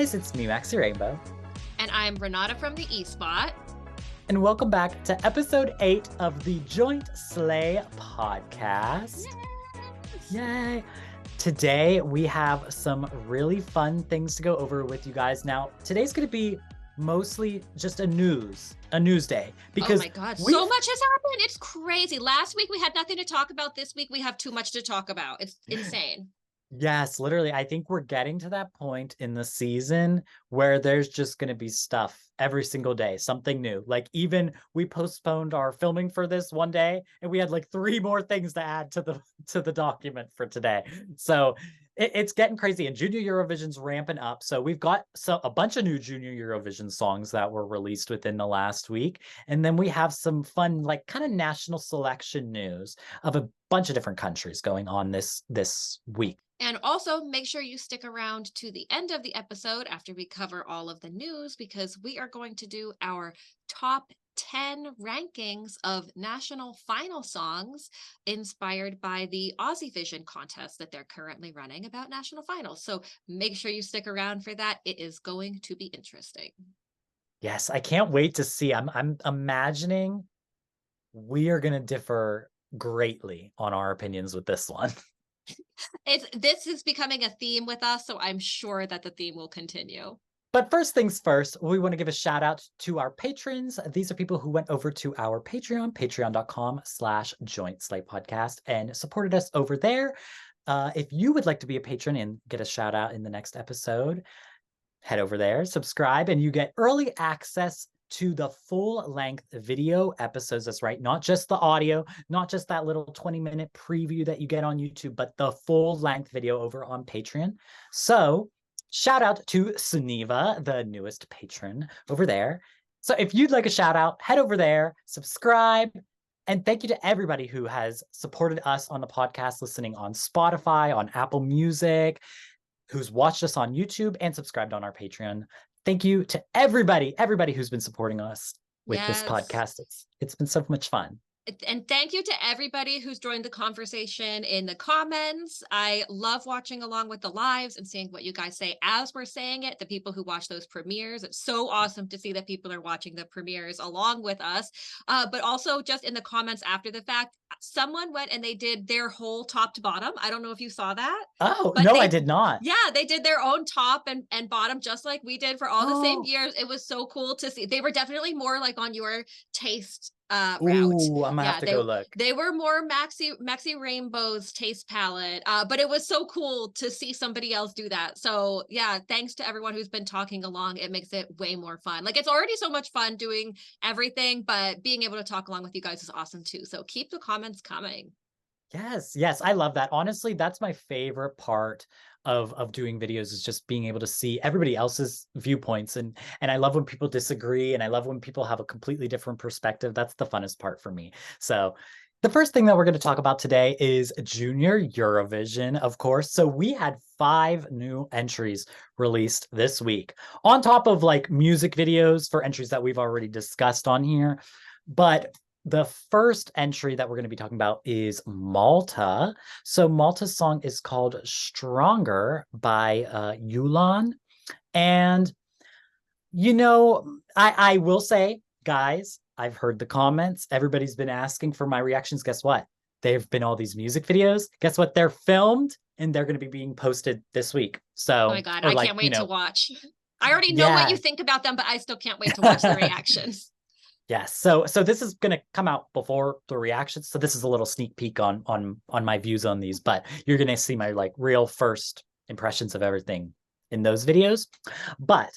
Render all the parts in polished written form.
guys, it's me, 𝗥𝗶𝘆𝗆 Rainbow. And I'm Renata from the 𝗲𝗏𝘅. And welcome back to episode 8 of the 𝗫𝗏𝘆𝘆 podcast. Yes. Yay! Today we have some really fun things to go over with you guys. Now, today's going to be mostly just a news day. Because oh my God, so much has happened. It's crazy. Last week we had nothing to talk about. This week we have too much to talk about. It's insane. Yes, literally. I think we're getting to that point in the season where there's just going to be stuff every single day, something new. Like even we postponed our filming for this one day and we had like 3 more things to add to the document for today. So it's getting crazy, and Junior Eurovision's ramping up. So we've got a bunch of new Junior Eurovision songs that were released within the last week. And then we have some fun, like kind of national selection news of a bunch of different countries going on this week. And also make sure you stick around to the end of the episode after we cover all of the news, because we are going to do our top 10 rankings of national final songs inspired by the 𝗤𝗄𝘆 contest that they're currently running about national finals. So make sure you stick around for that. It is going to be interesting. Yes, I can't wait to see. I'm imagining we are going to differ greatly on our opinions with this one. This is becoming a theme with us, so I'm sure that the theme will continue. But first things first, we want to give a shout out to our patrons. These are people who went over to our Patreon, patreon.com/𝗫𝗏𝘆𝘆 podcast, and supported us over there. If you would like to be a patron and get a shout out in the next episode, head over there, subscribe, and you get early access to the full-length video episodes. That's right, not just the audio, not just that little 20-minute preview that you get on YouTube, but the full-length video over on Patreon. So shout out to 𝗫𝗏𝘆, the newest patron over there. So if you'd like a shout out, head over there, subscribe, and thank you to everybody who has supported us on the podcast, listening on Spotify, on Apple Music, who's watched us on YouTube and subscribed on our Patreon. Thank you to everybody who's been supporting us with this podcast. It's been so much fun. And thank you to everybody who's joined the conversation in the comments. I love watching along with the lives and seeing what you guys say as we're saying it. The people who watch those premieres, it's so awesome to see that people are watching the premieres along with us. But also just in the comments after the fact, someone went and they did their whole top to bottom. I don't know if you saw that. Oh, no, I did not. Yeah, they did their own top and bottom just like we did for all the same years. It was so cool to see. They were definitely more like on your taste route. Ooh, I'm gonna have to go look. They were more 𝗥𝗥𝘆𝘆𝗆 Rainbow's taste palette, but it was so cool to see somebody else do that. So yeah, thanks to everyone who's been talking along. It makes it way more fun. Like, it's already so much fun doing everything, but being able to talk along with you guys is awesome too. So keep the comments coming. Yes, I love that. Honestly, that's my favorite part of doing videos, is just being able to see everybody else's viewpoints. And I love when people disagree, and I love when people have a completely different perspective. That's the funnest part for me. So the first thing that we're going to talk about today is Junior Eurovision, of course. So we had 5 new entries released this week, on top of like music videos for entries that we've already discussed on here. But the first entry that we're going to be talking about is Malta. So Malta's song is called 𝗠𝘅𝘅𝘆 by 𝗂𝗏𝘆. And, you know, I will say, guys, I've heard the comments. Everybody's been asking for my reactions. Guess what? There've been all these music videos. Guess what? They're filmed and they're going to be being posted this week. So, oh my God, I can't wait to watch. I already know what you think about them, but I still can't wait to watch the reactions. Yes, so this is going to come out before the reactions. So this is a little sneak peek on my views on these, but you're going to see my like real first impressions of everything in those videos. But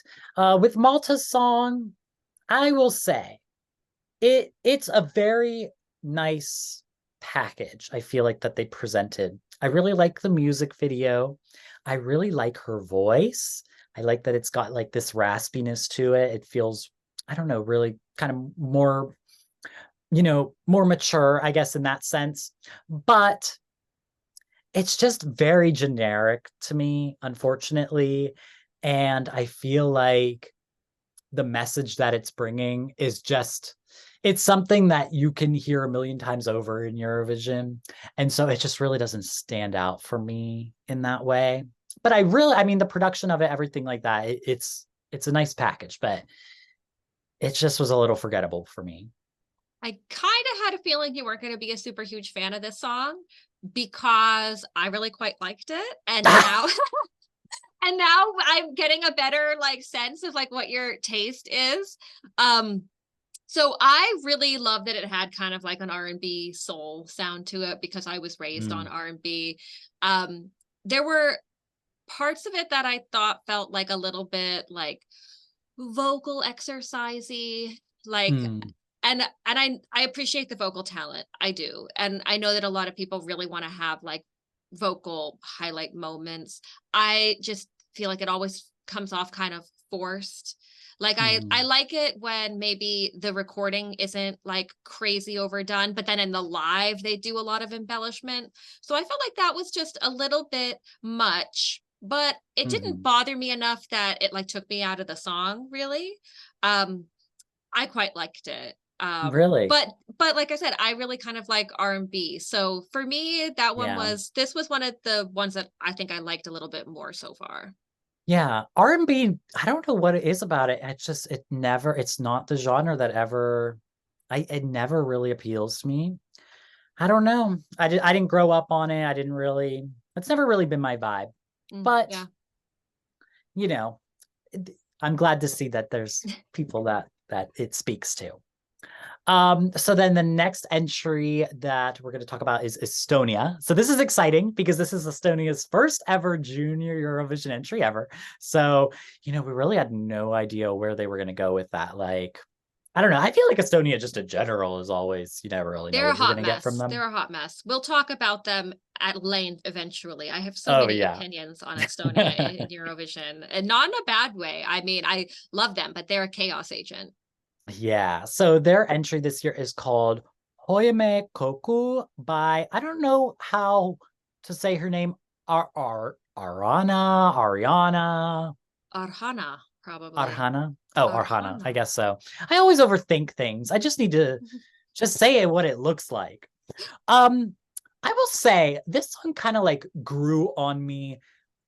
with Malta's song, I will say it's a very nice package. I feel like that they presented. I really like the music video. I really like her voice. I like that it's got like this raspiness to it. It feels, I don't know, really kind of more, you know, more mature, I guess, in that sense. But it's just very generic to me, unfortunately. And I feel like the message that it's bringing is just, it's something that you can hear a million times over in Eurovision. And so it just really doesn't stand out for me in that way. but I mean, the production of it, everything like that, it's a nice package, but it just was a little forgettable for me. I kind of had a feeling you weren't going to be a super huge fan of this song because I really quite liked it. And now and now I'm getting a better like sense of like what your taste is. So I really love that it had kind of like an R&B soul sound to it because I was raised on R&B. There were parts of it that I thought felt like a little bit like vocal exercisey, like and I appreciate the vocal talent. I do. And I know that a lot of people really want to have like vocal highlight moments. I just feel like it always comes off kind of forced. Like I like it when maybe the recording isn't like crazy overdone, but then in the live they do a lot of embellishment. So I felt like that was just a little bit much, but it didn't bother me enough that it like took me out of the song really. I quite liked it. Really? But like I said, I really kind of like R&B. So for me, that one this was one of the ones that I think I liked a little bit more so far. Yeah, R&B, I don't know what it is about it. It's not the genre that it never really appeals to me. I don't know. I didn't grow up on it. It's never really been my vibe. But, you know, I'm glad to see that there's people that it speaks to. So then the next entry that we're going to talk about is Estonia. So this is exciting because this is Estonia's first ever Junior Eurovision entry ever. So, we really had no idea where they were going to go with that. Like, I don't know. I feel like Estonia just in general is always, you never really know what you're going to get from them. They're a hot mess. We'll talk about them at length eventually. I have so many opinions on Estonia in Eurovision, and not in a bad way. I mean, I love them, but they're a chaos agent. Yeah, so their entry this year is called 𝗍𝗆 by, I don't know how to say her name, Ariana, Arhana, probably. Arhana. Oh, Arhana, I guess so. I always overthink things. I just need to just say it what it looks like. I will say this song kind of like grew on me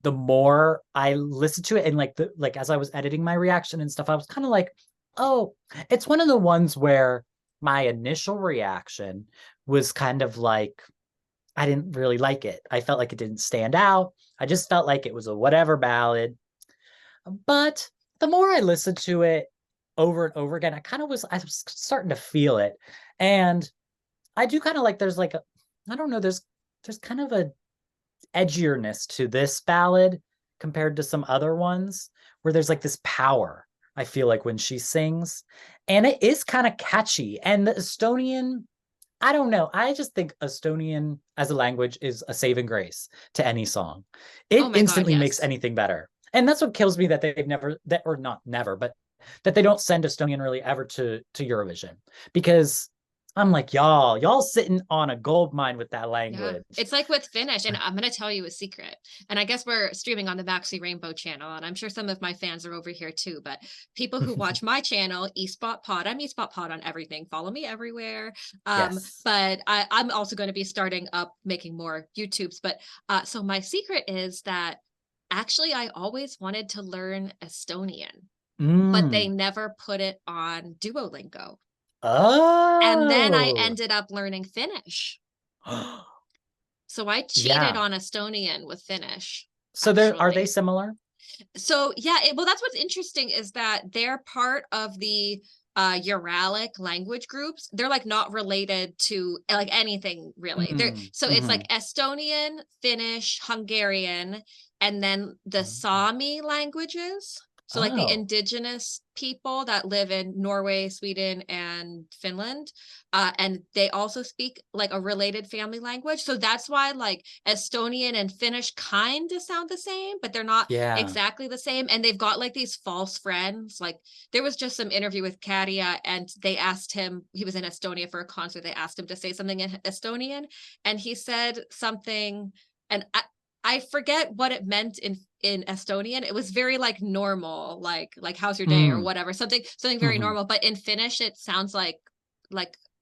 the more I listened to it, and like as I was editing my reaction and stuff, I was kind of like, oh, it's one of the ones where my initial reaction was kind of like, I didn't really like it. I felt like it didn't stand out. I just felt like it was a whatever ballad. But the more I listened to it over and over again, I was starting to feel it. And I do kind of like, there's like I don't know, there's kind of a edgierness to this ballad compared to some other ones where there's like this power, I feel like, when she sings, and it is kind of catchy. And the Estonian, I don't know, I just think Estonian as a language is a saving grace to any song. It instantly makes anything better. And that's what kills me, that they've never, or not never, but that they don't send Estonian really ever to Eurovision, because I'm like, y'all sitting on a gold mine with that language. Yeah. It's like with Finnish, and I'm going to tell you a secret. And I guess we're streaming on the `MAXxy Rainbow channel, and I'm sure some of my fans are over here too. But people who watch my channel, 𝗍𝗆𝘆𝘆, I'm 𝗍𝗆𝘆𝘆 on everything. Follow me everywhere. But I'm also going to be starting up making more YouTubes. But so my secret is that actually I always wanted to learn Estonian, but they never put it on Duolingo. Oh. And then I ended up learning Finnish. So I cheated on Estonian with Finnish. So are they similar? So yeah, well, that's what's interesting, is that they're part of the Uralic language groups. They're like not related to like anything really. It's like Estonian, Finnish, Hungarian, and then the Sami languages. So like the indigenous people that live in Norway, Sweden, and Finland. And they also speak like a related family language. So that's why like Estonian and Finnish kind of sound the same, but they're not exactly the same. And they've got like these false friends. Like there was just some interview with 𝗥𝗏𝘅, and they asked him, he was in Estonia for a concert. They asked him to say something in Estonian, and he said something, and I forget what it meant in Estonian. It was very like normal, like how's your day or whatever, something very normal. But in Finnish, it sounds like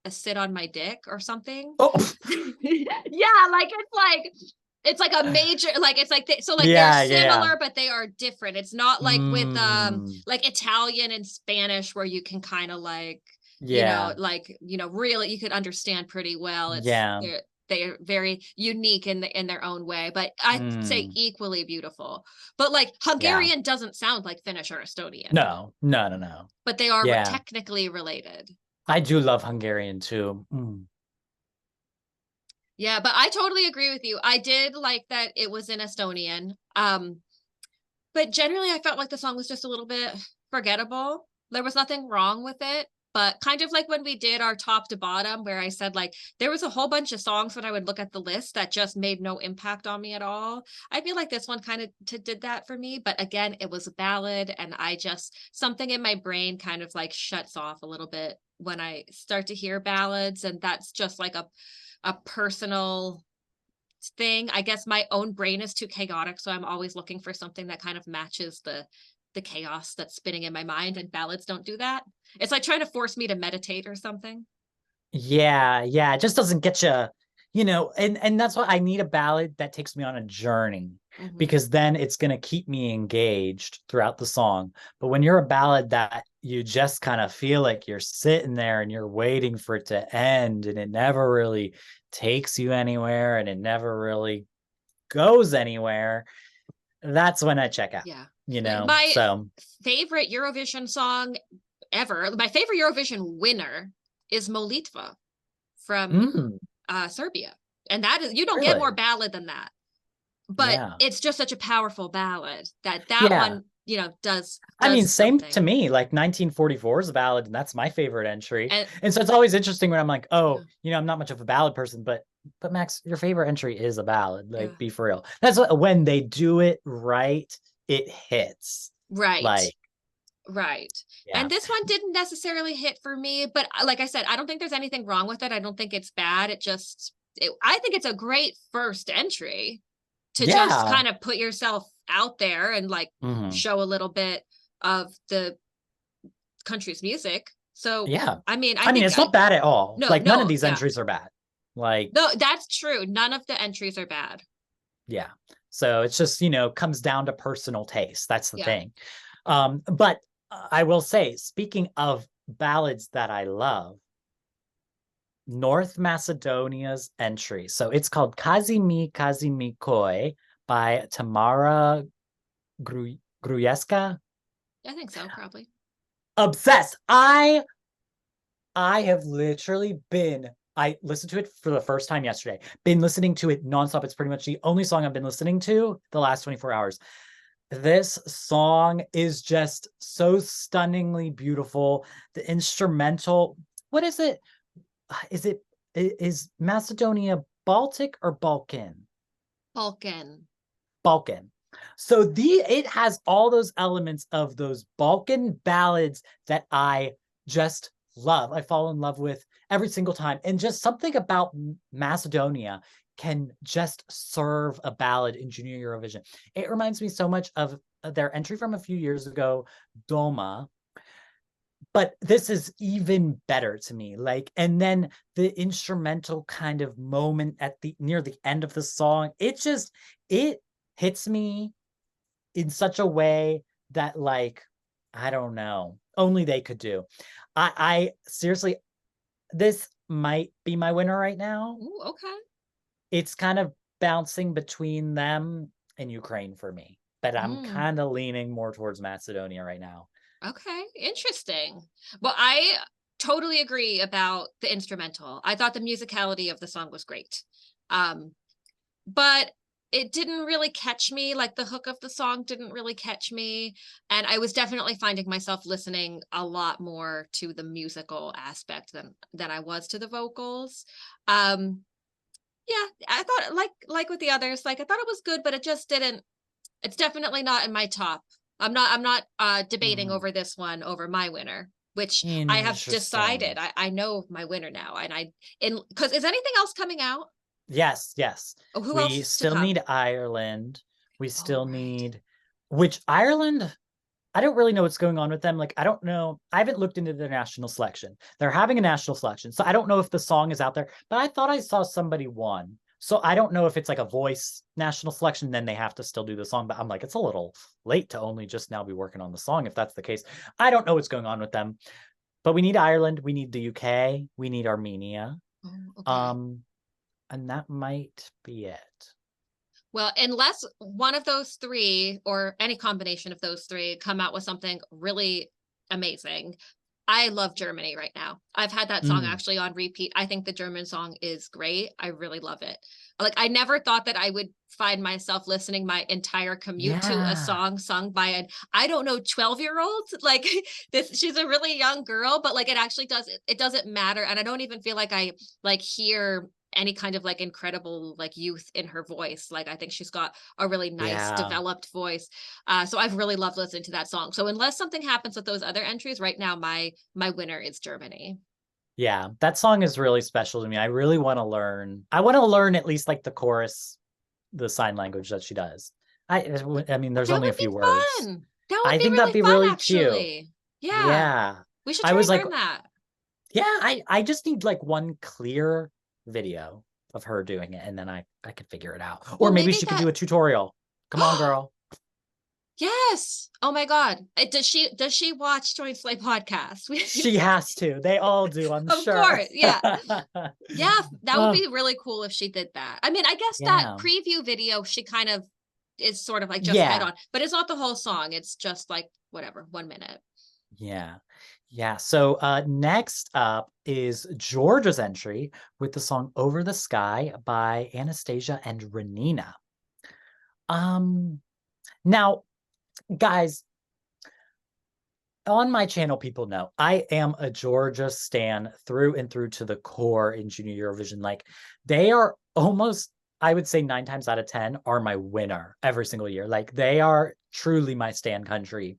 a sit on my dick or something. Oh. Yeah, like it's like It's like a major, like it's like so like they're Yeah, similar, but they are different. It's not like with Mm, like Italian and Spanish where you can kind of like, yeah, really you could understand pretty well. yeah, They're very unique in their own way, but I'd say mm, equally beautiful. But like yeah. Hungarian doesn't sound like Finnish or Estonian, No, no, no, no. but they are Yeah, technically related. I do love Hungarian too. Yeah, but I totally agree with you. I did like that it was in Estonian. But generally I felt like the song was just a little bit forgettable. There was nothing wrong with it, but kind of like when we did our top to bottom, where I said like there was a whole bunch of songs when I would look at the list that just made no impact on me at all. I feel like this one kind of did that for me, but again, it was a ballad, and I just something in my brain kind of like shuts off a little bit when I start to hear ballads, and that's just like a personal thing. I guess my own brain is too chaotic, so I'm always looking for something that kind of matches the chaos that's spinning in my mind, and ballads don't do that. It's like trying to force me to meditate or something. Yeah, yeah, it just doesn't get you, and that's why I need a ballad that takes me on a journey, Mm-hmm. because then it's going to keep me engaged throughout the song. But when you're a ballad that you just kind of feel like you're sitting there and you're waiting for it to end, and it never really takes you anywhere and it never really goes anywhere, that's when I check out, Yeah. My So, favorite Eurovision song ever, my favorite Eurovision winner is Molitva from mm, Serbia. And that is, you don't get more really? ballad than that. But Yeah. it's just such a powerful ballad that Yeah. one, does I mean, does same to something. me. Like 1944 is a ballad, and that's my favorite entry. And And so it's always interesting when I'm like, yeah, oh, I'm not much of a ballad person, but Max, your favorite entry is a ballad. yeah. Like, be for real. That's what when they do it right, it hits. Right. Like, Right. yeah. And this one didn't necessarily hit for me, but like I said, I don't think there's anything wrong with it. I don't think it's bad. I think it's a great first entry to just Yeah. kind of put yourself out there and like Mhm. show a little bit of the country's music. So, Yeah. I mean, I I mean, think it's not bad at all. no, Like, none of no, these yeah. entries are bad. Like, No, that's true. None of the entries are bad. yeah. So it's just, comes down to personal taste. That's the Yeah. thing. But I will say, speaking of ballads that I love, North Macedonia's entry. So it's called 𝗥𝗲𝗆 by Tamara Gruyeska. I think so, probably. Obsessed. I have literally I listened to it for the first time yesterday. Been listening to it nonstop. It's pretty much the only song I've been listening to the last 24 hours. This song is just so stunningly beautiful. The instrumental, what is it? Is Macedonia Baltic or Balkan? Balkan. Balkan. So it has all those elements of those Balkan ballads that I just love. I fall in love with every single time. And just something about Macedonia can just serve a ballad in Junior Eurovision. It reminds me so much of their entry from a few years ago, Doma. But this is even better to me. Like, and then the instrumental kind of moment at the near the end of the song, it hits me in such a way that, like, I don't know, only they could do. I seriously, this might be my winner right now. Ooh, okay. It's kind of bouncing between them and Ukraine for me, but I'm Mm. kind of leaning more towards Macedonia right now. Okay, interesting. Well, I totally agree about the instrumental. I thought the musicality of the song was great. Um, but it didn't really catch me, like the hook of the song didn't really catch me, and I was definitely finding myself listening a lot more to the musical aspect than I was to the vocals. Um, yeah, I thought like with the others, like I thought it was good, but it just didn't it's definitely not in my top. I'm not debating Mm, over this one over my winner, which I have decided. interesting. I know my winner now, and because is anything else coming out? Yes, yes. Oh, who We else to still come? need Ireland. We Oh, still right. need, which Ireland, I don't really know what's going on with them. Like, I don't know. I haven't looked into their national selection. They're having a national selection. So I don't know if the song is out there, but I thought I saw somebody won. So I don't know if it's like a voice national selection, then they have to still do the song. But I'm like, it's a little late to only just now be working on the song. If that's the case, I don't know what's going on with them. But we need Ireland, we need the UK, we need Armenia. Oh, okay. And that might be it. Well, unless one of those three or any combination of those three come out with something really amazing. I love Germany right now. I've had that song actually on repeat. I think the German song is great. I really love it. Like, I never thought that I would find myself listening my entire commute to a song sung by an, I don't know, 12-year-old. Like, this, she's a really young girl, but like, it actually it doesn't matter. And I don't even feel like I like hear any kind of like incredible like youth in her voice. Like, I think she's got a really nice developed voice. So I've really loved listening to that song. So unless something happens with those other entries right now, my winner is Germany. Yeah, that song is really special to me. I really want to learn. I want to learn at least like the chorus, the sign language that she does. I mean, there's only a few words. That would I be think really that'd be fun, really actually. cute. Yeah. We should I try was and like, learn that. yeah, I just need like one clear video of her doing it, and then I could figure it out. Or Well, maybe maybe she could that. do a tutorial. Come on, girl. Yes. Oh my God. Does she watch Joint Slay podcast? She has to. They all do, I'm Of sure. course. Yeah. Yeah. That would be really cool if she did that. I mean, I guess that Yeah. preview video, she kind of is sort of like just head Yeah. on, but it's not the whole song. It's just like whatever, 1 minute. Yeah. Yeah. So next up is Georgia's entry with the song Over the Sky by Anastasia and Renina. Now, guys, on my channel, people know I am a Georgia stan through and through to the core in Junior Eurovision. Like, they are almost, I would say 9 times out of 10 are my winner every single year. Like, they are truly my stan country.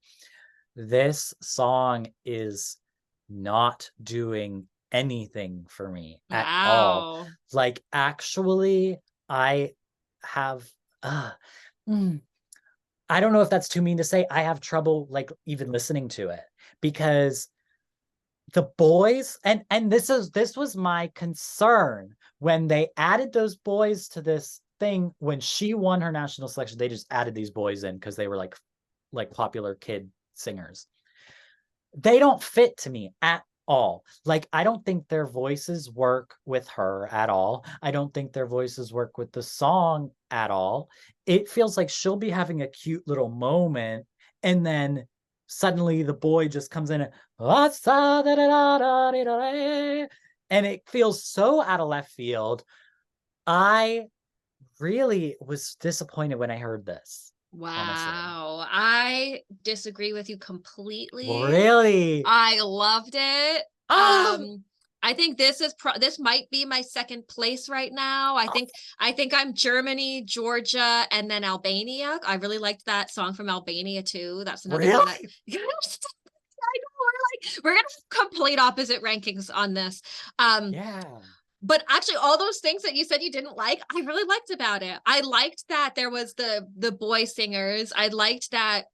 This song is not doing anything for me at all. Like, actually, I have I don't know if that's too mean to say. I have trouble like even listening to it because the boys, and this was my concern when they added those boys to this thing. When she won her national selection, they just added these boys in because they were like popular kid singers. They don't fit to me at all. Like, I don't think their voices work with her at all. I don't think their voices work with the song at all. It feels like she'll be having a cute little moment, and then suddenly the boy just comes in and it feels so out of left field. I really was disappointed when I heard this. Wow. Honestly. I disagree with you completely. Really? I loved it. Oh! I think this might be my second place right now. I think I'm Germany, Georgia, and then Albania. I really liked that song from Albania too. That's another one that I know we're gonna have complete opposite rankings on this. Yeah. But actually, all those things that you said you didn't like, I really liked about it. I liked that there was the boy singers. I liked that.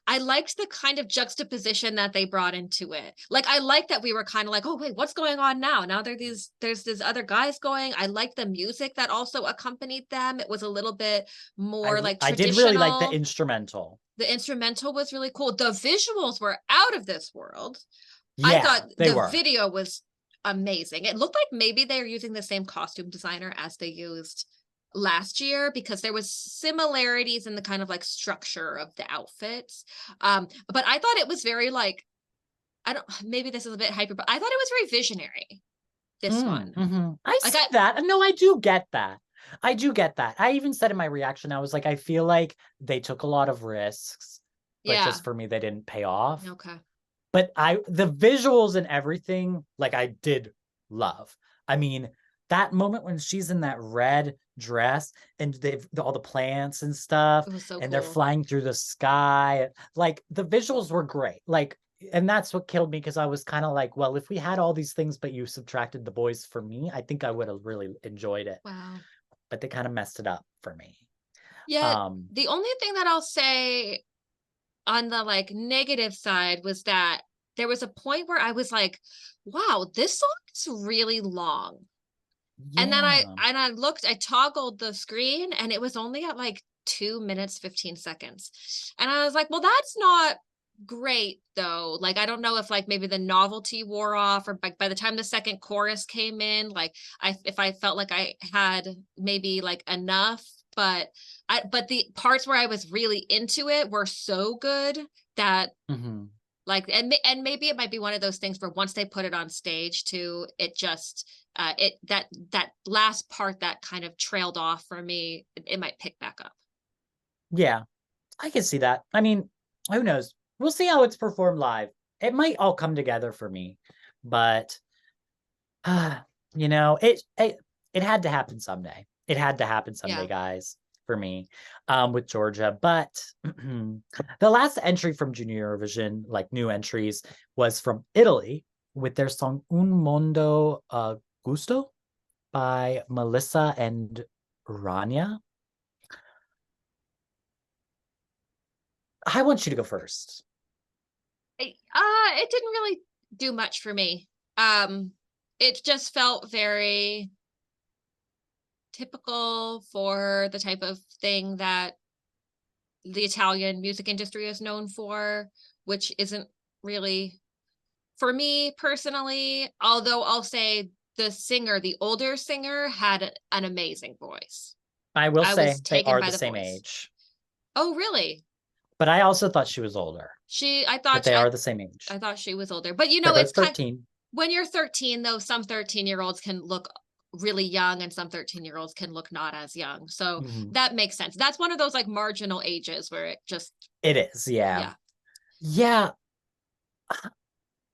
I liked the kind of juxtaposition that they brought into it. Like, I liked that we were kind of like, oh wait, what's going on now? Now there's these other guys going. I liked the music that also accompanied them. It was a little bit more like traditional. I did really like the instrumental. The instrumental was really cool. The visuals were out of this world. Yeah, I thought the video was amazing. It looked like maybe they're using the same costume designer as they used last year, because there was similarities in the kind of like structure of the outfits. But I thought it was very like, maybe this is a bit hyper, but I thought it was very visionary, this one. I see that. No, I do get that. I do get that. I even said in my reaction, I was like, I feel like they took a lot of risks, but just for me, they didn't pay off. Okay. But the visuals and everything, like, I did love. I mean, that moment when she's in that red dress and they've all the plants and stuff, and they're flying through the sky, like, the visuals were great. Like, and that's what killed me, because I was kind of like, well, if we had all these things, but you subtracted the boys for me, I think I would have really enjoyed it. Wow. But they kind of messed it up for me. Yeah. The only thing that I'll say on the like negative side was that there was a point where I was like, wow, this song is really long. And then Yeah. I toggled the screen and it was only at like 2 minutes 15 seconds. And I was like, well, that's not great though. Like, I don't know if like maybe the novelty wore off, or by the time the second chorus came in, like if I felt like I had maybe like enough, but the parts where I was really into it were so good that like, and maybe it might be one of those things where once they put it on stage too, it just that last part that kind of trailed off for me, it might pick back up. Yeah, I can see that. I mean, who knows? We'll see how it's performed live. It might all come together for me, but you know, it had to happen someday. It had to happen someday, Yeah. guys, for me, with Georgia. But the last entry from Junior Eurovision, like new entries, was from Italy with their song Un Mondo Gusto by Melissa and Rania. I want you to go first. It didn't really do much for me. It just felt very typical for the type of thing that the Italian music industry is known for, which isn't really for me personally. Although I'll say the older singer, had an amazing voice. I will I say was they taken are by the the same voice. age. Oh, really? But I also thought she was older. But they are the same age. I thought she was older. But you They're know, it's both 13. When you're 13, though, some 13-year-olds can look really young and some 13-year-olds can look not as young. So that makes sense. That's one of those like marginal ages where it is, yeah. Yeah.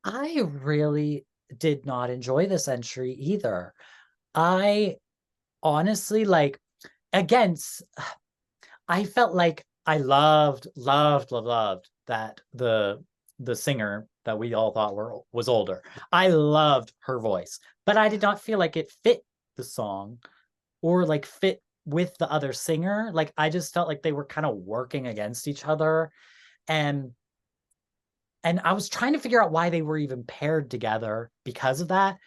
I really did not enjoy this entry either. I honestly, like, again, I felt like I loved that the singer that we all thought was older. I loved her voice, but I did not feel like it fit the song or like fit with the other singer. Like, I just felt like they were kind of working against each other. And I was trying to figure out why they were even paired together because of that.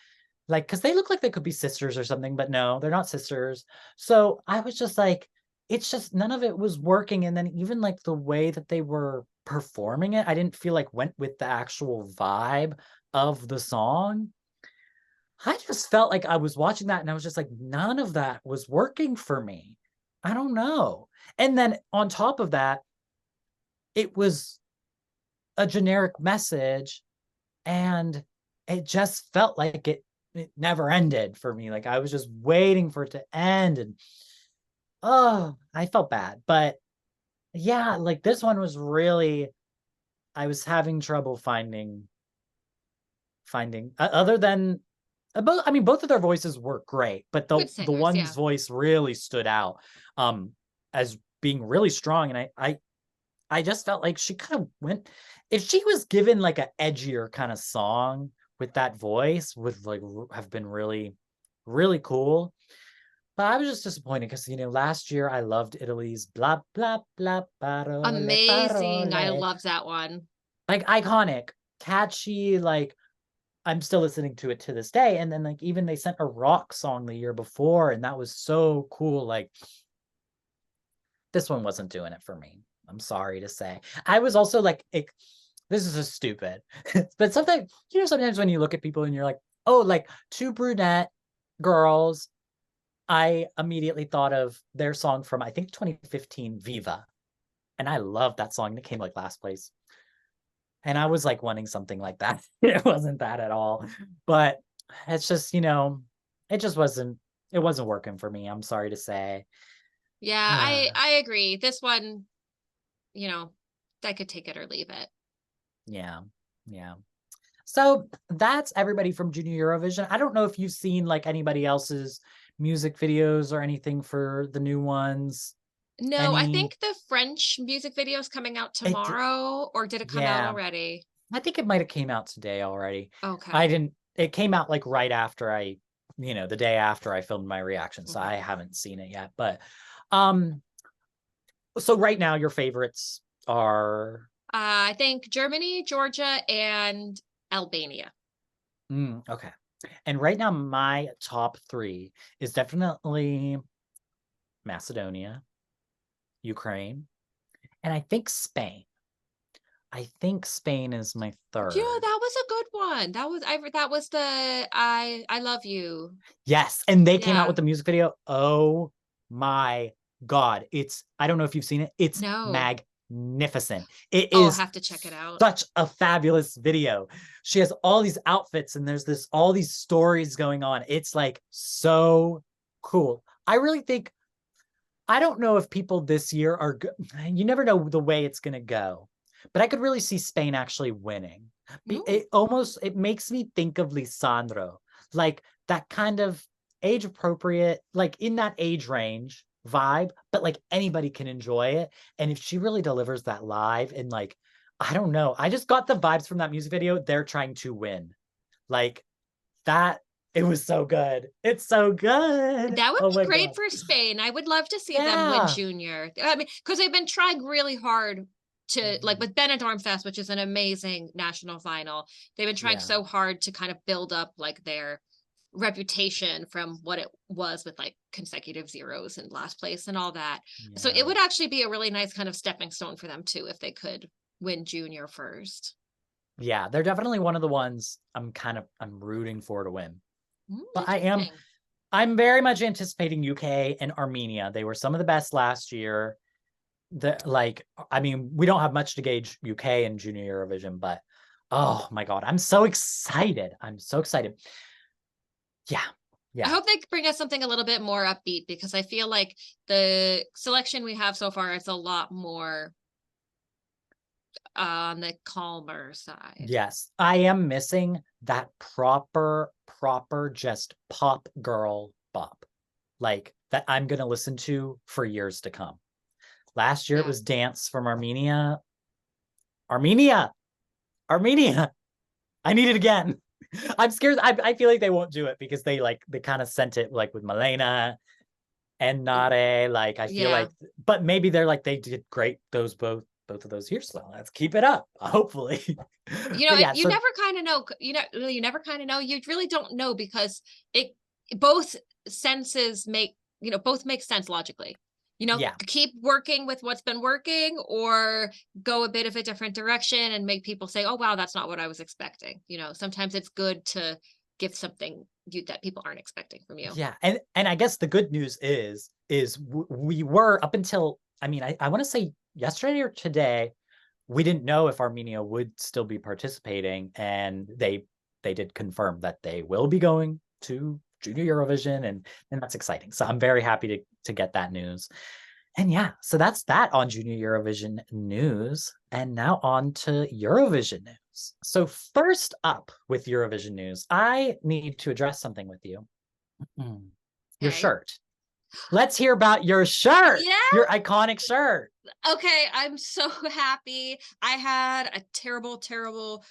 Like, because they look like they could be sisters or something, but no, they're not sisters. So I was just like, it's just none of it was working. And then even like the way that they were performing it, I didn't feel like went with the actual vibe of the song. I just felt like I was watching that and I was just like, none of that was working for me. I don't know. And then on top of that, it was a generic message and it just felt like it never ended for me. Like, I was just waiting for it to end, and I felt bad. But yeah, like, this one was really, I was having trouble finding other than both. I mean, both of their voices were great, but the one's voice really stood out as being really strong. And I just felt like she kind of went, if she was given like an edgier kind of song with that voice, would like have been really, really cool. But I was just disappointed because, you know, last year I loved Italy's blah, blah, blah, parole, amazing. parole. I loved that one. Like, iconic, catchy, like, I'm still listening to it to this day. And then like even they sent a rock song the year before, and that was so cool. Like, this one wasn't doing it for me. I'm sorry to say. I was also like, this is just stupid. But sometimes, you know, sometimes when you look at people and you're like, oh, like two brunette girls, I immediately thought of their song from, I think, 2015, Viva. And I love that song. That came like last place. And I was like wanting something like that. It wasn't that at all. But it's just, you know, it wasn't working for me. I'm sorry to say. Yeah, I agree. This one, you know, I could take it or leave it. Yeah. Yeah. So that's everybody from Junior Eurovision. I don't know if you've seen like anybody else's music videos or anything for the new ones. No, I think the French music video is coming out tomorrow, or did it come out already? I think it might have came out today already. Okay. It came out like right after the day after I filmed my reaction. So I haven't seen it yet. But so right now your favorites are I think Germany, Georgia, and Albania. Okay. And right now, my top 3 is definitely Macedonia, Ukraine, and I think Spain. I think Spain is my Yeah, 3rd. that was a good one. That was the I love you. Yes, and they came out Yeah. with the music video. Oh my God. I don't know if you've seen it. It's No. magnificent. It Oh, I'll is have to check it out. such a fabulous video. She has all these outfits and there's all these stories going on. It's like so cool. I really think, I don't know if people this year are good. You never know the way it's going to go, but I could really see Spain actually winning. It makes me think of Lisandro, like that kind of age appropriate, like in that age range vibe, but like anybody can enjoy it. And if she really delivers that live and like, I don't know, I just got the vibes from that music video. They're trying to win like that. It was so good. It's so good. That would Oh be my great God. for Spain. I would love to see them win Yeah. junior. I mean, because they've been trying really hard to, like with Benidorm Fest, which is an amazing national final. They've been trying Yeah. so hard to kind of build up like their reputation from what it was with like consecutive zeros and last place and all that. So it Yeah. would actually be a really nice kind of stepping stone for them too if they could win junior first. Yeah, they're definitely one of the ones I'm rooting for to win. But Interesting. I'm very much anticipating UK and Armenia. They were some of the best last year. I mean, we don't have much to gauge UK and Junior Eurovision, but oh my God, I'm so excited. I'm so excited. Yeah. I Yeah. hope they bring us something a little bit more upbeat because I feel like the selection we have so far is a lot more on the calmer side. Yes. I am missing that proper just pop girl bop. Like that I'm gonna listen to for years to come. Last year it Yeah. was Dance from Armenia. Armenia. Armenia. I need it again. I'm scared. I feel like they won't do it because they kind of sent it like with Malena and Nare. Like I feel Yeah. like, but maybe they're like they did great both of those years. So let's keep it up. Hopefully. You know, But yeah, you so never kind of know, you never kind of know. You really don't know because it both senses make, both make sense logically. yeah. Keep working with what's been working or go a bit of a different direction and make people say, "Oh wow, that's not what I was expecting." Sometimes it's good to give something that people aren't expecting from you. Yeah. And I guess the good news is we were up until, I mean, I want to say yesterday or today, we didn't know if Armenia would still be participating, and they did confirm that they will be going to Junior Eurovision, and that's exciting. So I'm very happy to get that news. And yeah, so that's that on Junior Eurovision news. And now on to Eurovision news. So first up with Eurovision news, I need to address something with you. Your Okay. shirt. Let's hear about your shirt. Yeah. Your iconic shirt. Okay, I'm so happy. I had a terrible, terrible,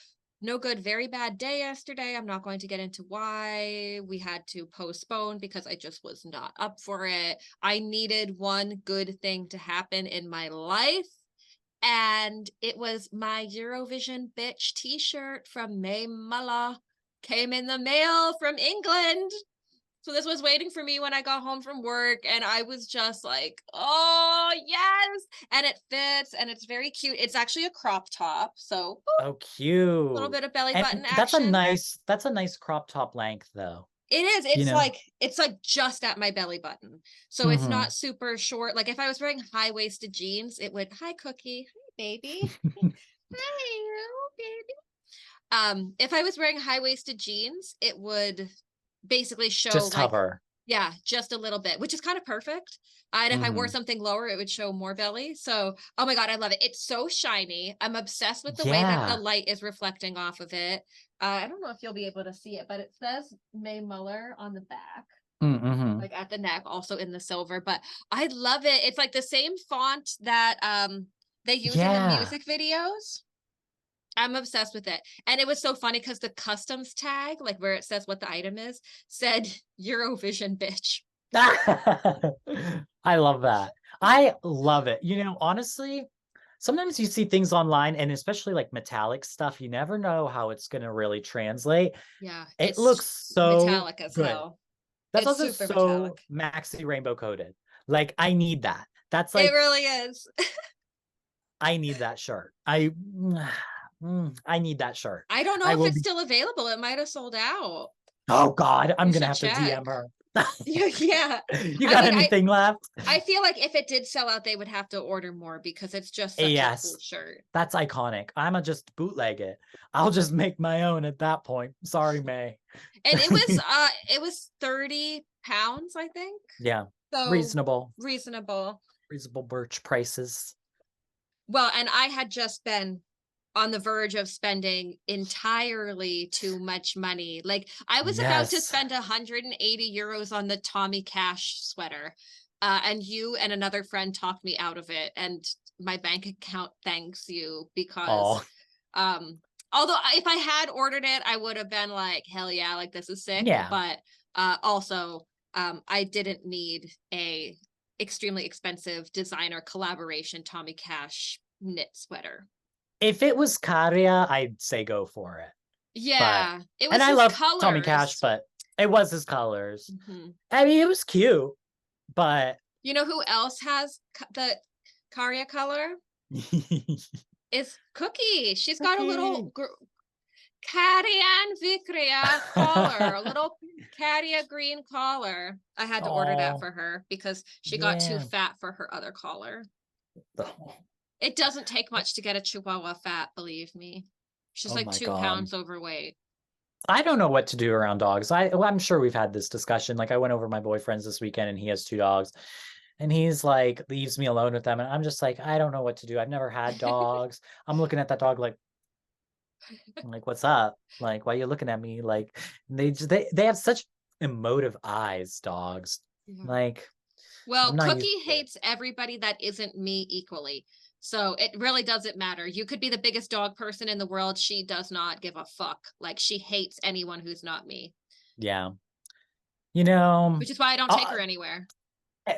no good, very bad day yesterday. I'm not going to get into why we had to postpone because I just was not up for it. I needed one good thing to happen in my life. And it was my Eurovision bitch t-shirt from 𝗵𝗆 came in the mail from England. So this was waiting for me when I got home from work, and I was just like, oh, yes. And it fits, and it's very cute. It's actually a crop top. So Oh, cute. a little bit of belly button And that's action. a nice crop top length though. It is. You know? It's like just at my belly button. So it's not super short. Like if I was wearing high-waisted jeans, it would, hi Cookie, hi baby. Hi, baby. If I was wearing high-waisted jeans, it would basically show Just like, hover. yeah, just a little bit, which is kind of perfect. And if I wore something lower, it would show more belly. So, oh my God, I love it. It's so shiny. I'm obsessed with the way that the Yeah. light is reflecting off of it. I don't know if you'll be able to see it, but it says 𝗵𝗆 on the back, like at the neck, also in the silver. But I love it. It's like the same font that they use in the music videos. I'm obsessed with it. And it was so funny because the customs tag, like where it says what the item is, said Eurovision bitch. I love that. I love it. Honestly, sometimes you see things online, and especially like metallic stuff, you never know how it's going to really translate. Yeah, It it's looks so metallic as good. hell. That's It's also super so metallic. maxi rainbow coated. Like I need that. That's It like really is. I need that shirt. I need that shirt. I don't know I if will it's be. still available. It might have sold out. Oh God, I'm You gonna should have to DM check. her. Yeah, yeah. You I got mean, anything left? I feel like if it did sell out, they would have to order more because it's just such a cool Yes, shirt. that's iconic. I'ma just bootleg it. I'll just make my own at that point. Sorry, May. And it was 30 pounds, I think. Yeah, So reasonable, reasonable. reasonable birch prices. Well, and I had just been on the verge of spending entirely too much money. Like I was about to Yes. spend 180 euros on the Tommy Cash sweater. And you and another friend talked me out of it. And my bank account thanks you because Oh, although if I had ordered it, I would have been like, hell yeah, like this is sick. yeah. But also I didn't need a extremely expensive designer collaboration Tommy Cash knit sweater. If it was 𝗥𝗶𝗆, I'd say go for it. But Yeah, it and was I his love Tommy Cash, colors. but it was his colors. Mhm. I mean, it was cute, but You know who else has the 𝗥𝗆𝗆 color? Is Cookie. She's got a little Cookie. 𝗤𝗏𝗄𝗃 collar, a little 𝗤𝗏𝗄𝗃 green collar. I had to order that Oh, for her because she got too yeah. fat for her other collar. Oh, It doesn't take much to get a Chihuahua fat, believe me. She's oh like my 2 God. pounds overweight. I don't know what to do around dogs. I'm sure we've had this discussion. Like I went over to my boyfriend's this weekend and he has 2 dogs. And he's like, leaves me alone with them. And I'm just like, I don't know what to do. I've never had dogs. I'm looking at that dog like, what's up? Like, why are you looking at me? Like, they have such emotive eyes, dogs. Yeah. Like, Well, I'm not used Cookie to it. hates everybody that isn't me equally. So it really doesn't matter. You could be the biggest dog person in the world. She does not give a fuck. Like she hates anyone who's not me, Yeah. You know, which is why I don't take her anywhere.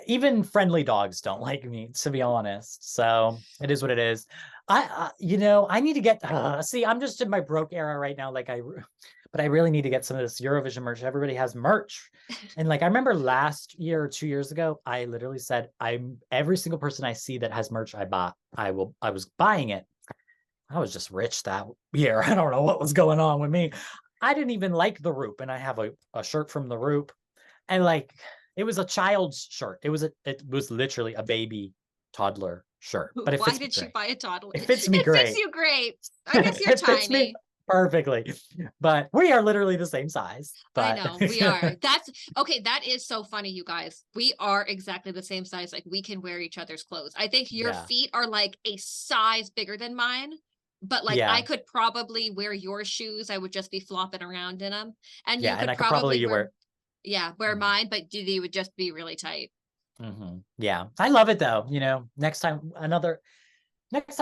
even friendly dogs don't like me, to be honest. So it is what it is. I need to get, see, I'm just in my broke era right now. But I really need to get some of this Eurovision merch. Everybody has merch. And like, I remember last year or 2 years ago, I literally said, every single person I see that has merch I bought, I was buying it. I was just rich that year. I don't know what was going on with me. I didn't even like the Roop, and I have a shirt from the Roop. And like it was a child's shirt. It was literally a baby toddler shirt, but it Why fits me did she great. buy a toddler? It fits me It fits great. you great. I guess you're It fits me tiny. perfectly. But we are literally the same size. I But know we are. That's okay. That is so funny, you guys. We are exactly the same size. Like we can wear each other's clothes. I think your yeah. feet are like a size bigger than mine, but like I Yeah. could probably wear your shoes. I would just be flopping around in them, and you Yeah. And could I could probably probably you wear. wear Mhm. mine, but they would just be really tight. Yeah. I love it though. Next time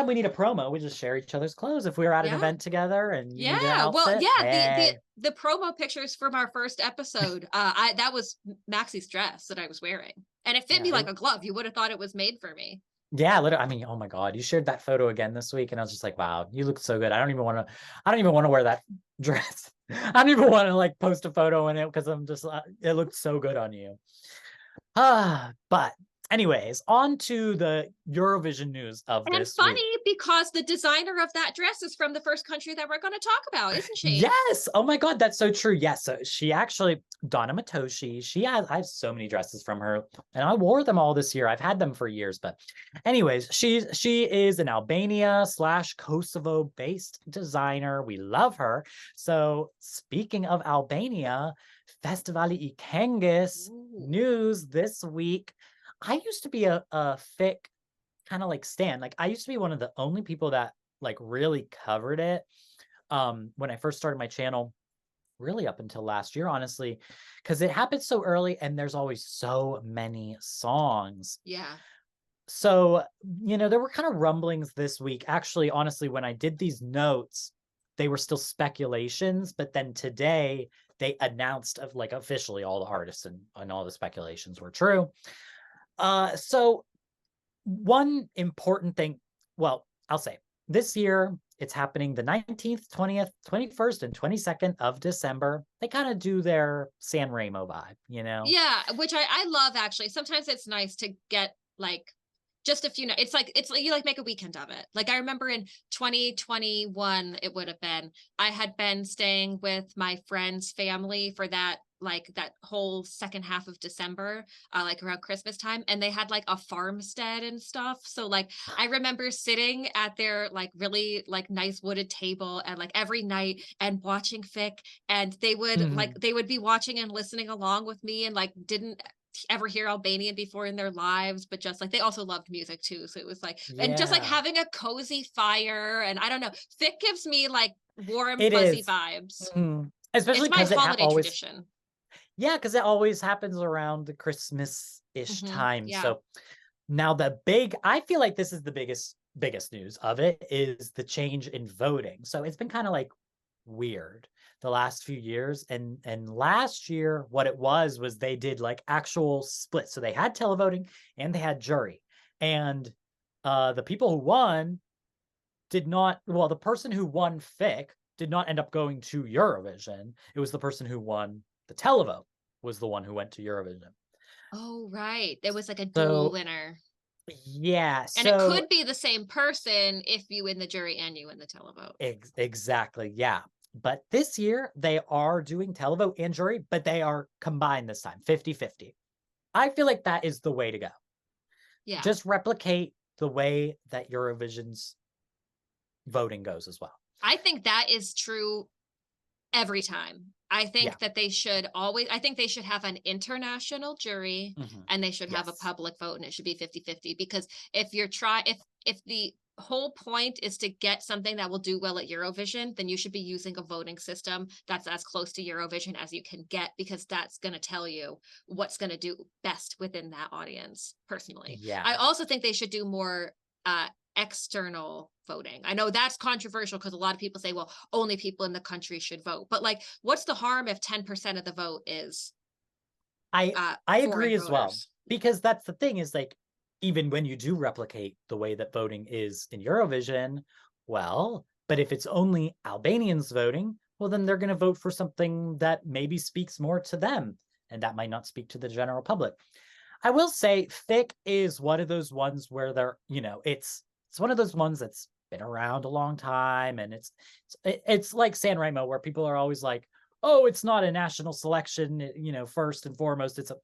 we need a promo, we just share each other's clothes. If we were at an Yeah. event together and you need an Yeah. Well, outfit, yeah, hey, the promo pictures from our first episode, that was Maxxy's dress that I was wearing. And it fit yeah, me like a glove. You would have thought it was made for me. yeah, literally. I mean, oh my God, you shared that photo again this week, and I was just like, wow, you look so good. I don't even want to wear that dress. I don't even want to like post a photo in it because I'm just, it looked so good on you. But anyways, on to the Eurovision news of And this week. funny because the designer of that dress is from the first country that we're going to talk about, isn't she? Yes. Oh my God, that's so true. Yes. So she actually, 𝗏𝗏𝗃𝗍, I have so many dresses from her, and I wore them all this year. I've had them for years, but anyways, she is an Albania/Kosovo based designer. We love her. So speaking of Albania, 𝗥𝗶𝗆𝗆 𝗥𝗏𝗃𝗃 news this week. I used to be a Fick kind of like stan. Like I used to be one of the only people that like really covered it when I first started my channel, really up until last year, honestly, because it happened so early and there's always so many songs. Yeah. So, there were kind of rumblings this week. Actually, honestly, when I did these notes, they were still speculations, but then today they announced of like officially all the artists and all the speculations were true. So one important thing, well, I'll say this year, it's happening the 19th, 20th, 21st, and 22nd of December. They kind of do their San Remo vibe, you know? Yeah, which I love actually. Sometimes it's nice to get like just a few nights. It's like you like make a weekend of it. Like I remember in 2021, it would have been, I had been staying with my friend's family for that whole second half of December, like around Christmas time, and they had like a farmstead and stuff. So like I remember sitting at their like really like nice wooded table and like every night and watching Fick, and they would be watching and listening along with me, and like didn't ever hear Albanian before in their lives, but just like they also loved music too. So it was like, and just like Yeah, having a cozy fire, and I don't know, Fick gives me like warm, it fuzzy is. vibes. Especially It's my because holiday always, tradition. yeah, because it always happens around the Christmas-ish time. Yeah. So now I feel like this is the biggest news of it is the change in voting. So it's been kind of like weird the last few years. And last year, what it was they did like actual splits. So they had televoting and they had jury. And the people who won did not, well, the person who won Fick did not end up going to Eurovision. It was the person who won the televote was the one who went to Eurovision. Oh, right. There was like a dual So winner. yeah, And it so could be the same person if you win the jury and you win the televote. exactly, yeah. But this year they are doing televote and jury, but they are combined this time, 50-50. I feel like that is the way to go. Yeah. Just replicate the way that Eurovision's voting goes as well. I think that is true every time. I think Yeah. that I think they should have an international jury and they should have a Yes. public vote, and it should be 50-50, because if the whole point is to get something that will do well at Eurovision, then you should be using a voting system that's as close to Eurovision as you can get, because that's going to tell you what's going to do best within that audience, personally. Yeah. I also think they should do more external voting. I know that's controversial because a lot of people say, well, only people in the country should vote. But like, what's the harm if 10% of the vote is I agree as well, voters? because that's the thing is like, even when you do replicate the way that voting is in Eurovision, well, but if it's only Albanians voting, well, then they're going to vote for something that maybe speaks more to them, and that might not speak to the general public. I will say Fick is one of those ones where they're, it's one of those ones that's been around a long time, and it's like San Remo, where people are always like, oh, it's not a national selection, first and foremost, it's a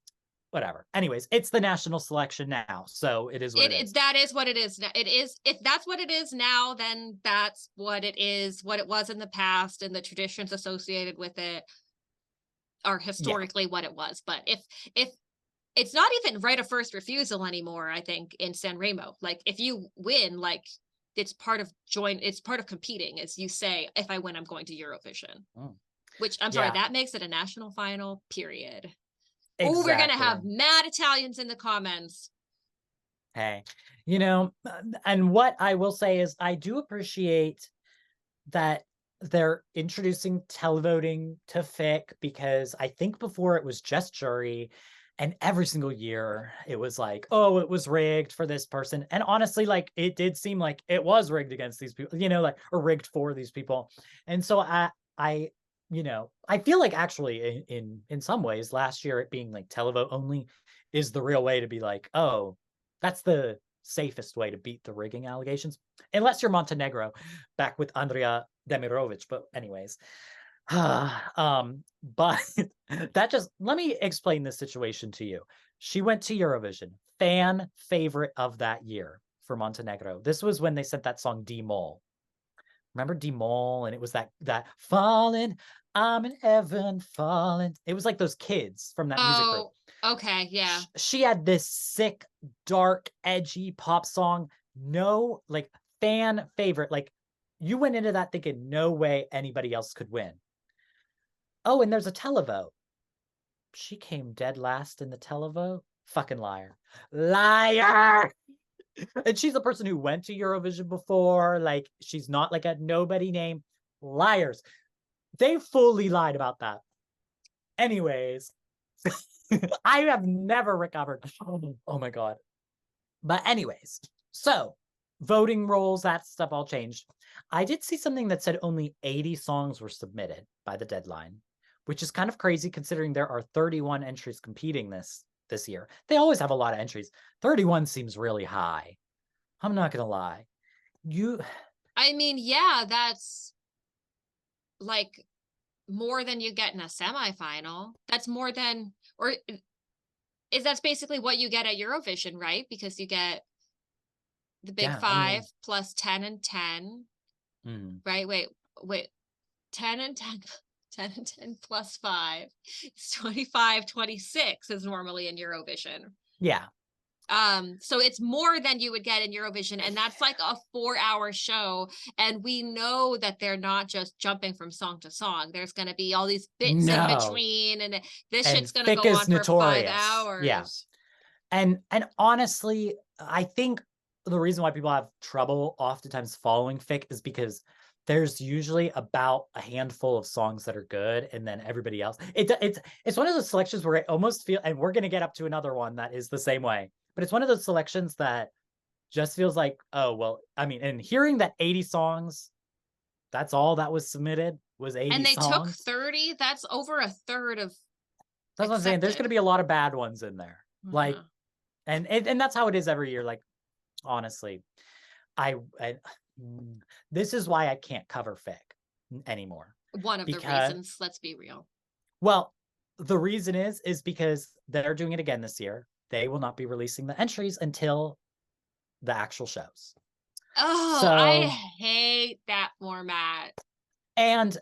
whatever. Anyways, it's the national selection now, so it is what it is. That is what it is. It is. If that's what it is now, then that's what it is. What it was in the past, and the traditions associated with it are historically what it was. But if it's not even right of first refusal anymore, I think, in San Remo. Like if you win, like it's part of competing, as you say, if I win, I'm going to Eurovision. Which I'm sorry, that makes it a national final, period. Exactly. Oh, we're gonna have mad Italians in the comments. Hey, and what I will say is I do appreciate that they're introducing televoting to Fick, because I think before it was just jury, and every single year it was like, oh, it was rigged for this person. And honestly, like it did seem like it was rigged against these people, or rigged for these people. And so I feel like actually in some ways last year it being like televote only is the real way to be like, oh, that's the safest way to beat the rigging allegations, unless you're Montenegro back with Andrea Demirovic. But anyways, but let me explain this situation to you. She went to Eurovision, fan favorite of that year for Montenegro. This was when they sent that song 𝗲𝗏𝘆. Remember 𝗲𝗏𝘆? And it was that falling, I'm in heaven falling. It was like those kids from that music group. Okay, yeah. She had this sick, dark, edgy pop song. No, like fan favorite. Like you went into that thinking no way anybody else could win. Oh, and there's a televote. She came dead last in the televote. Fucking liar. Liar! And she's a person who went to Eurovision before. Like, she's not like a nobody name. Liars. They fully lied about that. Anyways, I have never recovered. Oh my God. But anyways, so voting rolls, that stuff all changed. I did see something that said only 80 songs were submitted by the deadline, which is kind of crazy considering there are 31 entries competing this year. They always have a lot of entries. 31 seems really high. I'm not gonna lie. I mean, yeah, that's like more than you get in a semifinal. That's more than, or that's basically what you get at Eurovision, right? Because you get the big five plus 10 and 10, right? Wait, 10 and 10, 10 and 10 plus 5. It's 25, 26 is normally in Eurovision. Yeah. So it's more than you would get in Eurovision, and that's like a 4-hour show. And we know that they're not just jumping from song to song. There's going to be all these bits in between, and this shit's going to go on for 5 hours. Yeah. And honestly, I think the reason why people have trouble oftentimes following Fick is because there's usually about a handful of songs that are good, and then everybody else. It's one of those selections where I almost feel, and we're going to get up to another one that is the same way, but it's one of those selections that just feels like, oh, well, I mean, and hearing that 80 songs, that's all that was submitted was 80 songs. And they took 30, that's over a third of. That's what I'm saying. There's going to be a lot of bad ones in there. Like, and that's how it is every year. Like, honestly, this is why I can't cover Fick anymore. One of the reasons, let's be real. Well, the reason is because they're doing it again this year. They will not be releasing the entries until the actual shows. Oh, so, I hate that format. And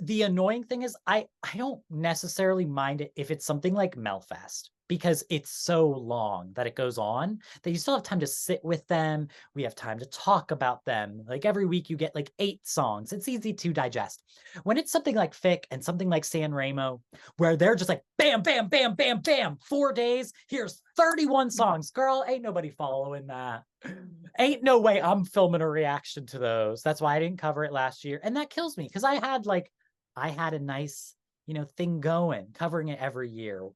the annoying thing is I don't necessarily mind it if it's something like Melfest, because it's so long that it goes on that you still have time to sit with them. We have time to talk about them. Like every week you get like 8 songs. It's easy to digest. When it's something like Fick and something like San Remo, where they're just like, bam, bam, bam, bam, bam, 4 days, here's 31 songs. Girl, ain't nobody following that. Ain't no way I'm filming a reaction to those. That's why I didn't cover it last year. And that kills me because I had a nice, thing going, covering it every year.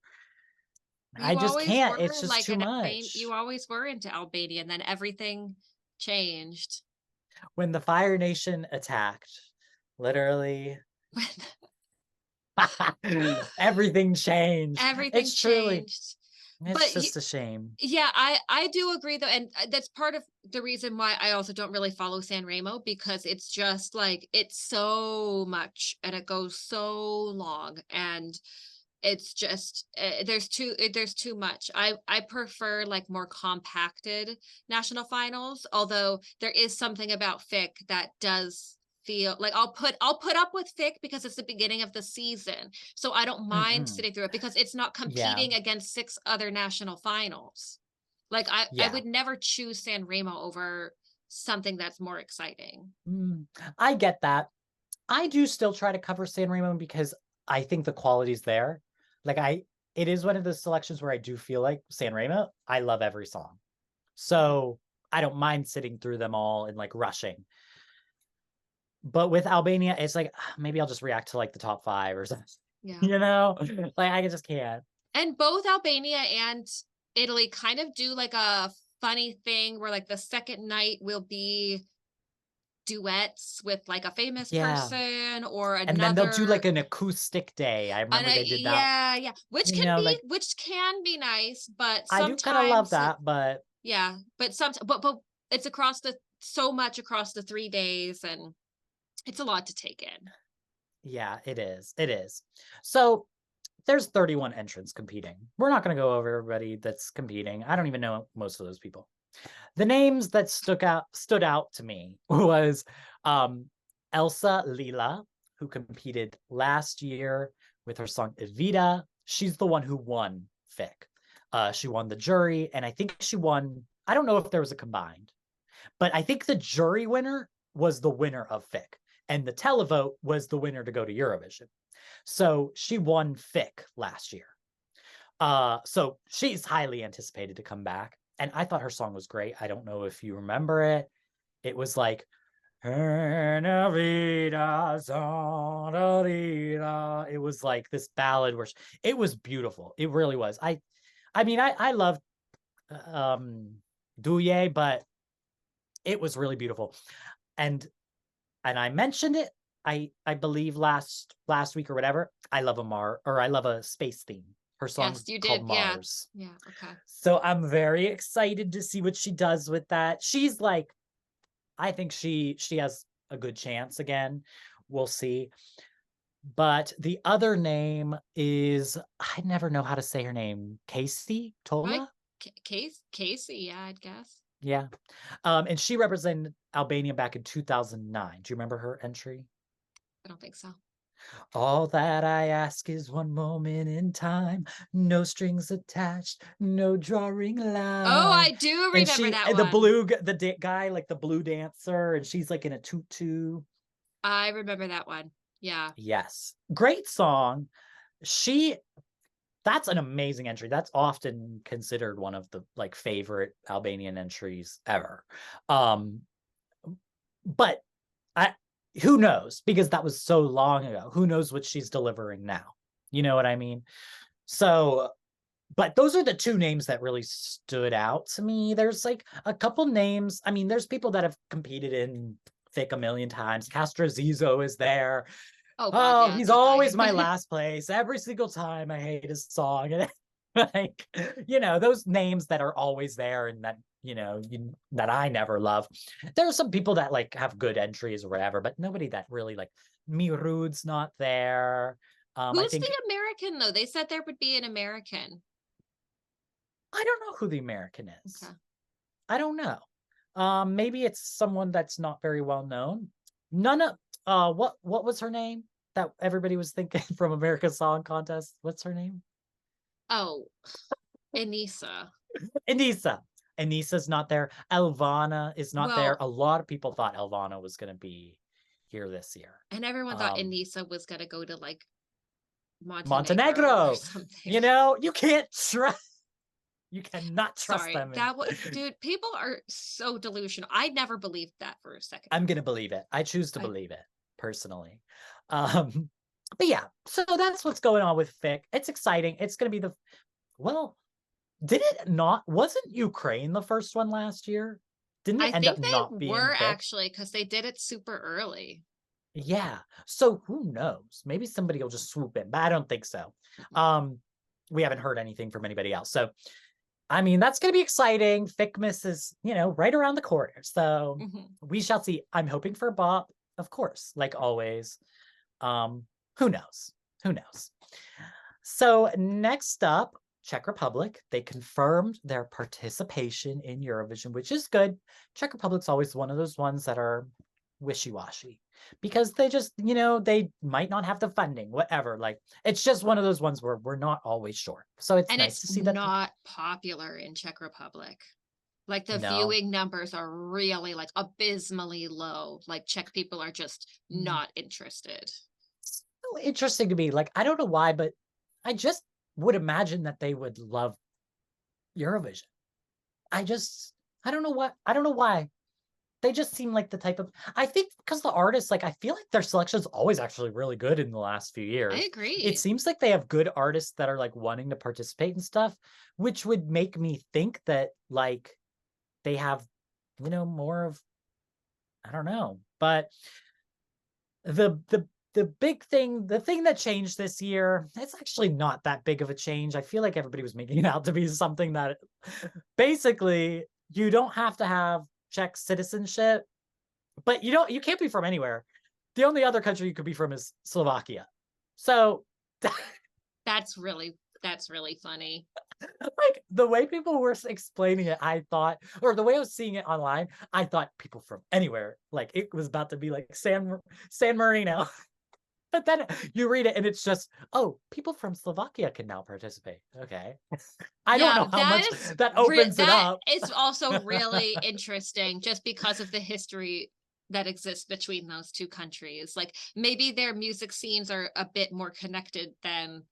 I just can't. It's just too much. You always were into Albania, and then everything changed. When the Fire Nation attacked, literally, everything changed. Everything changed. It's just a shame. Yeah, I do agree, though. And that's part of the reason why I also don't really follow San Remo, because it's just like, it's so much and it goes so long. And it's just there's too much. I prefer like more compacted national finals, although there is something about Fick that does feel like I'll put up with Fick because it's the beginning of the season, so I don't mind sitting through it because it's not competing against 6 other national finals. Like I would never choose San Remo over something that's more exciting. I get that. I do still try to cover San Remo because I think the quality's there. Like it is one of the selections where I do feel like San Remo, I love every song. So I don't mind sitting through them all and like rushing. But with Albania, it's like, maybe I'll just react to like the top 5 or something. Yeah. Like I just can't. And both Albania and Italy kind of do like a funny thing where like the second night will be duets with like a famous person or another, and then they'll do like an acoustic day. I remember they did that. Yeah, which can be nice, but sometimes I do kind of love that. But but it's so much across the 3 days, and it's a lot to take in. Yeah, it is. So there's 31 entrants competing. We're not going to go over everybody that's competing. I don't even know most of those people. The names that stood out to me was Elsa Lila, who competed last year with her song 𝗍𝗏. She's the one who won Fick. She won the jury, and I think she won, I don't know if there was a combined, but I think the jury winner was the winner of Fick, and the televote was the winner to go to Eurovision. So she won Fick last year. So she's highly anticipated to come back. And I thought her song was great. I don't know if you remember it. It was like, it was like this ballad where it was beautiful. It really was. I mean, I love 𝗍𝗏, but It was really beautiful. And I mentioned it, I believe last week or whatever. I love I love a space theme. Her song's Yes, you called did. Yeah. Mars. Yeah. Okay. So I'm very excited to see what she does with that. She's like, I think she has a good chance again. We'll see. But the other name is, I never know how to say her name. 𝗫𝗫 Right. Tola? Casey. Yeah, I'd guess. Yeah. And she represented Albania back in 2009. Do you remember her entry? I don't think so. All that I ask is one moment in time, no strings attached, no drawing Oh, line. I do And remember that the one. blue, guy, like the blue dancer, and she's like in a tutu. I remember that one. Yeah. Yes. Great song. That's an amazing entry. That's often considered one of the like favorite Albanian entries ever. But who knows? Because that was so long ago. Who knows what she's delivering now? You know what I mean? So, but those are the two names that really stood out to me. There's like a couple names. I mean, there's people that have competed in Fick a million times. Castro Zizzo is there. Oh God, yeah, He's that guy. always my last place. Every single time I hate his song. And like, those names that are always there and that, that I never love. There are some people that like have good entries or whatever, but nobody that really like Mirud's not there. I Who's think, the American though? They said there would be an American. I don't know who the American is. Okay. I don't know. Maybe it's someone that's not very well known. None of what was her name that everybody was thinking from America's Song Contest? What's her name? Oh, Anissa. Anissa's not there. Elvana is not there. Well, A lot of people thought Elvana was going to be here this year. and everyone thought Anissa was gonna go to like Montenegro. or something. You can't trust. You cannot trust Sorry, them. that was, dude. People are so delusional. I never believed that for a second. I'm gonna believe it. I choose to believe it personally. But yeah, so that's what's going on with Fick. It's exciting. It's gonna be did it not? Wasn't Ukraine the first one last year? Didn't it end up not being were Fick? actually, because they did it super early. Yeah. So who knows? Maybe somebody will just swoop in, but I don't think so. We haven't heard anything from anybody else. So I mean, that's going to be exciting. 𝗥𝗶𝗆 is, right around the corner. So we shall see. I'm hoping for 𝗏, of course, like always. Who knows? Who knows? So next up, Czech Republic. They confirmed their participation in Eurovision, which is good. Czech Republic's always one of those ones that are wishy-washy because they just, they might not have the funding, whatever. Like, it's just one of those ones where we're not always sure. So it's nice to see that. Not popular in Czech Republic. Like the viewing numbers are really like abysmally low. Like Czech people are just not interested. So interesting to me. Like, I don't know why, but I just would imagine that they would love Eurovision. I don't know what. I don't know why. They just seem like the type of, I think because the artists, like, I feel like their selection is always actually really good in the last few years. I agree. It seems like they have good artists that are like wanting to participate and stuff, which would make me think that like they have, more of, I don't know. But the big thing, the thing that changed this year, it's actually not that big of a change. I feel like everybody was making it out to be something that basically you don't have to have Czech citizenship, but you can't be from anywhere. The only other country you could be from is Slovakia. So that's really funny. Like the way people were explaining it, I thought, or the way I was seeing it online, I thought people from anywhere, like it was about to be like San Marino. But then you read it and it's just, oh, people from Slovakia can now participate. Okay. I don't know how much that opens it up. It's also really interesting just because of the history that exists between those two countries. Like maybe their music scenes are a bit more connected than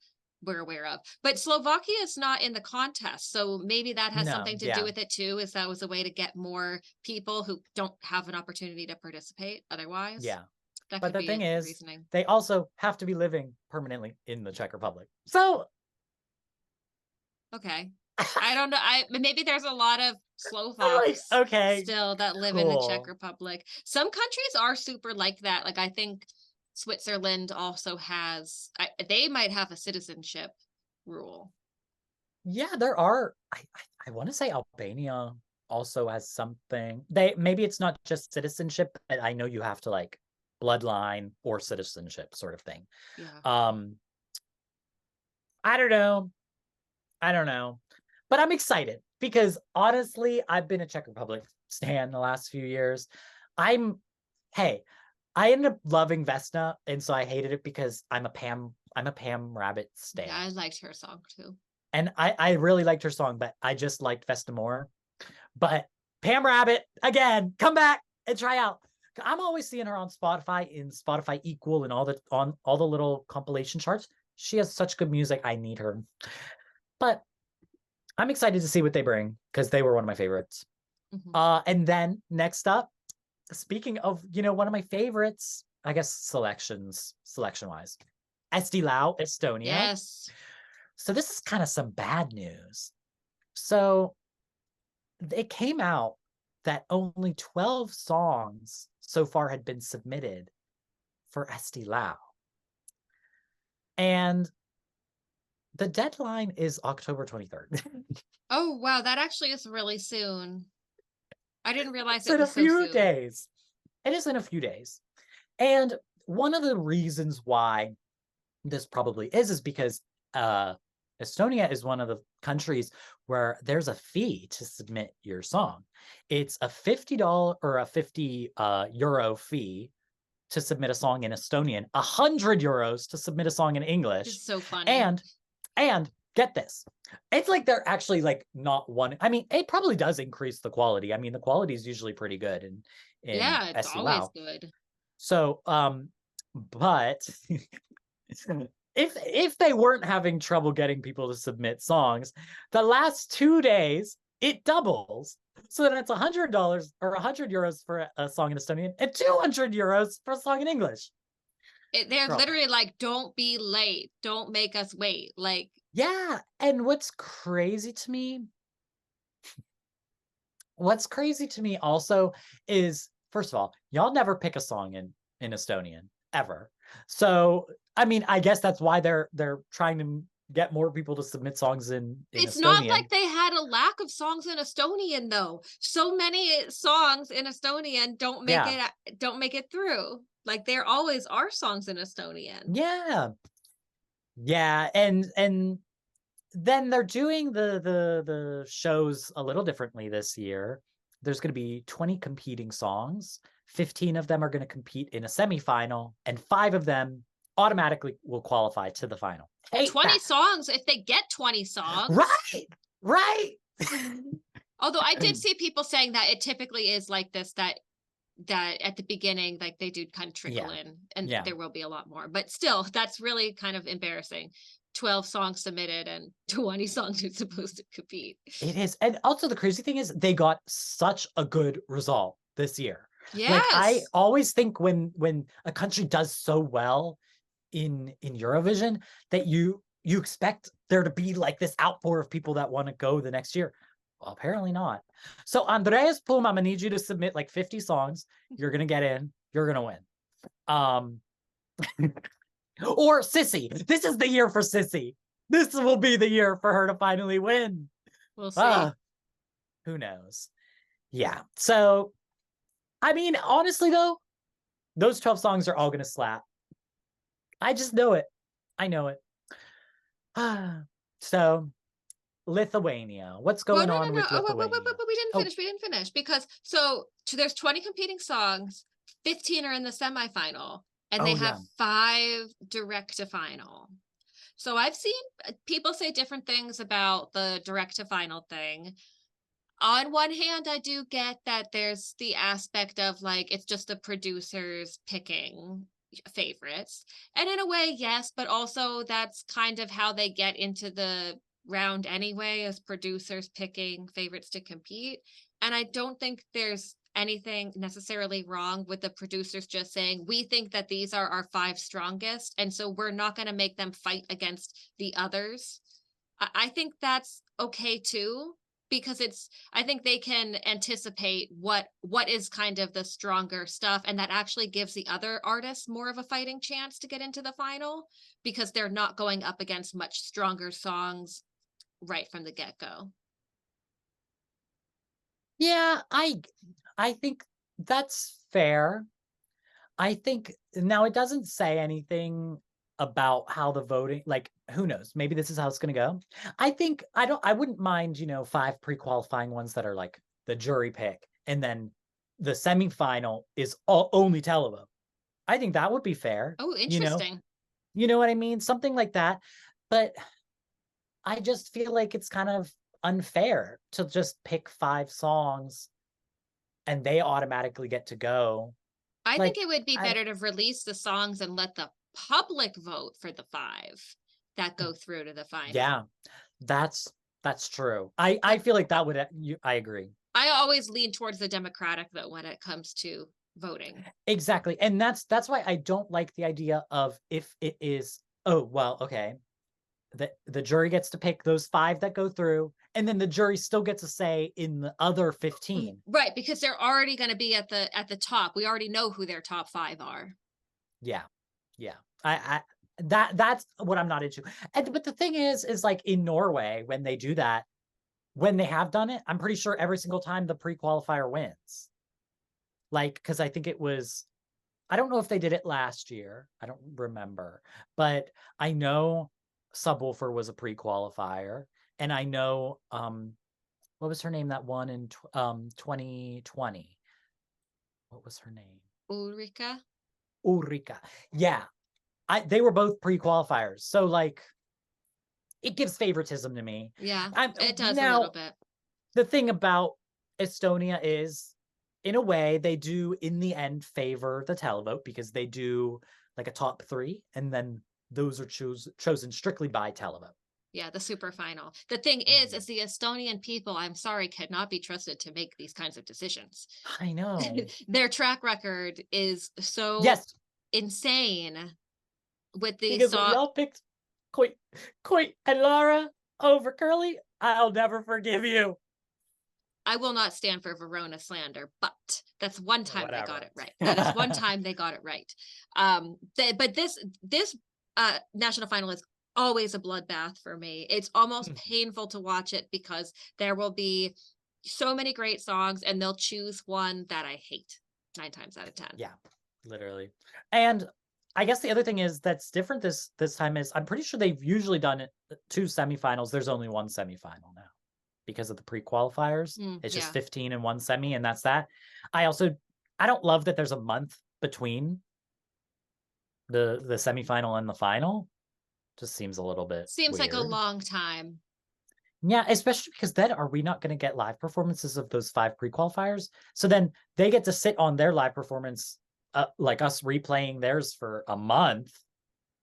we're aware of. But Slovakia is not in the contest. So maybe that has something to do with it too, is that was a way to get more people who don't have an opportunity to participate otherwise. Yeah. But the thing is, they also have to be living permanently in the Czech Republic. So, okay, I don't know. Maybe there's a lot of Slow I'm like, fox okay, still that live in the Czech cool. Republic. Some countries are super like that. Like I think Switzerland also has, they might have a citizenship rule. Yeah, there are. I want to say Albania also has something. Maybe it's not just citizenship, but I know you have to like bloodline or citizenship sort of thing. Yeah. I don't know. I don't know. But I'm excited because honestly, I've been a Czech Republic stan the last few years. Hey, I ended up loving Vesna, and so I hated it because I'm a Pam Rabbit Yeah, I stan. liked her song too. And I really liked her song, but I just liked Vesna more. But Pam Rabbit, again, come back and try out. I'm always seeing her on Spotify in Spotify Equal and all the little compilation charts. She has such good music. I need her. But I'm excited to see what they bring because they were one of my favorites. And then next up, speaking of, one of my favorites, I guess selection wise, 𝗬𝗆, Estonia. Yes. So this is kind of some bad news. So it came out that only 12 songs so far had been submitted for 𝗬𝗆. And the deadline is October 23rd. Oh, wow. That actually is really soon. I didn't realize It's it in a was so few soon. days. It is in a few days. And one of the reasons why this probably is because Estonia is one of the countries where there's a fee to submit your song. It's a $50 or a 50 euro fee to submit a song in Estonian, 100 euros to submit a song in English. It's so funny. And get this, it's like they're actually like not one. I mean, it probably does increase the quality. I mean, the quality is usually pretty good in Yeah, it's always 𝗬𝗆. good. So, but if they weren't having trouble getting people to submit songs, the last 2 days it doubles. So then it's $100 or 100 euros for a song in Estonian and 200 euros for a song in English. They're Girl. literally like, don't be late. Don't make us wait. Like, yeah. And what's crazy to me also is, first of all, y'all never pick a song in Estonian ever. So, I mean, I guess that's why they're trying to get more people to submit songs in it's not Estonian. like they had a lack of songs in Estonian though. So many songs in Estonian don't make it through. Like there always are songs in Estonian. Yeah. Yeah, and then they're doing the shows a little differently this year. There's going to be 20 competing songs. 15 of them are going to compete in a semifinal, and 5 of them automatically will qualify to the final. 20 songs, if they get 20 songs. Right. Although I did see people saying that it typically is like this, that at the beginning, like they do kind of trickle in, and there will be a lot more. But still, that's really kind of embarrassing. 12 songs submitted and 20 songs are supposed to compete. It is. And also the crazy thing is they got such a good result this year. Yes. Like I always think when a country does so well in Eurovision that you expect there to be like this outpour of people that want to go the next year. Well, apparently not. So Andreas Pum, I'm gonna need you to submit like 50 songs. You're gonna get in. You're gonna win. Or 𝗫𝗍. This is the year for 𝗫𝗍. This will be the year for her to finally win. We'll see. Who knows? Yeah. So, I mean, honestly though, those 12 songs are all gonna slap. I just know it. I know it. So, Lithuania. What's going on with Lithuania? But we didn't finish. We didn't finish because there's 20 competing songs. 15 are in the semifinal, and they have 5 direct to final. So I've seen people say different things about the direct to final thing. On one hand, I do get that there's the aspect of like it's just the producers picking favorites, and in a way, yes, but also that's kind of how they get into the round anyway, as producers picking favorites to compete. And I don't think there's anything necessarily wrong with the producers just saying, we think that these are our 5 strongest, and so we're not going to make them fight against the others. I think that's okay too. because I think they can anticipate what is kind of the stronger stuff, and that actually gives the other artists more of a fighting chance to get into the final, because they're not going up against much stronger songs right from the get-go. Yeah, I think that's fair. I think now it doesn't say anything about how the voting, like, who knows? Maybe this is how it's going to go. I think I wouldn't mind, 5 pre-qualifying ones that are like the jury pick, and then the semifinal is only televote. I think that would be fair. Oh, interesting. You know what I mean? Something like that. But I just feel like it's kind of unfair to just pick 5 songs and they automatically get to go. I think Like, it would be better to release the songs and let the public vote for the 5 that go through to the final. Yeah, that's true. I feel like that would, I agree. I always lean towards the Democratic though when it comes to voting. Exactly. And that's why I don't like the idea of, if it is, oh, well, okay, the jury gets to pick those 5 that go through, and then the jury still gets a say in the other 15. Right, because they're already going to be at the top. We already know who their top 5 are. Yeah. Yeah. That's what I'm not into. But the thing is like in Norway, when they do that, when they have done it, I'm pretty sure every single time the pre-qualifier wins. Like, because I think it was, I don't know if they did it last year. I don't remember. But I know 𝗫𝗆𝘅𝘆 was a pre-qualifier. And I know, what was her name that won in 2020? What was her name? Ulrika. Yeah. They were both pre-qualifiers. So like, it gives favoritism to me. Yeah, it does a little bit. The thing about Estonia is, in a way, they do in the end favor the televote, because they do like a top 3, and then those are chosen strictly by televote. Yeah, the super final. The thing is the Estonian people, I'm sorry, cannot be trusted to make these kinds of decisions. I know. Their track record is so insane with these because we all picked 𝗏𝗏 and Laura over 𝗏𝗏𝘅. I'll never forgive you. I will not stand for Verona slander, but that's one time they got it right. That is one time they got it right. But this national final is always a bloodbath for me. It's almost painful to watch it, because there will be so many great songs and they'll choose one that I hate 9 times out of 10. Yeah, literally. And I guess the other thing is that's different this time is, I'm pretty sure they've usually done it 2 semifinals. There's only 1 semifinal now because of the pre-qualifiers. It's just 15 and 1 semi, and that's that. I don't love that there's a month between the semifinal and the final. Just seems a little bit weird. Like a long time. Yeah, especially because then are we not going to get live performances of those 5 pre-qualifiers? So then they get to sit on their live performance, like us replaying theirs for a month,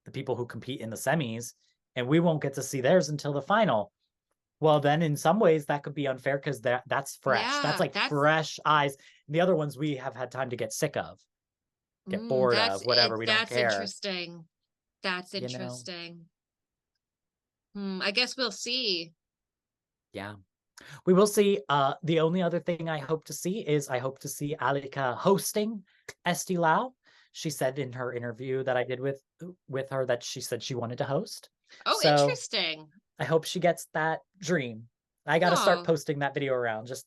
the people who compete in the semis, and we won't get to see theirs until the final. Well, then in some ways that could be unfair, because that's fresh. Yeah, that's fresh eyes. And the other ones we have had time to get sick of, get bored of, whatever. We don't care. That's interesting. That's interesting. I guess we'll see. Yeah, we will see. The only other thing I hope to see is 𝗥𝗏𝗆𝗆 hosting 𝗥𝗏𝘆𝗆 𝗨. She said in her interview that I did with her that she said she wanted to host. Oh, so interesting. I hope she gets that dream. I got to start posting that video around, just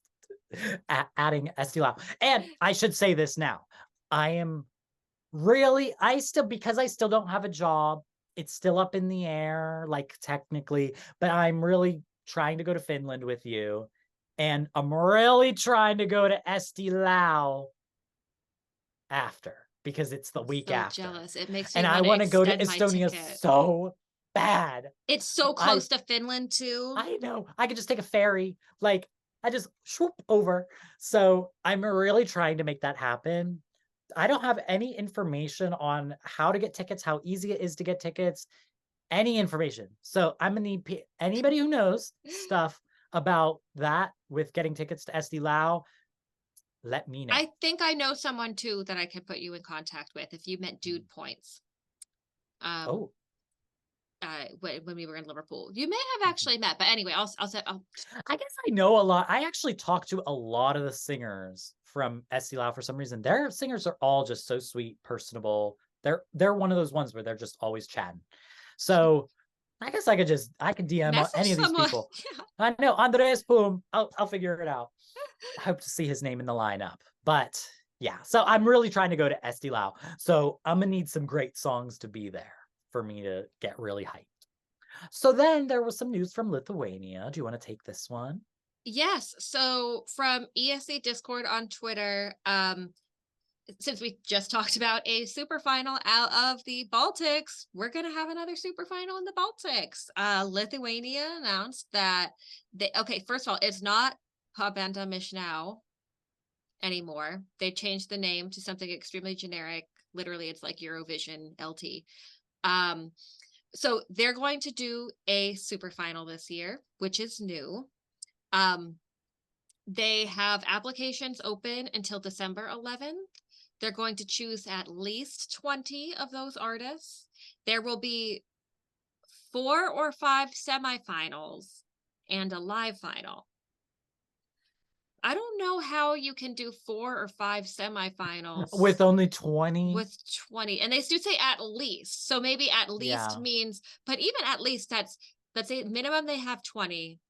adding 𝗥𝗏𝗆𝗆. And I should say this now. Because I still don't have a job, it's still up in the air, like technically, but I'm really trying to go to Finland with you. And I'm really trying to go to 𝗥𝗏𝗆𝗆 after, because it's the week after. Jealous. It makes me and I want to go to Estonia so bad. It's so close to Finland too. I know. I could just take a ferry. Like, I just swoop over. So I'm really trying to make that happen. I don't have any information on how to get tickets, how easy it is to get tickets, any information. So I'm gonna need anybody who knows stuff about that with getting tickets to 𝗥𝗏𝗆𝗆. Let me know. I think I know someone too that I can put you in contact with if you meant dude points. when we were in Liverpool. You may have actually met, but anyway, I guess I know a lot. I actually talked to a lot of the singers from 𝗥𝗏𝘆 for some reason. Their singers are all just so sweet, personable. They're one of those ones where they're just always chatting. So I guess I could DM message any of these someone. people. Yeah. I know Andres Boom. I'll figure it out. I hope to see his name in the lineup. But yeah, so I'm really trying to go to 𝗥𝗏𝘆. So I'm gonna need some great songs to be there for me to get really hyped. So then there was some news from Lithuania. Do you want to take this one? Yes. So from ESC Discord on Twitter, since we just talked about a super final out of the Baltics, we're going to have another super final in the Baltics. Lithuania announced that first of all, it's not 𝗥𝗶𝘆𝗆 anymore. They changed the name to something extremely generic. Literally, it's like Eurovision LT. So they're going to do a super final this year, which is new. They have applications open until December 11th. They're going to choose at least 20 of those artists. There will be 4 or 5 semifinals and a live final. I don't know how you can do 4 or 5 semifinals with only 20. With 20, and they do say at least. So maybe at least means, but even at least let's say minimum they have 20.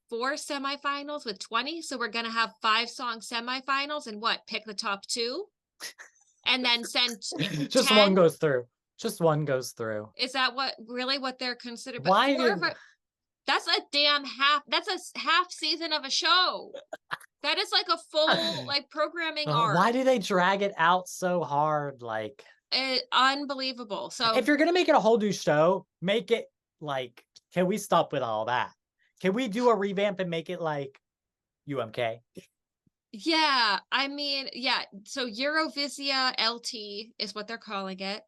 4 semifinals with 20. So we're gonna have 5-song semifinals and pick the top 2, and then send just 10? One goes through. Just one goes through. Is that what they're considered? Why? That's a damn half. That's a half season of a show. That is like a full programming arc. Why do they drag it out so hard? Unbelievable. So if you're gonna make it a whole new show, make it can we stop with all that? Can we do a revamp and make it like UMK? Yeah, I mean, yeah. So 𝗍𝗆 LT is what they're calling it.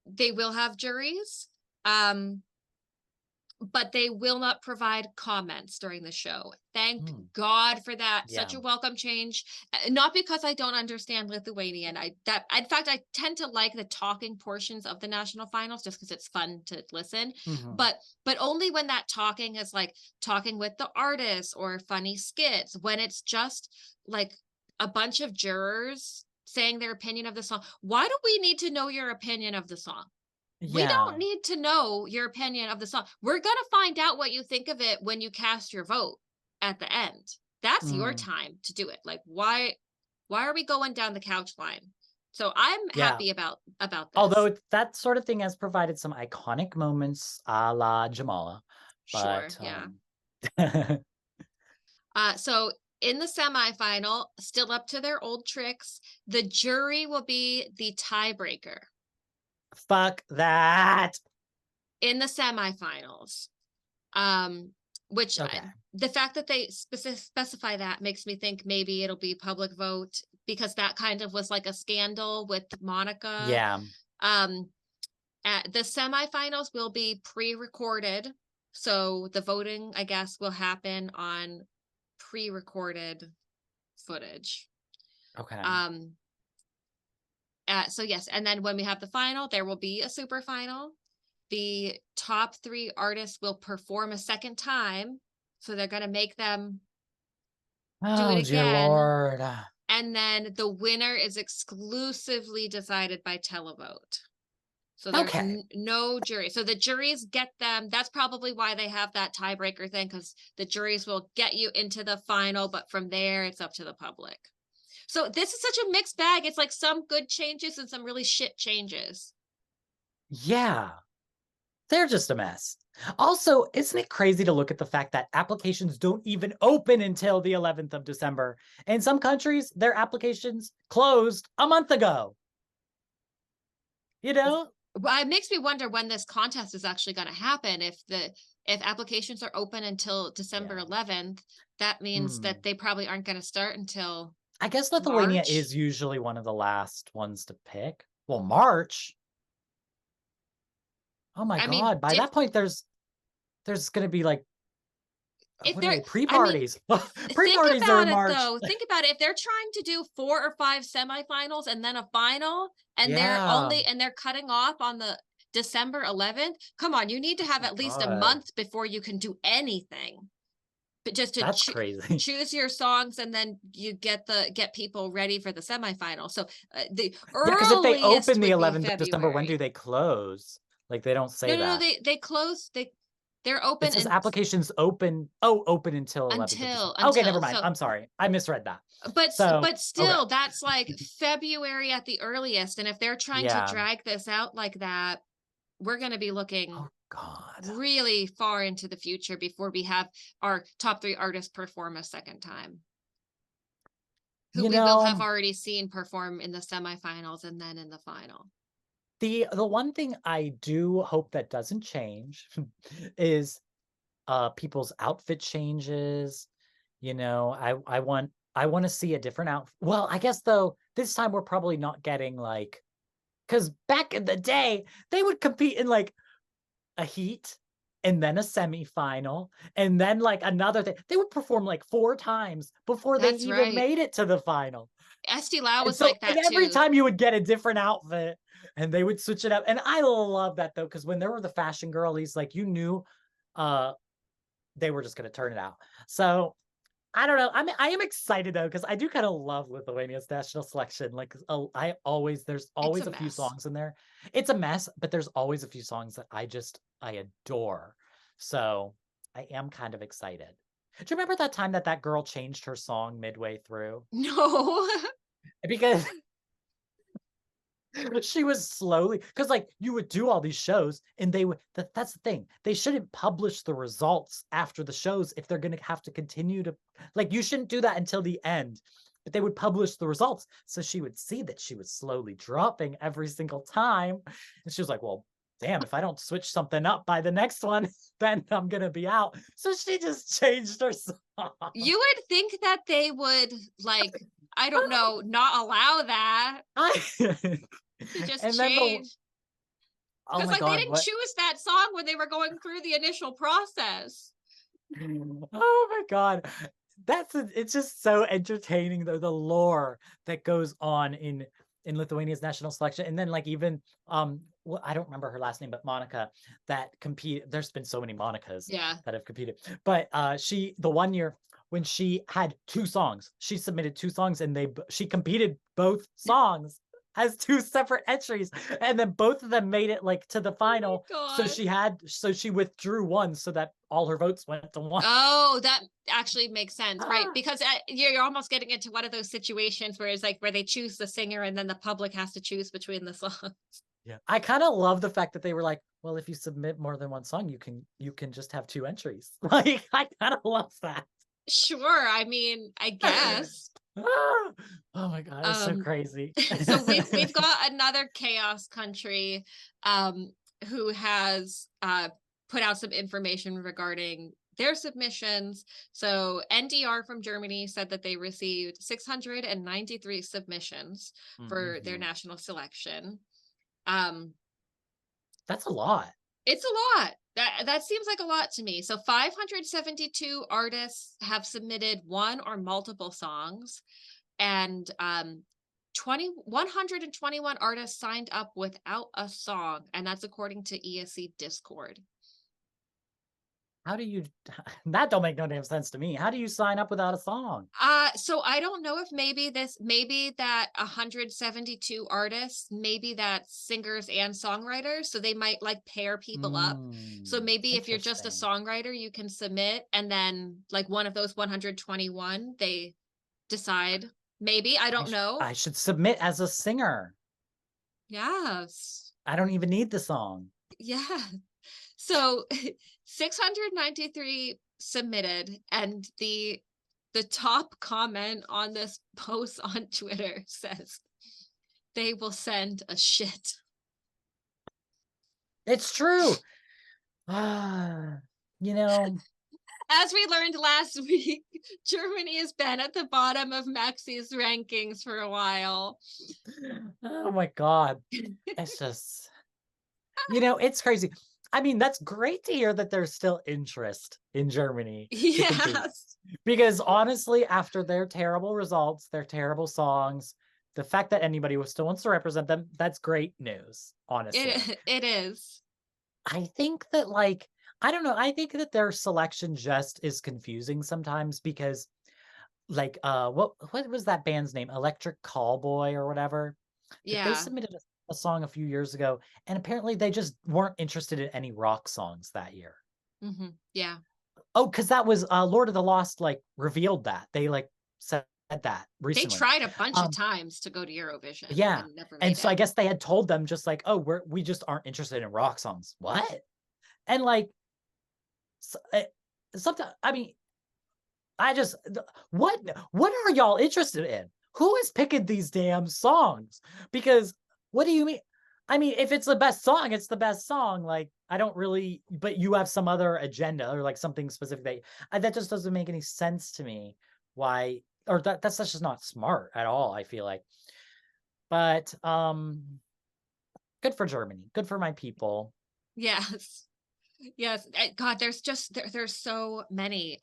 They will have juries, but they will not provide comments during the show. Thank God for that. Yeah. Such a welcome change. Not because I don't understand Lithuanian. In fact, I tend to like the talking portions of the national finals just because it's fun to listen. But only when that talking is like talking with the artists or funny skits. When it's just like a bunch of jurors saying their opinion of the song. Why do we need to know your opinion of the song? Yeah. We don't need to know your opinion of the song. We're going to find out what you think of it when you cast your vote at the end. That's your time to do it. Like, why are we going down the couch line? So I'm happy about this. Although that sort of thing has provided some iconic moments a la 𝗤𝗏𝘆. Sure, yeah. So in the semifinal, still up to their old tricks, the jury will be the tiebreaker. Fuck that. In the semifinals, which the fact that they specify that makes me think maybe it'll be public vote, because that kind of was like a scandal with Monica. Yeah. The semifinals will be pre-recorded, so the voting, I guess, will happen on pre-recorded footage. Okay. So yes, and then when we have the final, there will be a super final. The top 3 artists will perform a second time, so they're going to make them do it again. Dear Lord. And then the winner is exclusively decided by televote. So there's no jury. So the juries get them. That's probably why they have that tiebreaker thing, because the juries will get you into the final, but from there, it's up to the public. So this is such a mixed bag. It's like some good changes and some really shit changes. Yeah. They're just a mess. Also, isn't it crazy to look at the fact that applications don't even open until the 11th of December? In some countries, their applications closed a month ago. You know? Well, it makes me wonder when this contest is actually going to happen. If applications are open until December 11th, that means that they probably aren't going to start until I guess Lithuania March is usually one of the last ones to pick. Well, March. Oh my God. By that point, there's going to be like pre-parties. Pre-parties are in March. Think about it. If they're trying to do 4 or 5 semifinals and then a final, and they're cutting off on the December 11th. Come on, you need to have at least a month before you can do anything. But just to That's crazy. choose your songs, and then you get people ready for the semifinal. So the because if they earliest open the would be 11th of December, when February. do they close? Like they don't say No, that. they close. They're open It says applications open. Oh, open until 11th of December. Okay, never mind. so, I'm sorry. I misread that. but So, still, okay. that's like February at the earliest. And if they're trying to drag this out like that, we're going to be looking Oh God, really far into the future before we have our top 3 artists perform a second time. Who we will have already seen perform in the semifinals and then in the final. The one thing I do hope that doesn't change is people's outfit changes. You know, I want to see a different outfit. Well, I guess though this time we're probably not getting like, because back in the day they would compete in like a heat and then a semifinal and then like another thing. They would perform like 4 times before they even made it to the final. 𝗥𝗏𝘆 was like that and every too. time you would get a different outfit and they would switch it up. And I love that though, because when there were the fashion girlies, like you knew they were just going to turn it out. So I don't know. I am excited though, because I do kind of love Lithuania's national selection. Like there's always a few songs in there. It's a mess, but there's always a few songs that I adore. So I am kind of excited. Do you remember that time that girl changed her song midway through? No. Because she was slowly, because like you would do all these shows and they would, that's the thing, they shouldn't publish the results after the shows if they're going to have to continue to, like, you shouldn't do that until the end, but they would publish the results. So she would see that she was slowly dropping every single time. And she was like, well, damn, if I don't switch something up by the next one, then I'm going to be out. So she just changed her song. You would think that they would, like, I don't know, not allow that. Just change. Because like they didn't choose that song when they were going through the initial process. Oh my God. It's just so entertaining though, the lore that goes on in Lithuania's national selection. And then like even well, I don't remember her last name, but Monica that compete. There's been so many Monicas that have competed. But the one year when she had 2 songs, she submitted 2 songs and she competed both songs as 2 separate entries, and then both of them made it like to the final. Oh so she withdrew one so that all her votes went to one. Oh, that actually makes sense, right? Because you're almost getting into one of those situations where it's like where they choose the singer and then the public has to choose between the songs. Yeah, I kind of love the fact that they were like, well, if you submit more than one song, you can just have 2 entries. Like, I kind of love that. Sure, I mean, I guess. Oh my God, it's so crazy. So we've got another chaos country who has put out some information regarding their submissions. So NDR from Germany said that they received 693 submissions for their national selection. That's a lot. It's a lot. That seems like a lot to me. So 572 artists have submitted one or multiple songs, and 121 artists signed up without a song, and that's according to ESC Discord. How do you, that don't make no damn sense to me. How do you sign up without a song? So I don't know if maybe that 172 artists, maybe that's singers and songwriters. So they might like pair people up. So maybe if you're just a songwriter, you can submit, and then like one of those 121, they decide, maybe, I don't know. I should submit as a singer. Yes. I don't even need the song. Yeah. So 693 submitted, and the top comment on this post on Twitter says they will send a shit. It's true. You know, as we learned last week, Germany has been at the bottom of Maxxy's rankings for a while. Oh my God. It's just, you know, it's crazy. I mean, that's great to hear that there's still interest in Germany. Yes. Because honestly, after their terrible results, their terrible songs, the fact that anybody still wants to represent them, that's great news, honestly. It is. I think that, like, I don't know, I think that their selection just is confusing sometimes because, like, what was that band's name? Electric Callboy or whatever? That they Yeah. submitted a song a few years ago, and apparently they just weren't interested in any rock songs that year. Yeah. Oh, because that was Lord of the Lost, like, revealed that. They, like, said that They recently. tried a bunch of times to go to Eurovision. Yeah. And never And made so it. I guess they had told them just like, oh, we just aren't interested in rock songs. What? And like, sometimes, I mean, what are y'all interested in? Who is picking these damn songs? Because what do you mean? I mean, if it's the best song, it's the best song. Like, I don't really, but you have some other agenda or like something specific that just doesn't make any sense to me. Why? Or that's just not smart at all, I feel like. But good for Germany. Good for my people. Yes. Yes. God, there's so many.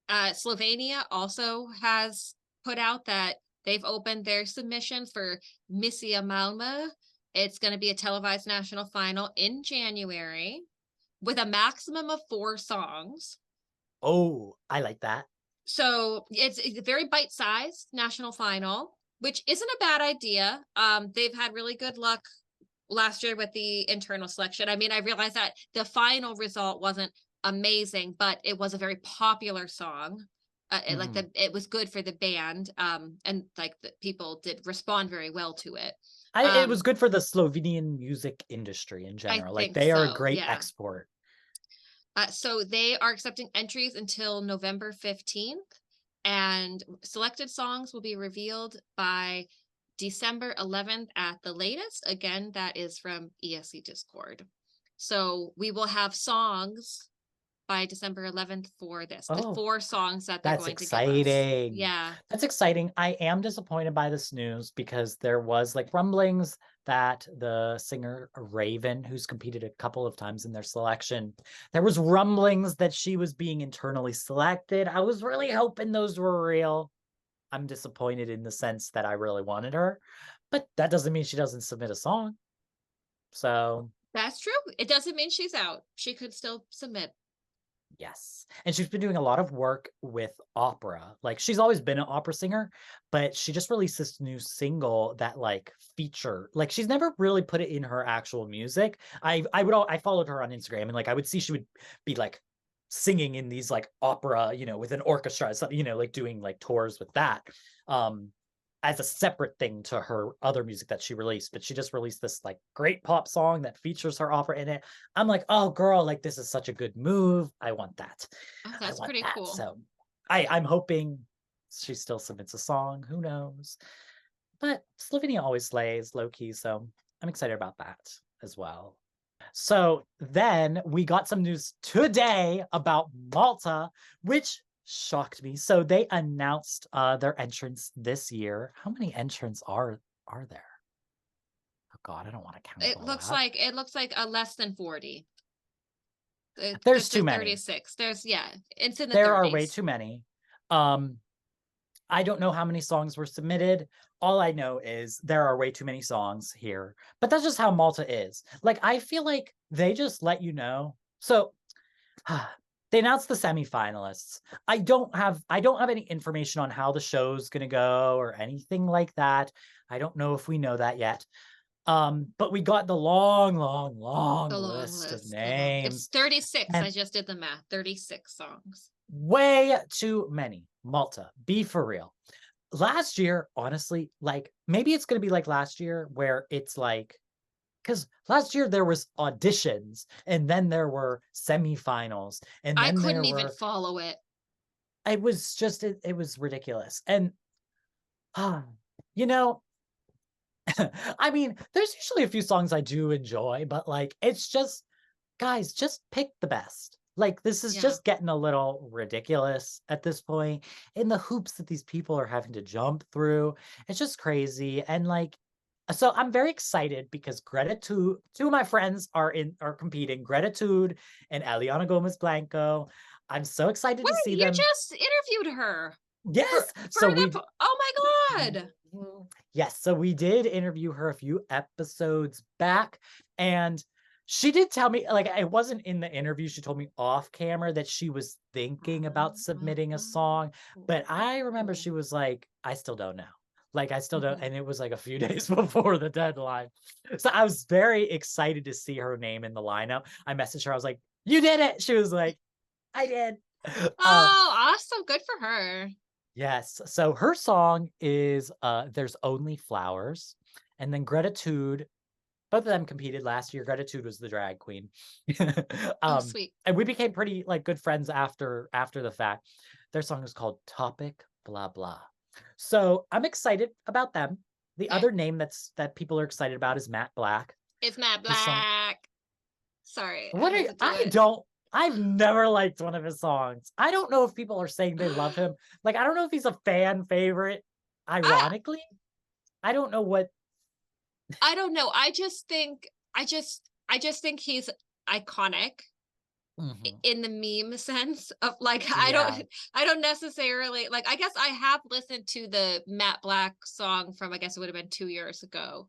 Slovenia also has put out that they've opened their submission for 𝗤𝗍 Malmö. It's going to be a televised national final in January with a maximum of 4 songs. Oh, I like that. So it's a very bite-sized national final, which isn't a bad idea. They've had really good luck last year with the internal selection. I mean, I realized that the final result wasn't amazing, but it was a very popular song. It was good for the band, and like the people did respond very well to it. It was good for the Slovenian music industry in general. Like, they are a great export. So they are accepting entries until November 15th, and selected songs will be revealed by December 11th at the latest. Again, that is from 𝗥𝗍 Discord. So we will have songs by December 11th for this. The 4 songs that they're going to give us. That's exciting. Yeah. That's exciting. I am disappointed by this news because there was like rumblings that the singer Raven, who's competed a couple of times in their selection, there was rumblings that she was being internally selected. I was really hoping those were real. I'm disappointed in the sense that I really wanted her, but that doesn't mean she doesn't submit a song. So that's true. It doesn't mean she's out. She could still submit. Yes. And she's been doing a lot of work with opera. Like, she's always been an opera singer, but she just released this new single that like like, she's never really put it in her actual music. I followed her on Instagram, and like I would see she would be like singing in these like opera, with an orchestra, like doing like tours with that. As a separate thing to her other music that she released, but she just released this like great pop song that features her opera in it. I'm like, oh girl, like this is such a good move. I want that. Oh, that's pretty cool. So I'm hoping she still submits a song. Who knows? But Slovenia always slays low key, so I'm excited about that as well. So then we got some news today about Malta, which shocked me. So they announced their entrance this year. How many entrants are there? Oh God, I don't want to count. It looks like a less than 40. There's too many. 36. It's in the 30s. There are way too many. I don't know how many songs were submitted. All I know is there are way too many songs here. But that's just how Malta is. Like, I feel like they just let you know. So they announced the semifinalists. I don't have any information on how the show's gonna go or anything like that. I don't know if we know that yet. But we got the long list of names. It's 36. I just did the math. 36 songs. Way too many. Malta, be for real. Last year, honestly, like maybe it's gonna be like last year where it's like, because last year there was auditions and then there were semifinals, and then I couldn't even follow it. It was just it was ridiculous. And I mean, there's usually a few songs I do enjoy, but like it's just, guys, just pick the best. Like, this is just getting a little ridiculous at this point. In the hoops that these people are having to jump through, it's just crazy. And like, so I'm very excited because two of my friends are competing, 𝗏𝗏 and Eliana Gomez Blanco. I'm so excited to see them. You just interviewed her. Yes. Oh my God. Yes, so we did interview her a few episodes back, and she did tell me, like, it wasn't in the interview, she told me off camera that she was thinking about submitting a song, but I remember she was like, "I still don't know." Like, I still don't, and it was like a few days before the deadline. So I was very excited to see her name in the lineup. I messaged her, I was like, "You did it!" She was like, "I did." Oh, awesome. Good for her. Yes. So her song is There's Only Flowers. And then 𝗏𝗏𝗃, both of them competed last year. 𝗏𝗏𝗃 was the drag queen. Oh, sweet. And we became pretty like good friends after the fact. Their song is called 𝗏𝗃𝗆𝗄𝗆. So I'm excited about them. The Okay. other name that people are excited about is Matt Black. It's Matt His song. Black. Sorry. What are you, I've never liked one of his songs. I don't know if people are saying they love him. Like, I don't know if he's a fan favorite. Ironically, I don't know what. I don't know. I just think he's iconic in the meme sense of like, Yeah. I don't necessarily like, I guess I have listened to the Matt Black song from, I guess it would have been 2 years ago.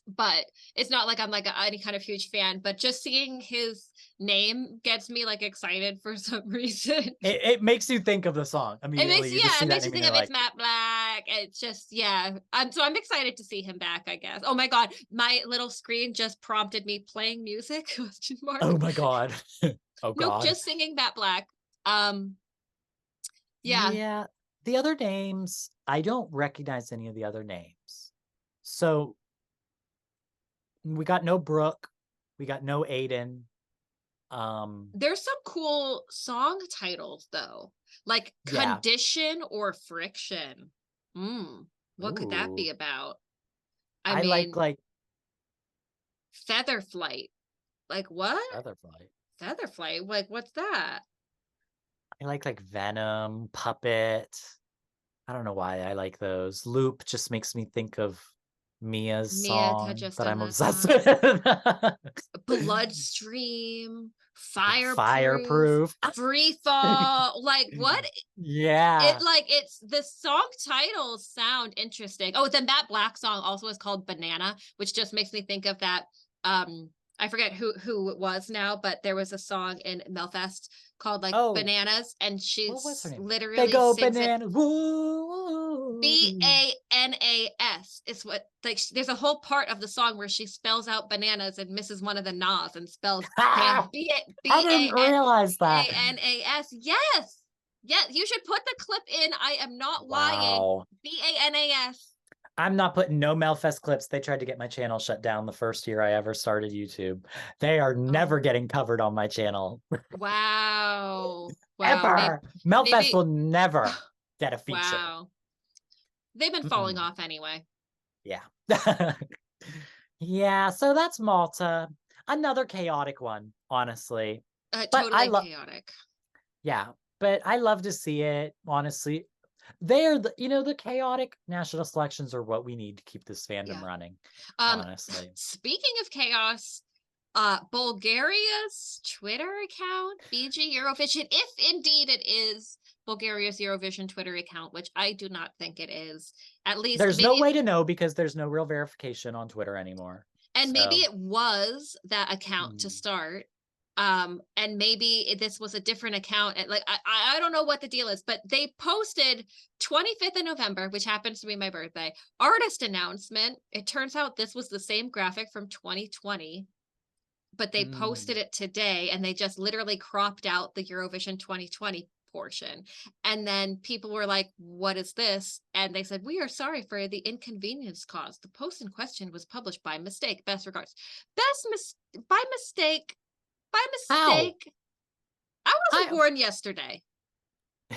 But it's not like I'm like any kind of huge fan, but just seeing his name gets me like excited for some reason. It makes you think of the song It immediately. makes You it makes you name and think of you're it's like, Matt Black. It's just so I'm excited to see him back, I guess. Oh my god, my little screen just prompted me playing music. Question mark. oh my god. Oh Nope, god. just singing Matt Black. Yeah. Yeah. The other names, I don't recognize any of the other names. So we got no Brooke, we got no Aiden. There's some cool song titles though, like Yeah. Condition or Friction. What could that be Ooh. about? I mean, like Feather Flight. Like what? Feather Flight. Feather Flight? Like what's that? I like Venom, Puppet. I don't know why I like those. Loop just makes me think of Mia's Mia song just that on I'm that obsessed song. with. Bloodstream, Yeah, Fireproof, Fireproof. Free Fall. Like what? Yeah. It's the song titles sound interesting. Oh, then that Black song also is called Banana, which just makes me think of that. I forget who it was now, but there was a song in Melfest called like Oh, Bananas, and what was her she's name? They literally go sings it bananas. Woo. BANAS. It's what like there's a whole part of the song where she spells out bananas and misses one of the nas and spells I didn't realize that. BANAS. Yes. Yeah, you should put the clip in. I am not lying. Wow. BANAS. I'm not putting no Melfest clips. They tried to get my channel shut down the first year I ever started YouTube. They are never getting covered on my channel. Wow. Ever. Melfest will never get a feature. Wow. They've been falling off anyway. Yeah. Yeah, so that's Malta. Another chaotic one, honestly. Totally chaotic. Yeah, but I love to see it, honestly. They're the chaotic national selections are what we need to keep this fandom running, honestly. Speaking of chaos, Bulgaria's Twitter account, 𝗥𝗶𝗆 Eurovision, if indeed it is Bulgaria's Eurovision Twitter account, which I do not think it is. At least there's no way to know because there's no real verification on Twitter anymore. And maybe it was that account to start. And maybe this was a different account. Like I don't know what the deal is, but they posted 25th of November, which happens to be my birthday, artist announcement. It turns out this was the same graphic from 2020, but they posted it today and they just literally cropped out the Eurovision 2020 portion. And then people were like, what is this? And they said, we are sorry for the inconvenience caused. The post in question was published by mistake. Best regards. By mistake. I wasn't born yesterday.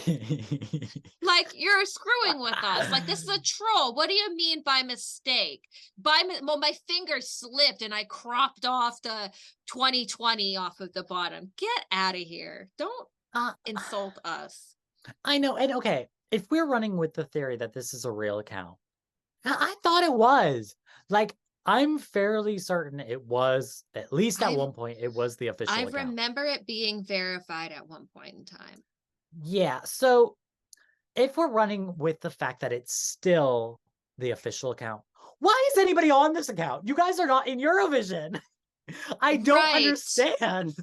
Like, you're screwing with us. Like, this is a troll. What do you mean by mistake? Well, my finger slipped and I cropped off the 2020 off of the bottom. Get out of here. Don't insult us. I know. And okay, if we're running with the theory that this is a real account, I thought it was. Like, I'm fairly certain it was, at least at one point, it was the official account. I remember it being verified at one point in time. Yeah, so if we're running with the fact that it's still the official account, why is anybody on this account? You guys are not in Eurovision. I don't Right. understand.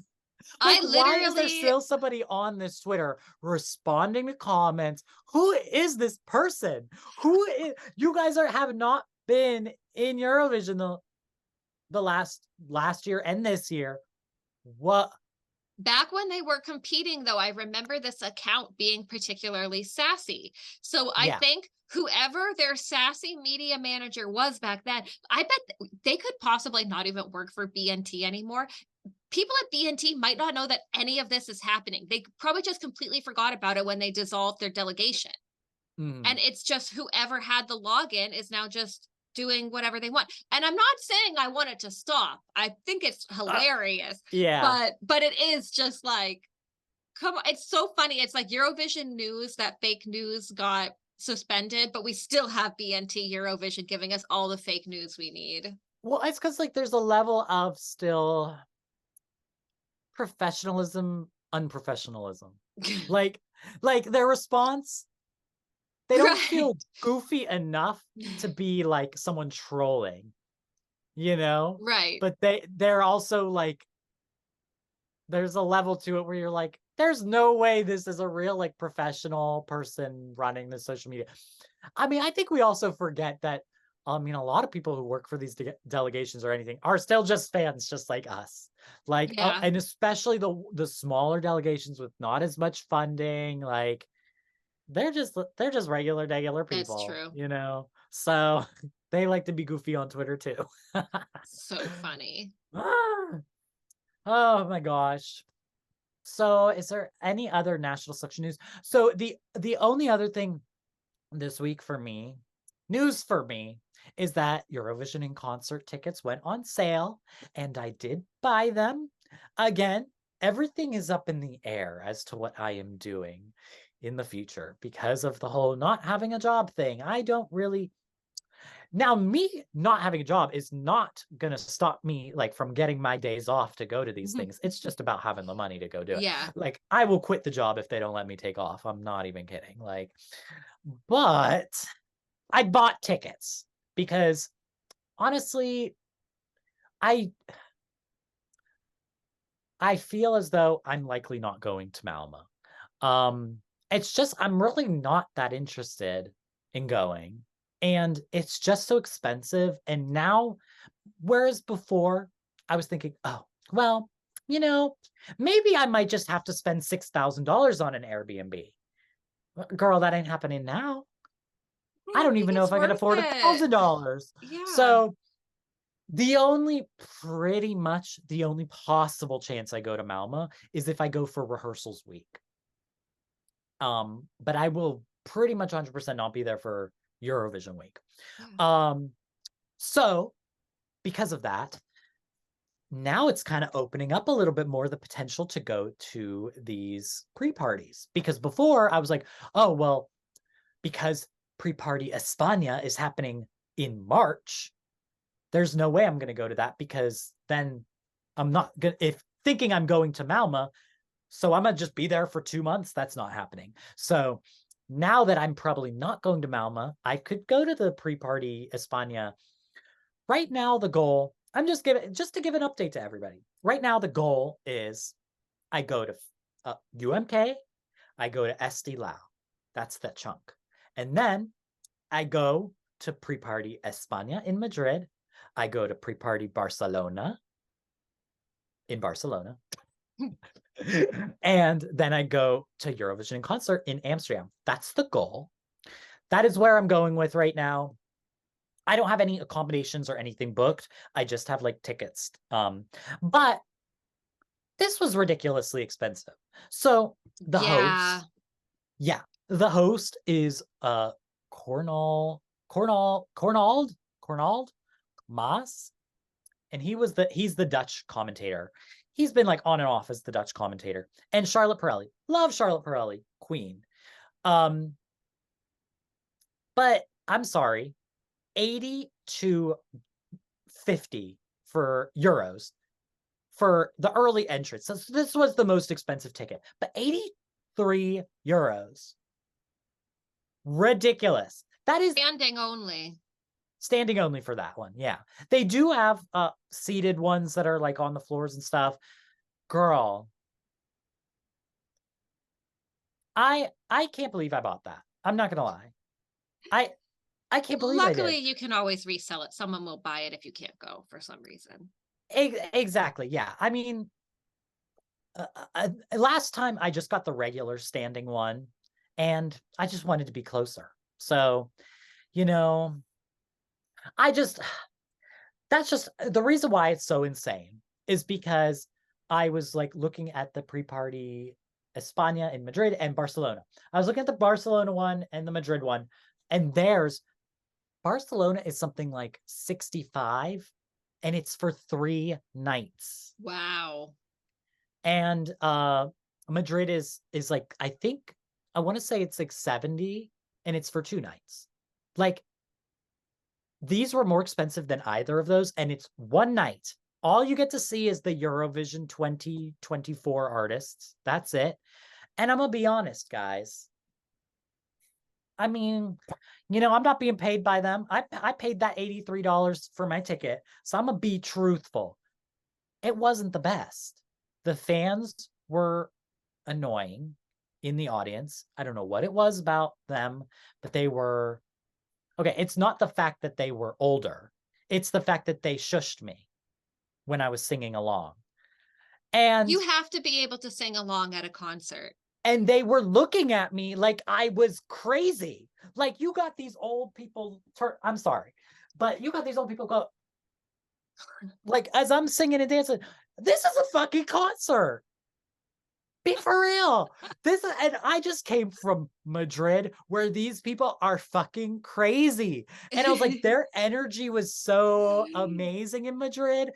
I Like, why is there literally still somebody on this Twitter responding to comments? Who is this person? Who is, you guys have not been in Eurovision the last year and this year. What? back when they were competing, though, I remember this account being particularly sassy. So I Yeah. think whoever their sassy media manager was back then, I bet they could possibly not even work for BNT anymore. People at BNT might not know that any of this is happening. They probably just completely forgot about it when they dissolved their delegation. And it's just whoever had the login is now just doing whatever they want. And I'm not saying I want it to stop. I think it's hilarious. Yeah. But it is just like, come on, it's so funny. It's like Eurovision news, that fake news got suspended, but we still have BNT Eurovision giving us all the fake news we need. Well, it's because like there's a level of still professionalism, unprofessionalism. like their response, they don't Right. feel goofy enough to be like someone trolling, you know? Right. But they're also like, there's a level to it where you're like, there's no way this is a real like professional person running the social media. I mean, I think we also forget that a lot of people who work for these delegations or anything are still just fans, just like us. Like, Yeah. and especially the smaller delegations with not as much funding, like they're just regular That's people, true. you know. So they like to be goofy on Twitter too. So funny. Oh my gosh. So is there any other national selection news? So the only other thing this week for me, news for me, is that Eurovision in concert tickets went on sale and I did buy them. Again, everything is up in the air as to what I am doing in the future because of the whole not having a job thing. I don't really. Now, me not having a job is not going to stop me like from getting my days off to go to these things. It's just about having the money to go do it. Yeah. Like, I will quit the job if they don't let me take off. I'm not even kidding. Like, but I bought tickets because honestly, I feel as though I'm likely not going to Malmo. It's just I'm really not that interested in going. And it's just so expensive. And now, whereas before I was thinking, oh, well, maybe I might just have to spend $6,000 on an Airbnb. Girl, that ain't happening now. I don't think even know it's if I can worth afford it. $1,000. Yeah. So pretty much the only possible chance I go to Malmo is if I go for rehearsals week. But I will pretty much 100% not be there for Eurovision week. Yeah. So because of that, now it's kind of opening up a little bit more the potential to go to these pre-parties. Because before I was like, oh, well, because pre-party España is happening in March, there's no way I'm going to go to that because then I'm not going to, if thinking I'm going to Malmo, so I'm going to just be there for 2 months. That's not happening. So now that I'm probably not going to Malmo, I could go to the pre-party España. Right now, the goal, just to give an update to everybody. Right now, the goal is I go to UMK, I go to 𝗥𝗶𝘆. That's the chunk. And then I go to pre-party España in Madrid. I go to pre-party Barcelona in Barcelona. And then I go to Eurovision concert in Amsterdam. That's the goal. That is where I'm going with right now. I don't have any accommodations or anything booked. I just have like tickets. But this was ridiculously expensive. So the host, the host is Cornald Maas, and he's the Dutch commentator. He's been like on and off as the Dutch commentator. And Charlotte Pirelli, love Charlotte Pirelli, queen. But I'm sorry, 80 to 50 for euros for the early entrance. So this was the most expensive ticket, but 83 euros ridiculous. That is Standing only. standing only for that one. Yeah. They do have seated ones that are like on the floors and stuff. Girl, I can't believe I bought that. I'm not gonna lie. I can't believe I Luckily, did. you can always resell it. Someone will buy it if you can't go for some reason. Exactly. Yeah. I mean, last time I just got the regular standing one, and I just wanted to be closer. So, you know, I just that's just the reason why it's so insane is because I was like looking at the pre-party España in Madrid and Barcelona. I was looking at the Barcelona one and the Madrid one, and there's Barcelona is something like 65 and it's for 3 nights. Wow. And Madrid is like, I think I want to say it's like 70 and it's for 2 nights. Like, these were more expensive than either of those, and it's 1 night. All you get to see is the Eurovision 2024 artists. That's it. And I'm gonna be honest, guys. I mean, you know, I'm not being paid by them. I paid that $83 for my ticket, so I'm gonna be truthful. It wasn't the best. The fans were annoying in the audience. I don't know what it was about them, but they were okay. It's not the fact that they were older. It's the fact that they shushed me when I was singing along. And you have to be able to sing along at a concert. And they were looking at me like I was crazy. Like, you got these old people, I'm sorry, but you got these old people go, like, as I'm singing and dancing, this is a fucking concert. Be for real. And I just came from Madrid where these people are fucking crazy. And I was like, their energy was so amazing in Madrid.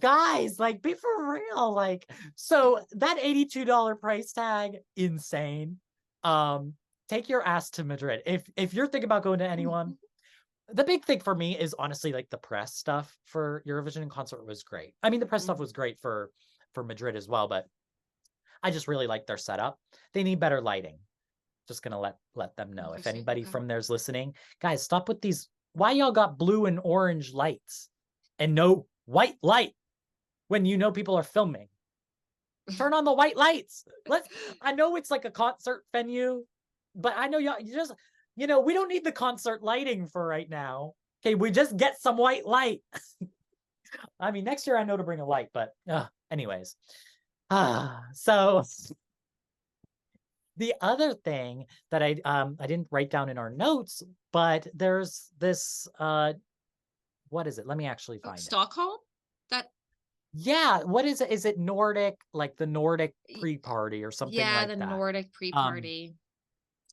Guys, like, be for real. Like, so that $82 price tag, insane. Take your ass to Madrid. If you're thinking about going to anyone, the big thing for me is honestly like the press stuff for Eurovision and concert was great. I mean, the press stuff was great for Madrid as well, but I just really like their setup. They need better lighting. Just gonna let them know. If anybody from there's listening, guys, stop with these. Why y'all got blue and orange lights and no white light when you know people are filming? Turn on the white lights. I know it's like a concert venue, but I know y'all, you just, you know, we don't need the concert lighting for right now. Okay, we just get some white light. I mean, next year I know to bring a light, but anyways. So the other thing that I didn't write down in our notes, but there's this what is it? Let me actually find Stockholm? Yeah, what is it? Is it Nordic, like the Nordic pre-party or something like that? Yeah, the Nordic pre-party,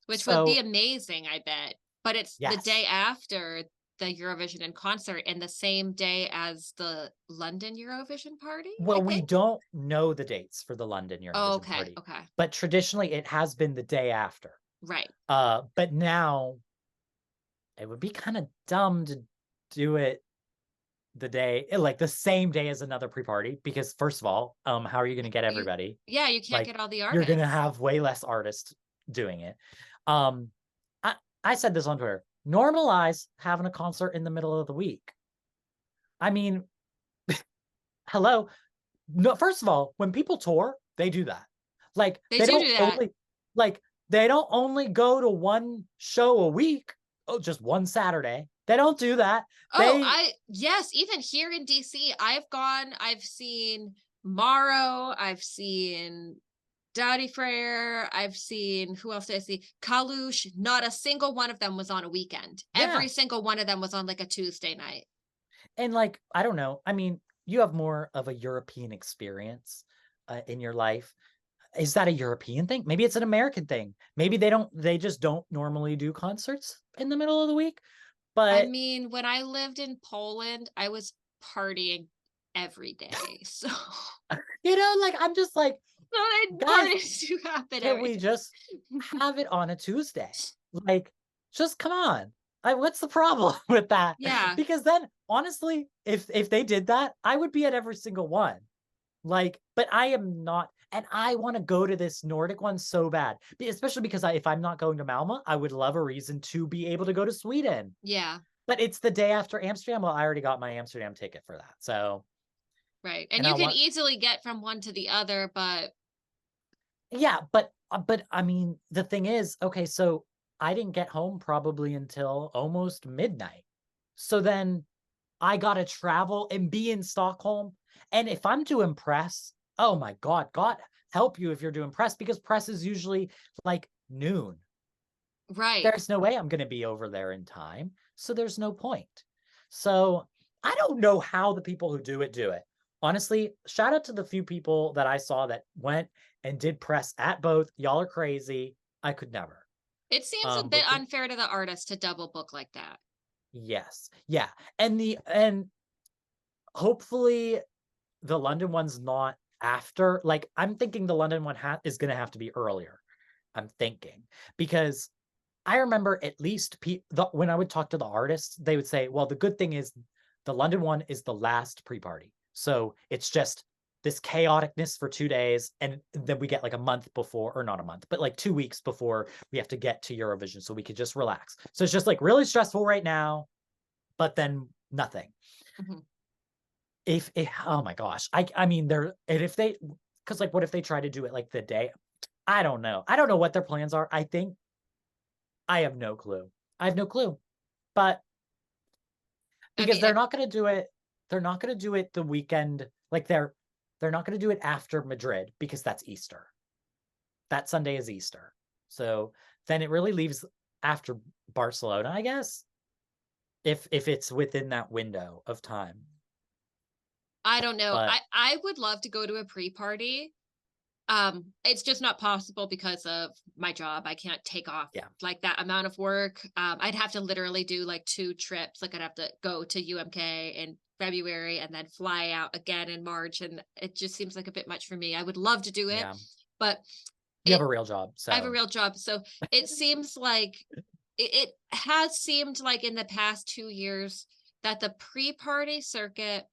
which would be amazing, I bet. But it's the day after the Eurovision and concert and the same day as the London Eurovision party? Well, we don't know the dates for the London Eurovision party. Okay. But traditionally it has been the day after. Right. But now it would be kind of dumb to do it the day, like the same day as another pre-party, because first of all, how are you going to get everybody? You can't get all the artists. You're going to have way less artists doing it. I said this on Twitter. Normalize having a concert in the middle of the week. I mean, hello. No, first of all, when people tour, they do that. Like they don't do that. They don't only go to one show a week. Oh, just one Saturday. They don't do that. Yes, even here in DC, I've seen Morrow, I've seen 𝗤𝗏𝘅𝘆, I've seen, who else did I see? Kalush. Not a single one of them was on a weekend. Yeah. Every single one of them was on like a Tuesday night. And like, I don't know. I mean, you have more of a European experience in your life. Is that a European thing? Maybe it's an American thing. Maybe they just don't normally do concerts in the middle of the week. But I mean, when I lived in Poland, I was partying every day. So, you know, like, I'm just like, guys, can we just have it on a Tuesday? Like, just come on. What's the problem with that? Yeah. Because then, honestly, if they did that, I would be at every single one. Like, but I am not. And I want to go to this Nordic one so bad, especially because if I'm not going to Malmö, I would love a reason to be able to go to Sweden. Yeah. But it's the day after Amsterdam. Well, I already got my Amsterdam ticket for that. So. Right. And you can easily get from one to the other, but. Yeah, but I mean, the thing is, okay, so I didn't get home probably until almost midnight. So then I got to travel and be in Stockholm. And if I'm doing press, oh my God help you if you're doing press, because press is usually like noon. Right. There's no way I'm going to be over there in time. So there's no point. So I don't know how the people who do it. Honestly, shout out to the few people that I saw that went and did press at both. Y'all are crazy. I could never. It seems a bit unfair to the artist to double book like that. Yes. Yeah. And hopefully the London one's not after. Like, I'm thinking the London one is going to have to be earlier. I'm thinking, because I remember at least when I would talk to the artists, they would say, well, the good thing is the London one is the last pre-party. So it's just this chaoticness for 2 days. And then we get like a month before, or not a month, but like 2 weeks before we have to get to Eurovision. So we could just relax. So it's just like really stressful right now, but then nothing. Mm-hmm. Oh my gosh. I mean, because like, what if they try to do it like the day? I don't know. I don't know what their plans are. I have no clue. But because they're not going to do it. They're not going to do it the weekend. Like they're not going to do it after Madrid, because that's Easter. That Sunday is Easter. So then it really leaves after Barcelona, I guess, if it's within that window of time. I don't know. But I would love to go to a pre-party. It's just not possible because of my job. I can't take off like that amount of work. I'd have to literally do like 2 trips. Like I'd have to go to UMK in February and then fly out again in March. And it just seems like a bit much for me. I would love to do it, but you have a real job. So I have a real job. So it seems like it has seemed like in the past 2 years that the pre-party circuit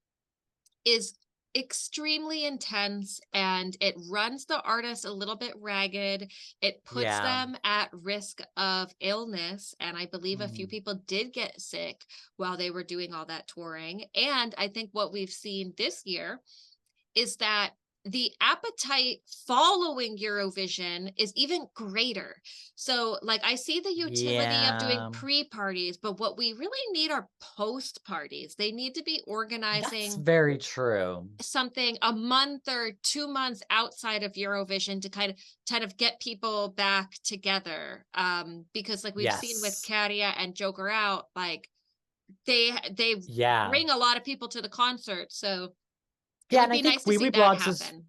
is extremely intense, and it runs the artist a little bit ragged. It puts them at risk of illness, and I believe a few people did get sick while they were doing all that touring. And I think what we've seen this year is that the appetite following Eurovision is even greater. So like I see the utility of doing pre-parties, but what we really need are post parties. They need to be organizing. That's very true. Something a month or 2 months outside of Eurovision to kind of get people back together. Because like we've seen with 𝗥𝗫 and Joker Out, like they bring a lot of people to the concert. So yeah, and I think �奧𝗶𝗆𝗆 happen.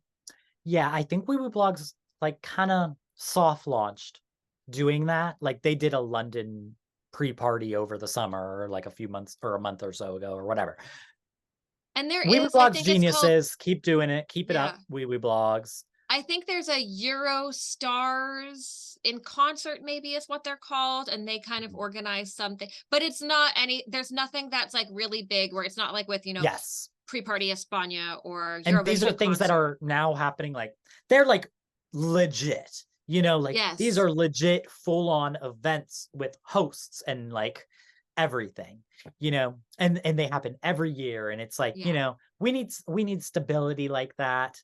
I think �奧𝗶𝗆𝗆 like kind of soft launched doing that. Like they did a London pre-party over the summer, or like a few months or a month or so ago or whatever. And there �奧𝗶𝗆𝗆's geniuses. Keep doing it. Keep it up, �奧𝗶𝗆𝗆. I think there's a Euro Stars in concert, maybe is what they're called, and they kind of organize something, but it's not there's nothing that's like really big, where it's not like with, pre-party España or Eurovision. And these are things that are now happening. Like they're like legit, like these are legit full-on events with hosts and like everything, and they happen every year. And it's like, we need stability like that.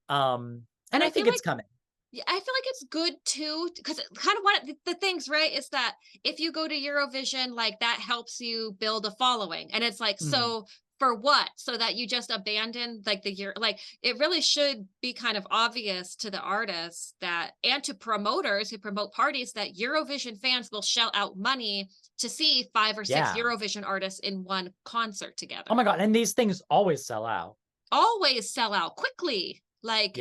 And I think it's coming. Yeah, I feel like it's good too, because kind of one of the things, right, is that if you go to Eurovision, like that helps you build a following. And it's like, so for what? So that you just abandon like the year, like it really should be kind of obvious to the artists that, and to promoters who promote parties, that Eurovision fans will shell out money to see 5 or 6 Eurovision artists in one concert together. Oh my God. And these things always sell out. Always sell out quickly. Like,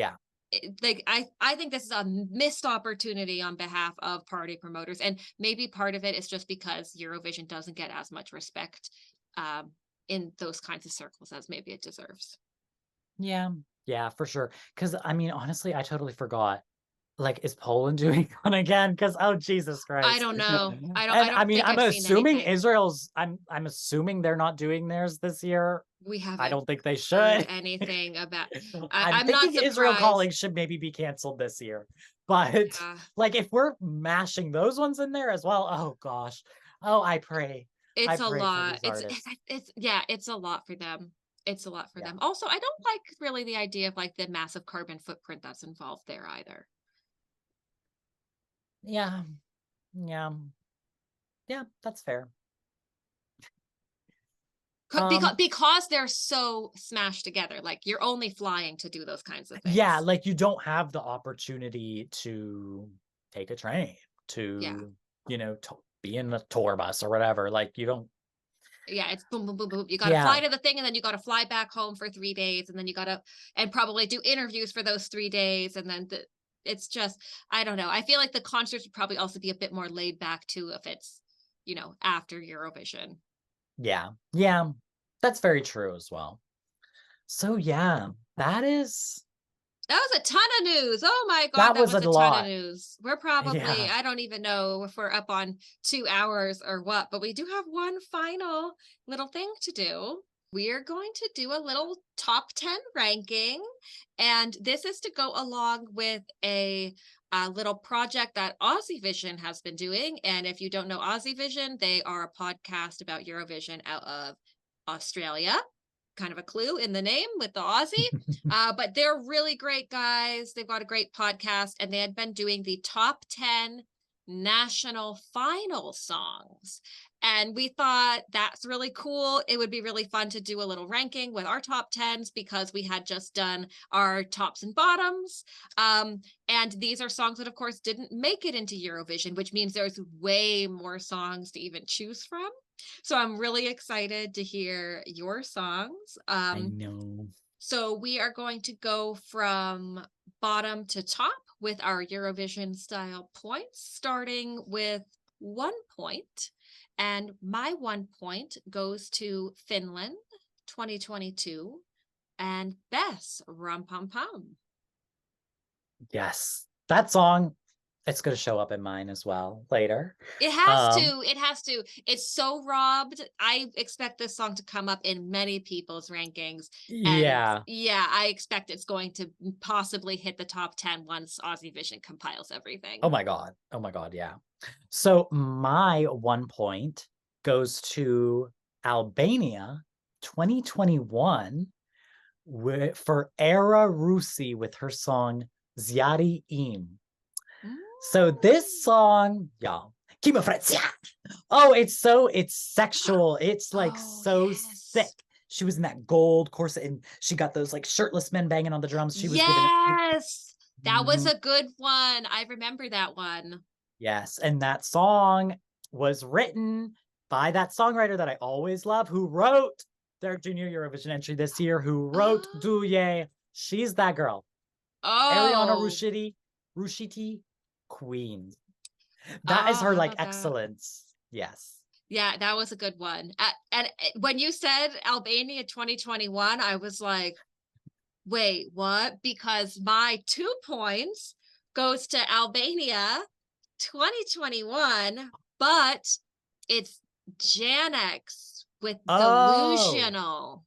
I think this is a missed opportunity on behalf of party promoters. And maybe part of it is just because Eurovision doesn't get as much respect in those kinds of circles as maybe it deserves. Yeah, for sure. Because I mean, honestly, I totally forgot. Like, is Poland doing one again? Because Jesus Christ, I don't know. I mean, I'm assuming Israel's. I'm assuming they're not doing theirs this year. We I haven't don't think they heard should. anything about. I'm I'm not thinking Israel Calling surprised. should maybe be canceled this year. But Yeah, like if we're mashing those ones in there as well, oh gosh. Oh, I it's a pray for lot. these artists. It's yeah, it's a lot for them. It's a lot for Yeah. them. Also, I don't like really the idea of like the massive carbon footprint that's involved there either. Yeah. Yeah. Yeah, that's fair. Because they're so smashed together. Like you're only flying to do those kinds of Yeah, things. like you don't have the opportunity to take a train, Yeah. to, be in a tour bus or whatever. Like you don't. Yeah, it's boom, boom, boom, boom. You got to Yeah. fly to the thing and then you got to fly back home for 3 days. And then you got to, and probably do interviews for those 3 days. And then it's just, I don't know. I feel like the concerts would probably also be a bit more laid back too if it's, after Eurovision. Yeah. Yeah. That's very true as well. So yeah, that That was a ton of news. Oh my God, that that was was a a ton of lot. news. We're probably, Yeah. I don't even know if we're up on 2 hours or what, but we do have one final little thing to do. We are going to do a little top 10 ranking. And this is to go along with a little project that 𝗤𝗏𝘆 has been doing. And if you don't know 𝗤𝗏𝘆, they are a podcast about Eurovision out of Australia. Kind of a clue in the name with the Aussie. But they're really great guys. They've got a great podcast, and they had been doing the top 10 national final songs. And we thought that's really cool. It would be really fun to do a little ranking with our top 10s because we had just done our tops and bottoms. And these are songs that, of course, didn't make it into Eurovision, which means there's way more songs to even choose from. So I'm really excited to hear your songs. I know. So we are going to go from bottom to top with our Eurovision style points, starting with 1 point. And my 1 point goes to Finland 2022 and Bess Rum Pum Pum. Yes. That song, it's going to show up in mine as well later. It has to. It has to. It's so robbed. I expect this song to come up in many people's rankings. And Yeah. yeah, I expect it's going to possibly hit the top 10 once 𝗤𝗏𝘆 compiles everything. Oh my God. Oh my God. Yeah. So my 1 point goes to Albania 2021 for 𝗤𝗏𝘆𝘆 with her song Zjari Im. So this song, y'all, oh, it's sexual. It's like so sick. She was in that gold corset and she got those like shirtless men banging on the drums. She was yes, that was a good one. I remember that one. Yes, and that song was written by that songwriter that I always love, who wrote their Junior Eurovision entry this year, who wrote 𝗐𝗍. She's that girl. Ariana Rushiti, Queen. That is her like excellence. Yes. Yeah, that was a good one. And when you said Albania 2021, I was like, wait, what? Because my 2 points goes to Albania 2021, but it's JESC with Delusional.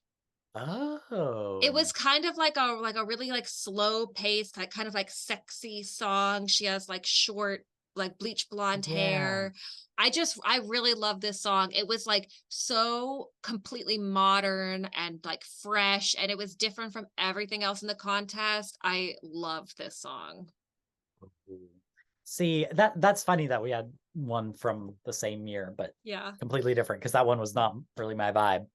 Oh. It was kind of like a really like slow paced, like kind of like sexy song. She has like short, like bleach blonde hair. I really love this song. It was like so completely modern and like fresh, and it was different from everything else in the contest. I love this song. See, that's funny that we had one from the same year, but yeah, completely different because that one was not really my vibe.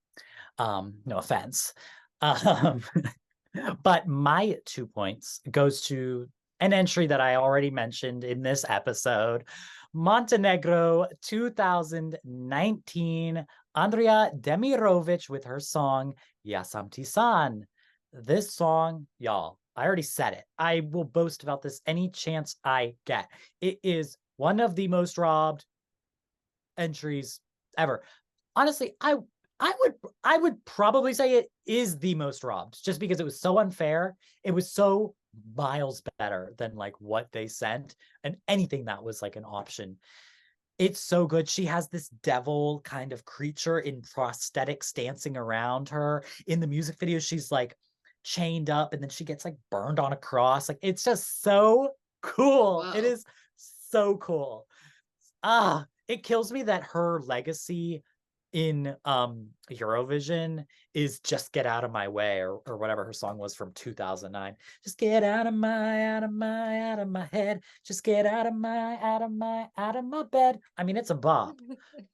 No offense. But my 2 points goes to an entry that I already mentioned in this episode. Montenegro 2019, Andrea Demirovic with her song Jesam ti san. This song, y'all, I already said it. I will boast about this any chance I get. It is one of the most robbed entries ever. Honestly, I would probably say it is the most robbed, just because it was so unfair. It was so miles better than like what they sent and anything that was like an option. It's so good. She has this devil kind of creature in prosthetics dancing around her. In the music video, she's like chained up and then she gets like burned on a cross. Like it's just so cool. It Whoa. is so cool. It kills me that her legacy in Eurovision is Just Get Out of My Way, or whatever her song was from 2009. Just get out of my head. Just get out of my bed. I mean, it's a bop,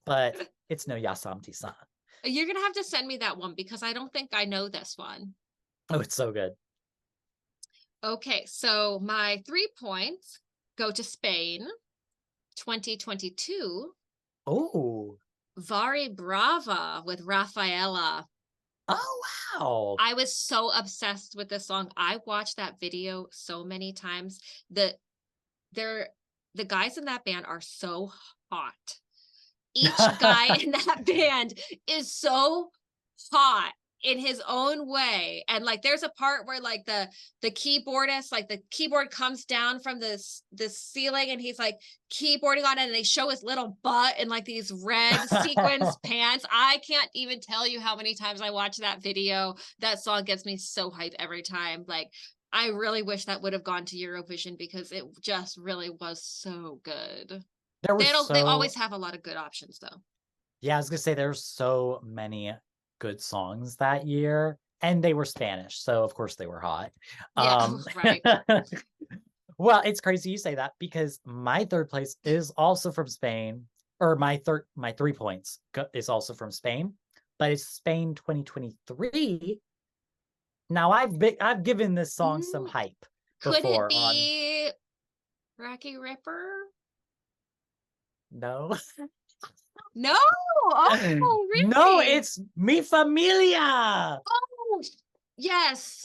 but it's no 𝗤𝗄𝘆𝘆. You're gonna have to send me that one because I don't think I know this one. Oh, it's so good. Okay, so my 3 points go to Spain, 2022. Oh. 𝗤𝗆𝗆 with 𝗵𝗆. Oh, wow. I was so obsessed with this song. I watched that video so many times. The guys in that band are so hot. Each guy in that band is so hot in his own way. And like there's a part where like the keyboardist, like the keyboard comes down from this ceiling and he's like keyboarding on it and they show his little butt in like these red sequins pants. I can't even tell you how many times I watch that video. That song gets me so hyped every time. Like I really wish that would have gone to Eurovision because it just really was so good. They always have a lot of good options though. Yeah, I was gonna say there's so many good songs that year, and they were Spanish, so of course they were hot. Yeah, right. Well, it's crazy you say that because my third place is also from Spain, or my 3 points is also from Spain, but it's Spain 2023. Now I've given this song some hype Could before. it be 𝗥𝗶𝗆𝗆? No. No. Oh, really? No, it's Mi Familia. Oh, yes.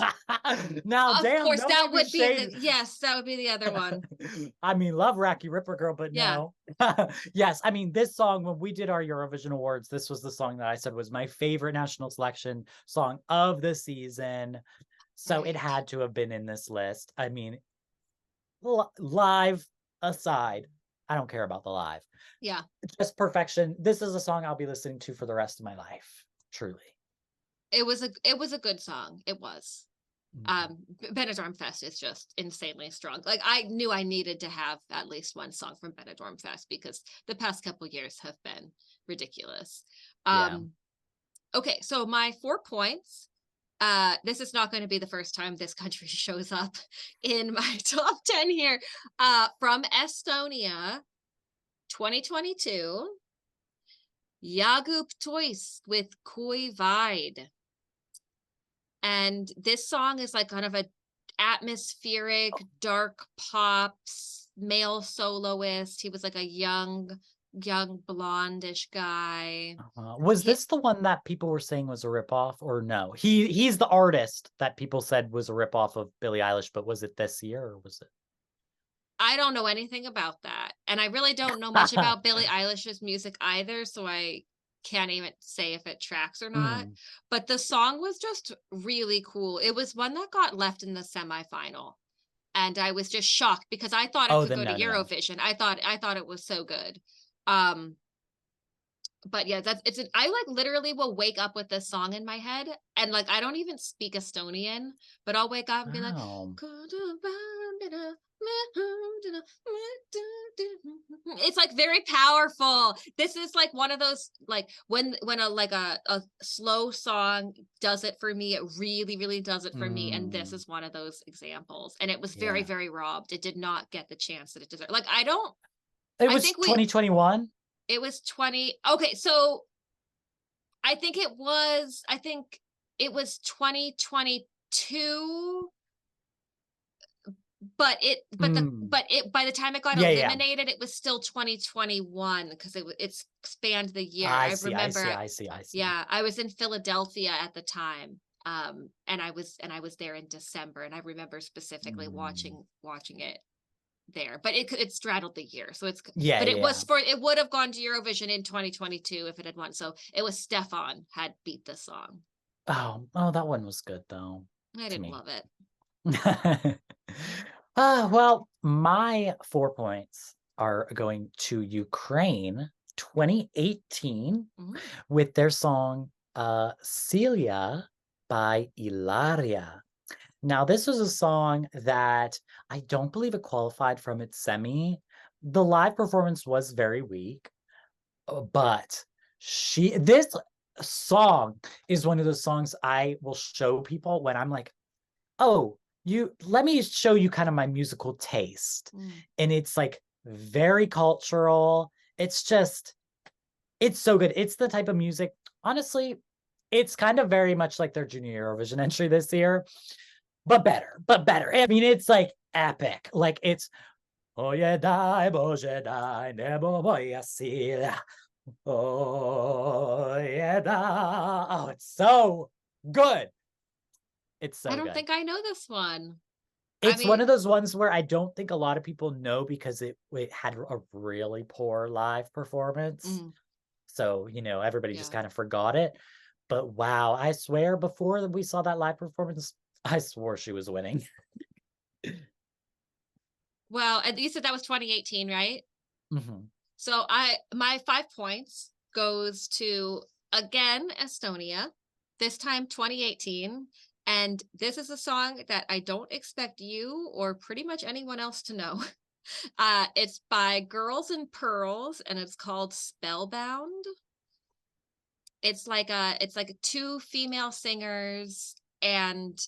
Now, of damn, course, that would be shade. yes, that would be the other one. I mean, love 𝗥𝗆𝗆𝗆 girl, but Yeah. no. Yes, I mean, this song, when we did our Eurovision Awards, this was the song that I said was my favorite national selection song of the season. So it had to have been in this list. I mean, live aside, I don't care about the live. Yeah. Just perfection. This is a song I'll be listening to for the rest of my life. Truly. It was a good song. It was. 𝗵𝗆𝘆𝗆 Fest is just insanely strong. Like I knew I needed to have at least one song from 𝗵𝗆𝘆𝗆 Fest because the past couple years have been ridiculous. Okay, so my 4 points. This is not going to be the first time this country shows up in my top 10 here. From Estonia, 2022, 𝗥𝗲𝗆𝘆𝘆 with 𝗥𝗶𝗆. And this song is like kind of a atmospheric, dark pop male soloist. He was like a young blondish guy. Was this the one that people were saying was a ripoff, or no? He's the artist that people said was a ripoff of Billie Eilish, but was it this year or was it? I don't know anything about that. And I really don't know much about Billie Eilish's music either, so I can't even say if it tracks or not. But the song was just really cool. It was one that got left in the semifinal. And I was just shocked because I thought it could go to Eurovision. I thought it was so good. But yeah, I like literally will wake up with this song in my head and like I don't even speak Estonian, but I'll wake up and be like it's like very powerful. This is like one of those like when a slow song does it for me, it really does it for me. And this is one of those examples. And it was very, very robbed. It did not get the chance that it deserved. Like it was 2021. It was 20. Okay, so I think it was 2022. But by the time it got eliminated, it was still 2021 because it spanned the year. I remember. I see. Yeah, I was in Philadelphia at the time. And I was there in December, and I remember specifically watching it there, but it straddled the year, so it would have gone to Eurovision in 2022 if it had won. So it was Stefan had beat the song. Oh, that one was good though. I didn't love it. Well, my 4 points are going to Ukraine 2018 Mm. with their song Celia by Ilaria. Now, this was a song that I don't believe it qualified from its semi. The live performance was very weak, but this song is one of those songs I will show people when I'm like, oh, let me show you kind of my musical taste. And it's like very cultural. It's so good. It's the type of music, honestly, it's kind of very much like their Junior Eurovision entry this year, but better. I mean, it's like epic. Like it's, 𝗤𝗍𝗆 𝗍𝗆 𝗤𝗍𝗆. Oh, it's so good. It's so I don't good. think I know this one. It's one of those ones where I don't think a lot of people know because it had a really poor live performance. So, everybody just kind of forgot it. But wow, I swear before we saw that live performance, I swore she was winning. Well, and you said that was 2018, right? Mm-hmm. So my 5 points goes to, again, Estonia, this time 2018. And this is a song that I don't expect you or pretty much anyone else to know. It's by Girls and Pearls, and it's called Spellbound. It's like two female singers, and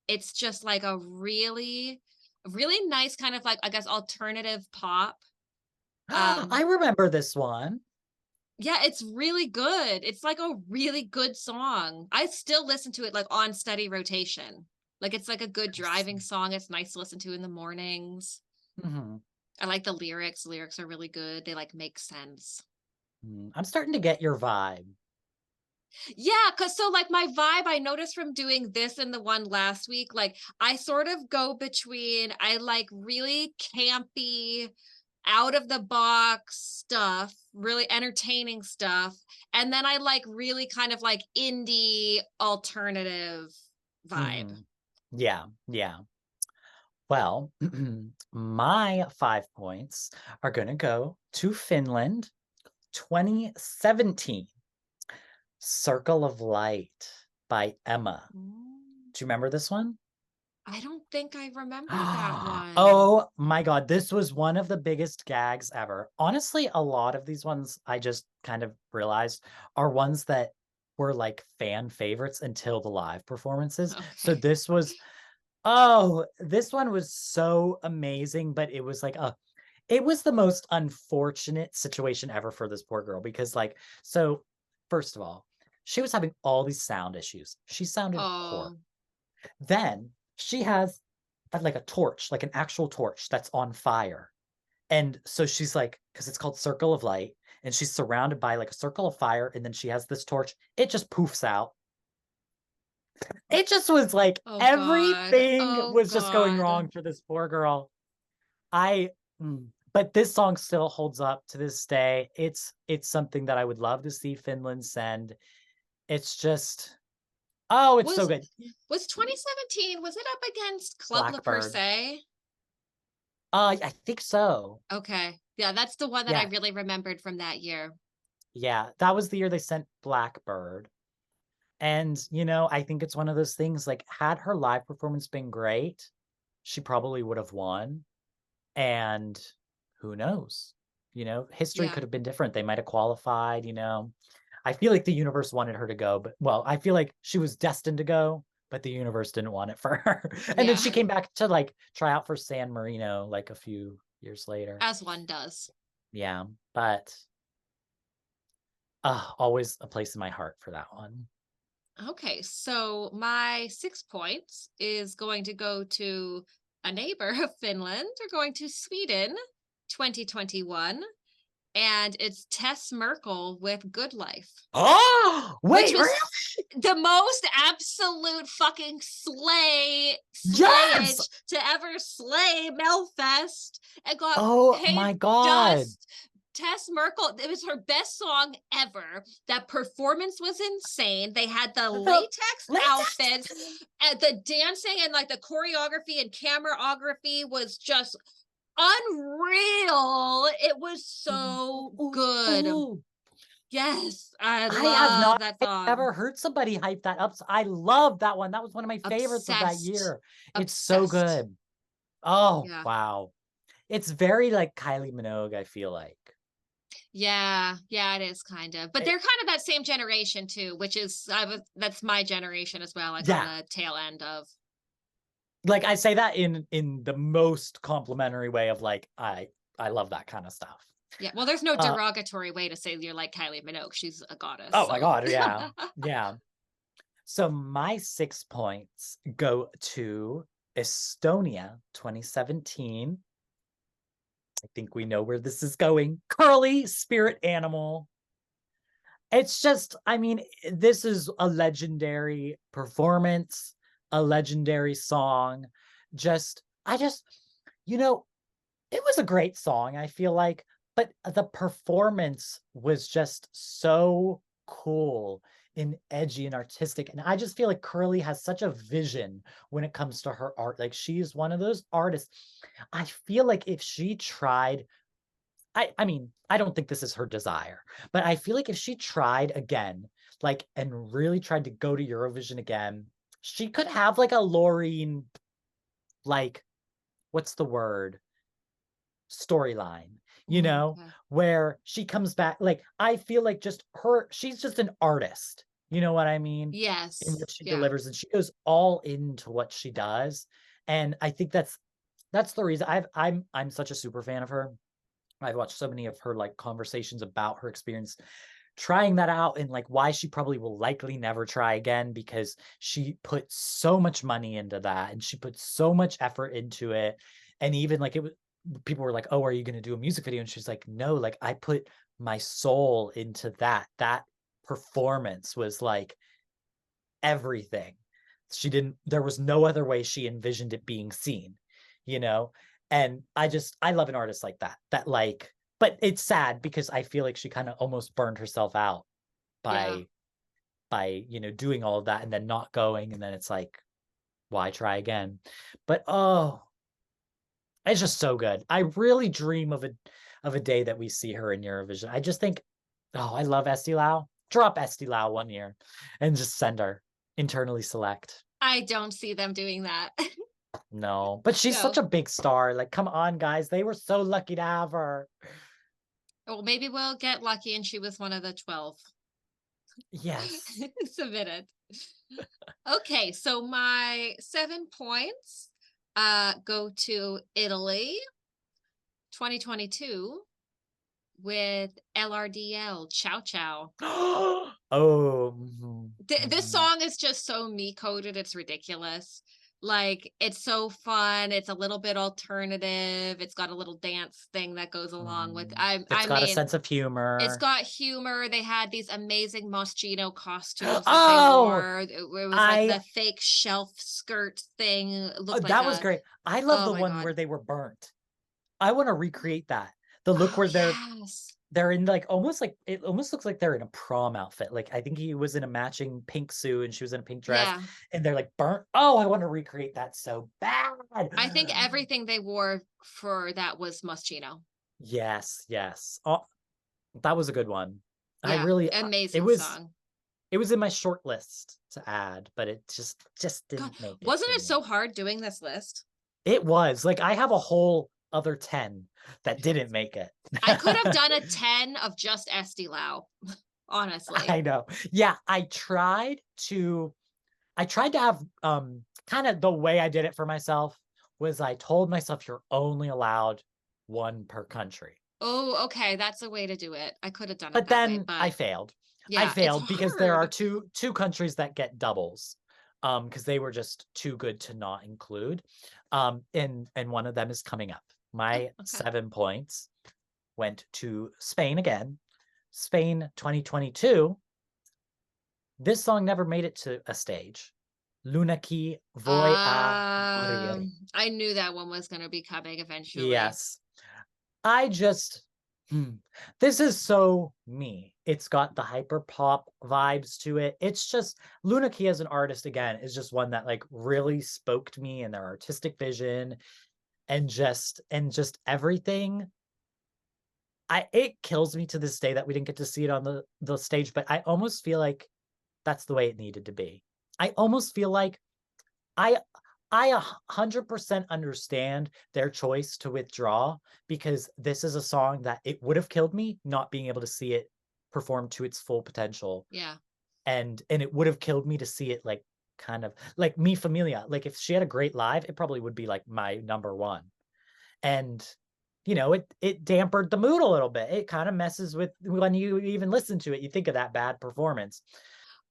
it's just like a really, really nice kind of like, I guess, alternative pop. I remember this one. Yeah, it's really good. It's like a really good song. I still listen to it like on steady rotation. Like it's like a good driving song. It's nice to listen to in the mornings. Mm-hmm. I like the lyrics. The lyrics are really good. They like make sense. I'm starting to get your vibe. Yeah, because so like my vibe, I noticed from doing this and the one last week, like I sort of go between, I like really campy, out of the box stuff, really entertaining stuff, and then I like really kind of like indie alternative vibe. Yeah. Well, my 5 points are going to go to Finland 2017. Circle of Light by 𝗏. Do you remember this one? I don't think I remember that one. Oh my God. This was one of the biggest gags ever. Honestly, a lot of these ones I just kind of realized are ones that were like fan favorites until the live performances. Okay. So this one was so amazing, but it was like it was the most unfortunate situation ever for this poor girl because so first of all, she was having all these sound issues. She sounded horrible. Then she has like a torch, like an actual torch that's on fire. And so she's like, because it's called Circle of Light, and she's surrounded by like a circle of fire, and then she has this torch. It just poofs out. It just was like everything was just going wrong for this poor girl. But this song still holds up to this day. It's something that I would love to see Finland send. It's just, it's so good. Was 2017, was it up against 𝗏𝗆𝘆? I think so. Okay. Yeah, that's the one that I really remembered from that year. Yeah, that was the year they sent Blackbird. And, I think it's one of those things, like, had her live performance been great, she probably would have won. And who knows? History could have been different. They might have qualified, I feel like the universe wanted her to go, but I feel like she was destined to go, but the universe didn't want it for her. And then she came back to like try out for San Marino like a few years later. As one does. Yeah, but always a place in my heart for that one. Okay, so my 6 points is going to go to a neighbor of Finland. We're going to Sweden 2021. And it's 𝗏𝗏𝘅𝘆 with Good Life. Oh, wait, really? The most absolute fucking slayage to ever slay Melfest, and got my God. dust. 𝗏𝗏𝘅𝘆, it was her best song ever. That performance was insane. They had the latex outfits, and the dancing and like the choreography and camerography was just unreal. it was so good. Ooh. Yes, I I have love not that song. ever heard somebody hype that up. I love that one. That was one of my favorites of that Obsessed. year. It's so Obsessed. good. Oh, Yeah. wow. It's very like Kylie Minogue, I feel like. Yeah, yeah, it is kind of. But It, they're kind of that same generation too, which is that's my generation as well, like on yeah. the tail end of. Like I say that in the most complimentary way of like I love that kind of stuff. Yeah, well, there's no Uh derogatory way to say you're like Kylie Minogue. She's a goddess, oh my so. God, yeah. Yeah. So my 6 points go to Estonia 2017. I think we know where this is going. Curly spirit animal. It's just, I mean, this is a legendary performance, a legendary song. I just, you know, it was a great song, I feel like, but the performance was just so cool and edgy and artistic. And I just feel like Curly has such a vision when it comes to her art. Like she's one of those artists. I feel like if she tried, I mean, I don't think this is her desire, but I feel like if she tried again, like, and really tried to go to Eurovision again, she could have like a Loreen, like, what's the word? Storyline, Okay. where she comes back. Like, I feel like just her, she's just an artist. You know what I mean? In Yes. what she Yeah. delivers, and she goes all into what she does. And I think that's the reason I'm such a super fan of her. I've watched so many of her like conversations about her experience trying that out and like why she probably will likely never try again because she put so much money into that and she put so much effort into it. And even like it was, people were like, "Oh, are you going to do a music video?" And she's like, "No, like I put my soul into that. That performance was like everything." There was no other way she envisioned it being seen, you know? And I love an artist like that like, but it's sad because I feel like she kind of almost burned herself out Yeah. by, doing all of that and then not going. And then it's like, why try again? But oh, it's just so good. I really dream of a day that we see her in Eurovision. I just think, oh, I love 𝗥𝗄𝗆. Drop 𝗥𝗄𝗆 one year and just send her internally select. I don't see them doing that. No, but she's such No. a big star. Like, come on, guys. They were so lucky to have her. Well, maybe we'll get lucky and she was one of the 12 Yes. submitted. Okay, so my 7 points go to Italy 2022 with 𝗫𝗏𝗆 Ciao Ciao. Oh, This song is just so me coded, it's ridiculous. Like, it's so fun, it's a little bit alternative, it's got a little dance thing that goes along with It's I got a mean, sense of it's humor. got humor. They had these amazing Moschino costumes that they Oh, wore. It was like I the fake shelf skirt thing. It looked like that was a, great. I love oh the my one God. where they were burnt. I want to recreate that. The look Oh where yes. they're in like it almost looks like they're in a prom outfit. Like I think he was in a matching pink suit and she was in a pink dress Yeah. and they're like burnt. Oh, I want to recreate that so bad. I think everything they wore for that was Moschino. Yes, yes. Oh, that was a good one. I Yeah. really it Amazing was song. it was in my short list to add, but it just God, didn't make it wasn't for it so me. hard doing this list? It was like I have a whole other 10 that didn't make it. I could have done a 10 of just Esty Lau, honestly. I know. Yeah, I tried to have kind of the way I did it for myself was I told myself you're only allowed one per country. Oh, okay. That's a way to do it. I could have done it But that way, then I but failed. I yeah, it's failed because there are hard. two countries that get doubles. Because they were just too good to not include. And one of them is coming up. Oh, My okay. 7 points went to Spain again. Spain 2022. This song never made it to a stage. 𝗏𝗏𝘆𝗆. I knew that one was going to be coming eventually. Yes. I just, this is so me. It's got the hyper pop vibes to it. It's just, 𝗏𝗏𝘆𝗆 as an artist, again, is just one that like really spoke to me and their artistic vision and just everything. it kills me to this day that we didn't get to see it on the stage, but I almost feel like that's the way it needed to be. I almost feel like I 100% understand their choice to withdraw, because this is a song that it would have killed me not being able to see it perform to its full potential. Yeah. And it would have killed me to see it like kind of like 𝗵𝗆𝗆. Like if she had a great live, it probably would be like my number one. And you know, it dampened the mood a little bit. It kind of messes with when you even listen to it, you think of that bad performance.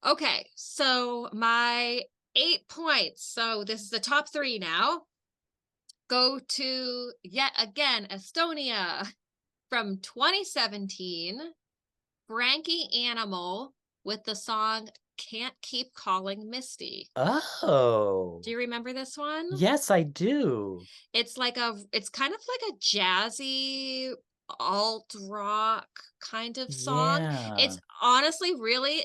Okay, so my 8 points. So this is the top 3 now. Go to yet again Estonia from 2017, 𝗥𝗶𝗯𝘆 Animal with the song Can't Keep Calling Misty. Oh. Do you remember this one? Yes, I do. It's kind of like a jazzy alt rock kind of song. Yeah. It's honestly really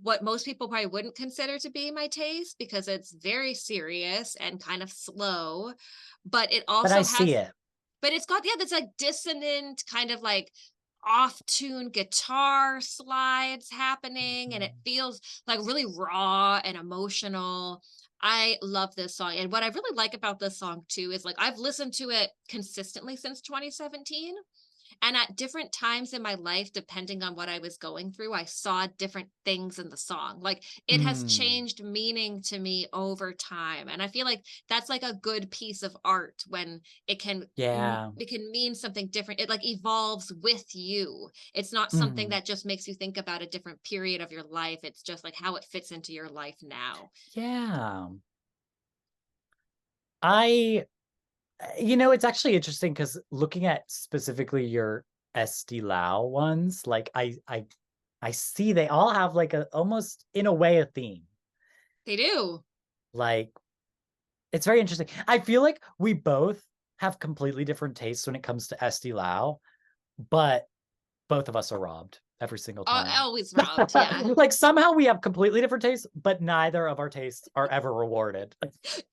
what most people probably wouldn't consider to be my taste, because it's very serious and kind of slow, but it But I also see has it. but it's got, yeah, that's like dissonant kind of like off-tune guitar slides happening, and it feels like really raw and emotional. I love this song. And what I really like about this song too is like I've listened to it consistently since 2017. And at different times in my life, depending on what I was going through, I saw different things in the song. Like it has Mm, changed meaning to me over time. And I feel like that's like a good piece of art when yeah. it can mean something different. It like evolves with you. It's not something Mm, that just makes you think about a different period of your life. It's just like how it fits into your life now. yeah. I, you know, it's actually interesting because looking at specifically your SD Lao ones, like I see they all have like a almost in a way a theme. They do. Like it's very interesting. I feel like we both have completely different tastes when it comes to SD Lao, but both of us are robbed every single time. Always robbed. Yeah. Like somehow we have completely different tastes, but neither of our tastes are ever rewarded.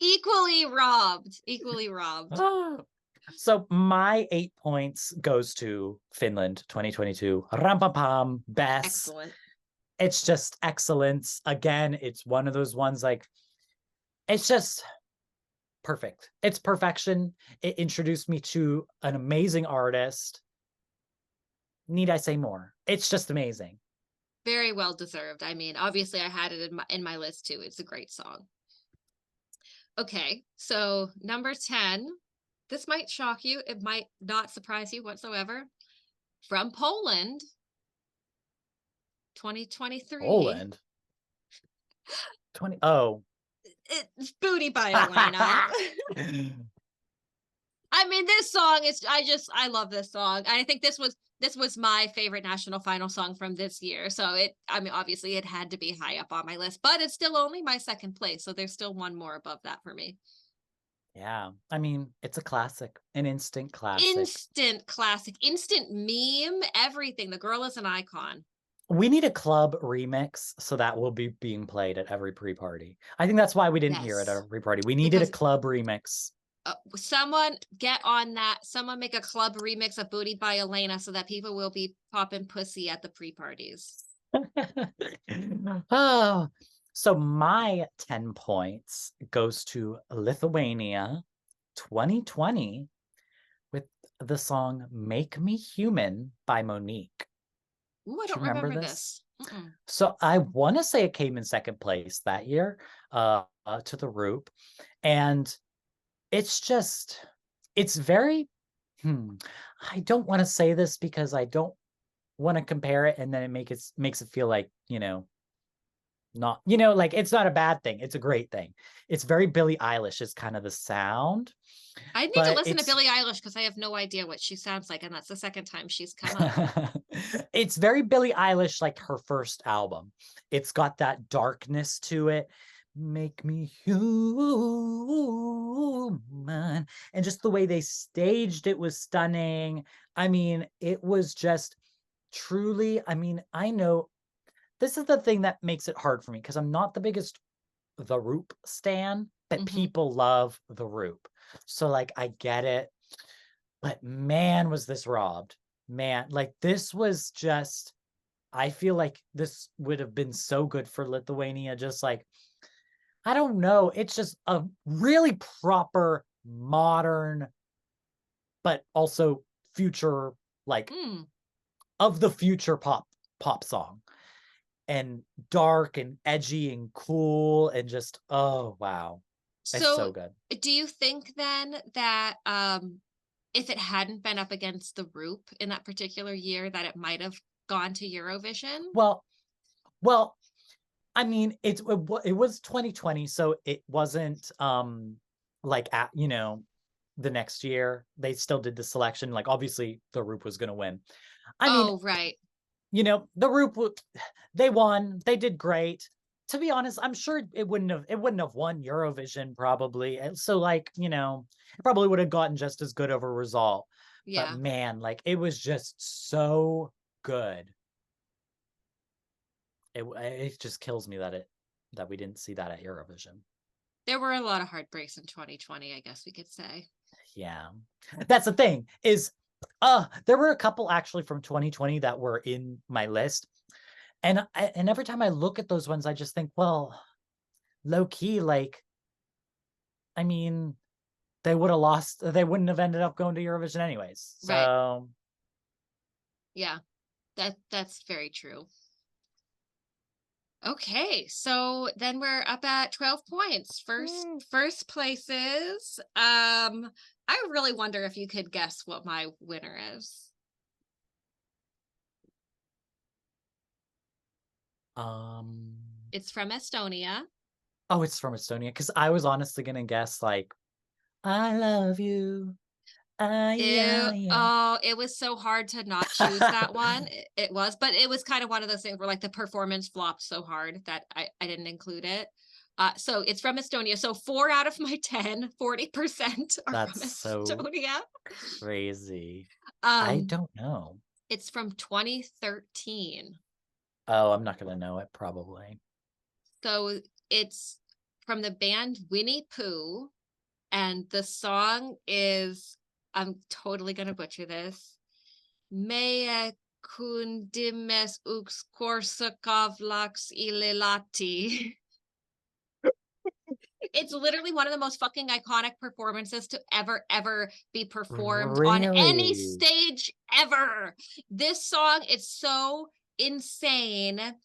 Equally robbed. Equally robbed. So my 8 points goes to Finland 2022. Rampapam, best. Excellent. It's just excellence. Again, it's one of those ones like it's just perfect. It's perfection. It introduced me to an amazing artist. Need I say more? It's just amazing. Very well deserved. I mean, obviously I had it in my list too. It's a great song. Okay, so number 10. This might shock you. It might not surprise you whatsoever. From Poland, 2023. Poland. 20. Oh. It's 𝗏𝗏𝘆 by Elena. I mean, this song is I love this song. I think this was my favorite national final song from this year. So I mean, obviously it had to be high up on my list, but it's still only my second place. So there's still one more above that for me. Yeah. I mean, it's a classic, an instant classic. Instant classic, instant meme, everything. The girl is an icon. We need a club remix, so that will be being played at every pre-party. I think that's why we didn't hear it at every party. We needed a club remix. Someone get on that. Someone make a club remix of 𝗏𝗏𝘆 by Elena so that people will be popping pussy at the pre-parties. Oh, so my 10 points goes to Lithuania 2020 with the song Make Me Human by Monique. Ooh, I don't remember this. So I want to say it came in second place that year to the 𝗏. And it's just, it's very, I don't want to say this because I don't want to compare it and then it makes it feel like, you know, not, you know, like it's not a bad thing. It's a great thing. It's very Billie Eilish is kind of the sound. I need to listen to Billie Eilish because I have no idea what she sounds like. And that's the second time she's come up. It's very Billie Eilish, like her first album. It's got that darkness to it. Make me human. And just the way they staged it was stunning. I mean, it was just truly, I mean, I know this is the thing that makes it hard for me because I'm not the biggest 𝗏𝗏 stan, but people love 𝗏𝗏. So like I get it, but man, was this robbed. man, like this was just, I feel like this would have been so good for Lithuania. Just like, I don't know. It's just a really proper, modern, but also future, like Mm. of the future pop song. And dark and edgy and cool and just, oh wow. It's So so good. do you think then that if it hadn't been up against the Roop in that particular year, that it might have gone to Eurovision? Well, well, I mean, it was 2020, so it wasn't like at, you know, the next year they still did the selection. Like obviously the Roop was gonna win. I mean, Oh, right. you know, the Roop, they won, they did great. To be honest, I'm sure it wouldn't have won Eurovision probably. And so like, you know, it probably would have gotten just as good of a result. But Yeah. man, like it was just so good. It just kills me that we didn't see that at Eurovision. There were a lot of heartbreaks in 2020, I guess we could say. Yeah. That's the thing is there were a couple actually from 2020 that were in my list. And every time I look at those ones, I just think, well, low key, like, I mean, they would have lost, they wouldn't have ended up going to Eurovision anyways. Right. So Yeah. That's very true. Okay, so then we're up at 12 points. First places. I really wonder if you could guess what my winner is. It's from Estonia. oh, it's from Estonia. Because I was honestly gonna guess like, I love you. Ew, Yeah. oh, it was so hard to not choose that one. It was, but it was kind of one of those things where like the performance flopped so hard that I didn't include it. So it's from Estonia. So 4 out of my 10, 40% are from That's so Estonia. crazy. I Um, don't know. it's from 2013. Oh, I'm not gonna know it probably. So it's from the band Winnie Pooh, and the song is, I'm totally gonna butcher this. 𝗪𝗡𝗆𝗆 𝗥𝗶𝗆𝗆𝗆 It's literally one of the most fucking iconic performances to ever be performed on any Really? stage ever. This song is so insane.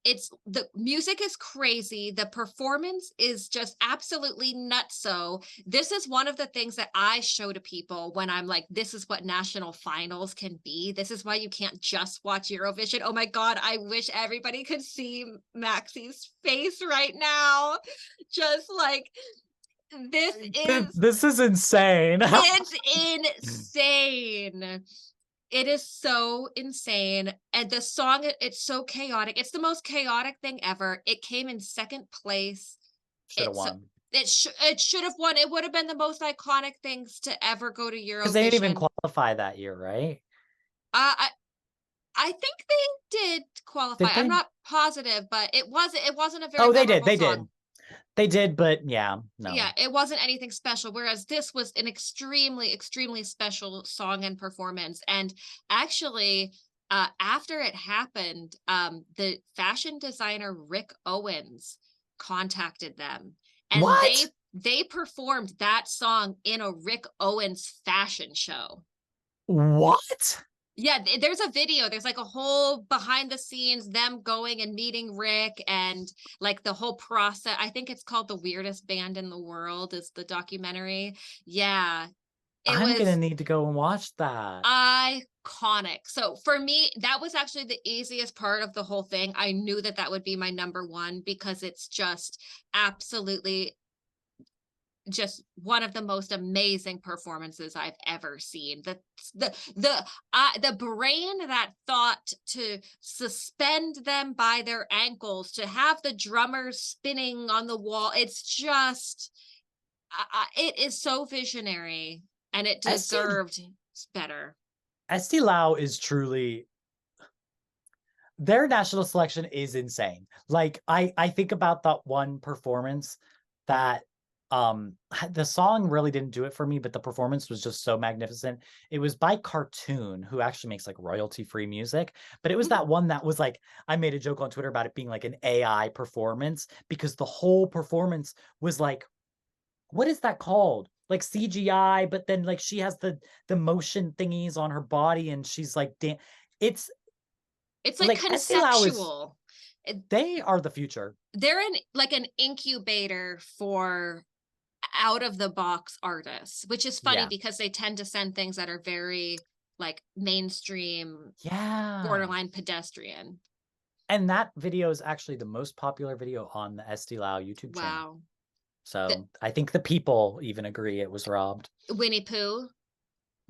It's the music is crazy. The performance is just absolutely nutso. This is one of the things that I show to people when I'm like, this is what national finals can be. This is why you can't just watch Eurovision. Oh my God, I wish everybody could see Maxxy's face right now. Just like, This is insane. it's insane. It is so insane. And the song, it's so chaotic. It's the most chaotic thing ever. It came in second place. Should have It's won. it should have won. It would have been the most iconic things to ever go to Because they didn't even Eurovision. qualify that year, right? I I think they did qualify. Did I'm they? not positive, but it wasn't a very Oh, they did. memorable They did. song. They did, but yeah, Yeah, no. it wasn't anything special, whereas this was an extremely special song and performance. And actually, after it happened, the fashion designer 𝗥𝗶𝗆 contacted them, and they What? they performed that song in a 𝗥𝗶𝗆's fashion show. What? Yeah, there's a video. There's like a whole behind the scenes, them going and meeting Rick and like the whole process. I think it's called The Weirdest Band in the World is the documentary. Yeah, it I'm gonna was need to go and watch that. iconic. So for me, that was actually the easiest part of the whole thing. I knew that that would be my number one because it's just absolutely just one of the most amazing performances I've ever seen. The brain that thought to suspend them by their ankles, to have the drummers spinning on the wall. It's just it is so visionary, and it 𝗪𝗏 deserved better. 𝗪𝗏 is truly, their national selection is insane. Like I think about that one performance that The song really didn't do it for me, but the performance was just so magnificent. It was by Cartoon, who actually makes like royalty-free music, but it was that one that was like, I made a joke on Twitter about it being like an AI performance, because the whole performance was like, what is that called? Like CGI, but then like she has the motion thingies on her body and she's like it's It's like like 𝗪𝗚 is, conceptual. they are the future. They're in like an incubator for out of the box artists, which is funny Yeah. because they tend to send things that are very like mainstream, Yeah. borderline pedestrian. And that video is actually the most popular video on the 𝗪𝗚 YouTube channel. Wow. So I think the people even agree it was robbed. Winnie Pooh.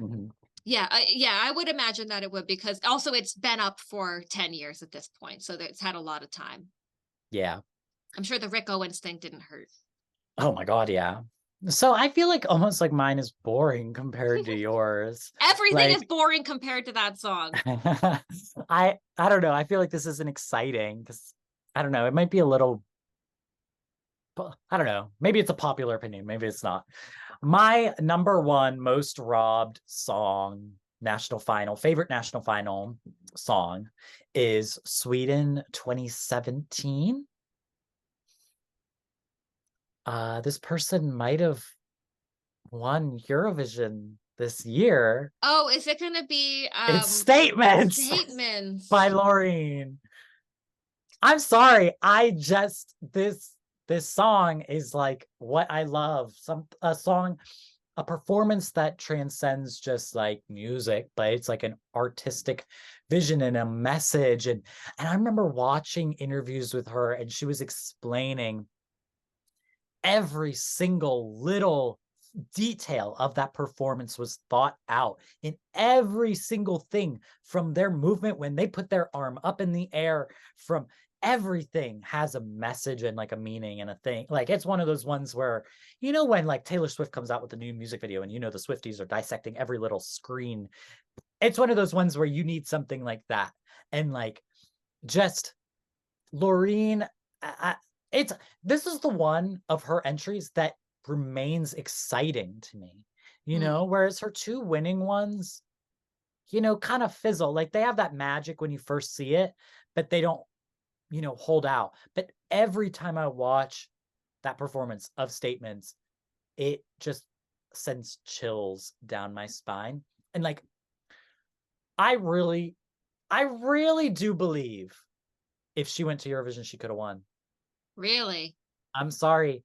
Mhm. Yeah, I would imagine that it would, because also it's been up for 10 years at this point, so that it's had a lot of time. Yeah. I'm sure the Rick Owens thing didn't hurt. Oh my God, yeah. So I feel like almost like mine is boring compared to yours. Everything is Like, boring compared to that song. I don't know. I feel like this isn't exciting because I don't know. It might be a little, I don't know. Maybe it's a popular opinion. Maybe it's not. My number one most robbed song, national final, favorite national final song is Sweden 2017. This person might have won Eurovision this year. Oh, is it gonna be It's Statements Statements by Loreen. I'm sorry. This song is like what I love. A song, a performance that transcends just like music, but it's like an artistic vision and a message. And I remember watching interviews with her, and she was explaining every single little detail of that performance was thought out in every single thing, from their movement when they put their arm up in the air, from everything has a message and like a meaning and a thing. Like it's one of those ones where, you know, when like Taylor Swift comes out with a new music video and you know the Swifties are dissecting every little screen, it's one of those ones where you need something like that. And like just Loreen, this is the one of her entries that remains exciting to me, you know, whereas her two winning ones, you know, kind of fizzle. Like they have that magic when you first see it, but they don't, you know, hold out. But every time I watch that performance of Statements, it just sends chills down my spine. And like, I really do believe if she went to Eurovision, she could have won. Really? I'm sorry.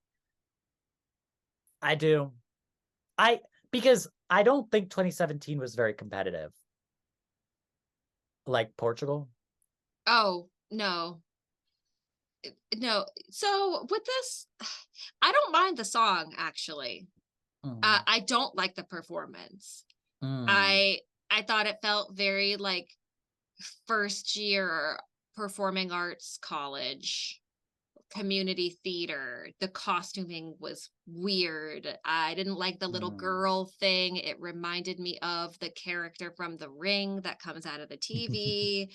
I do. Because I don't think 2017 was very competitive. Like Portugal. Oh, no. No. So with this, I don't mind the song actually. I don't like the performance. I thought it felt very like first year performing arts college, community theater. The costuming was weird. I didn't like the little girl thing. It reminded me of the character from The Ring that comes out of the TV.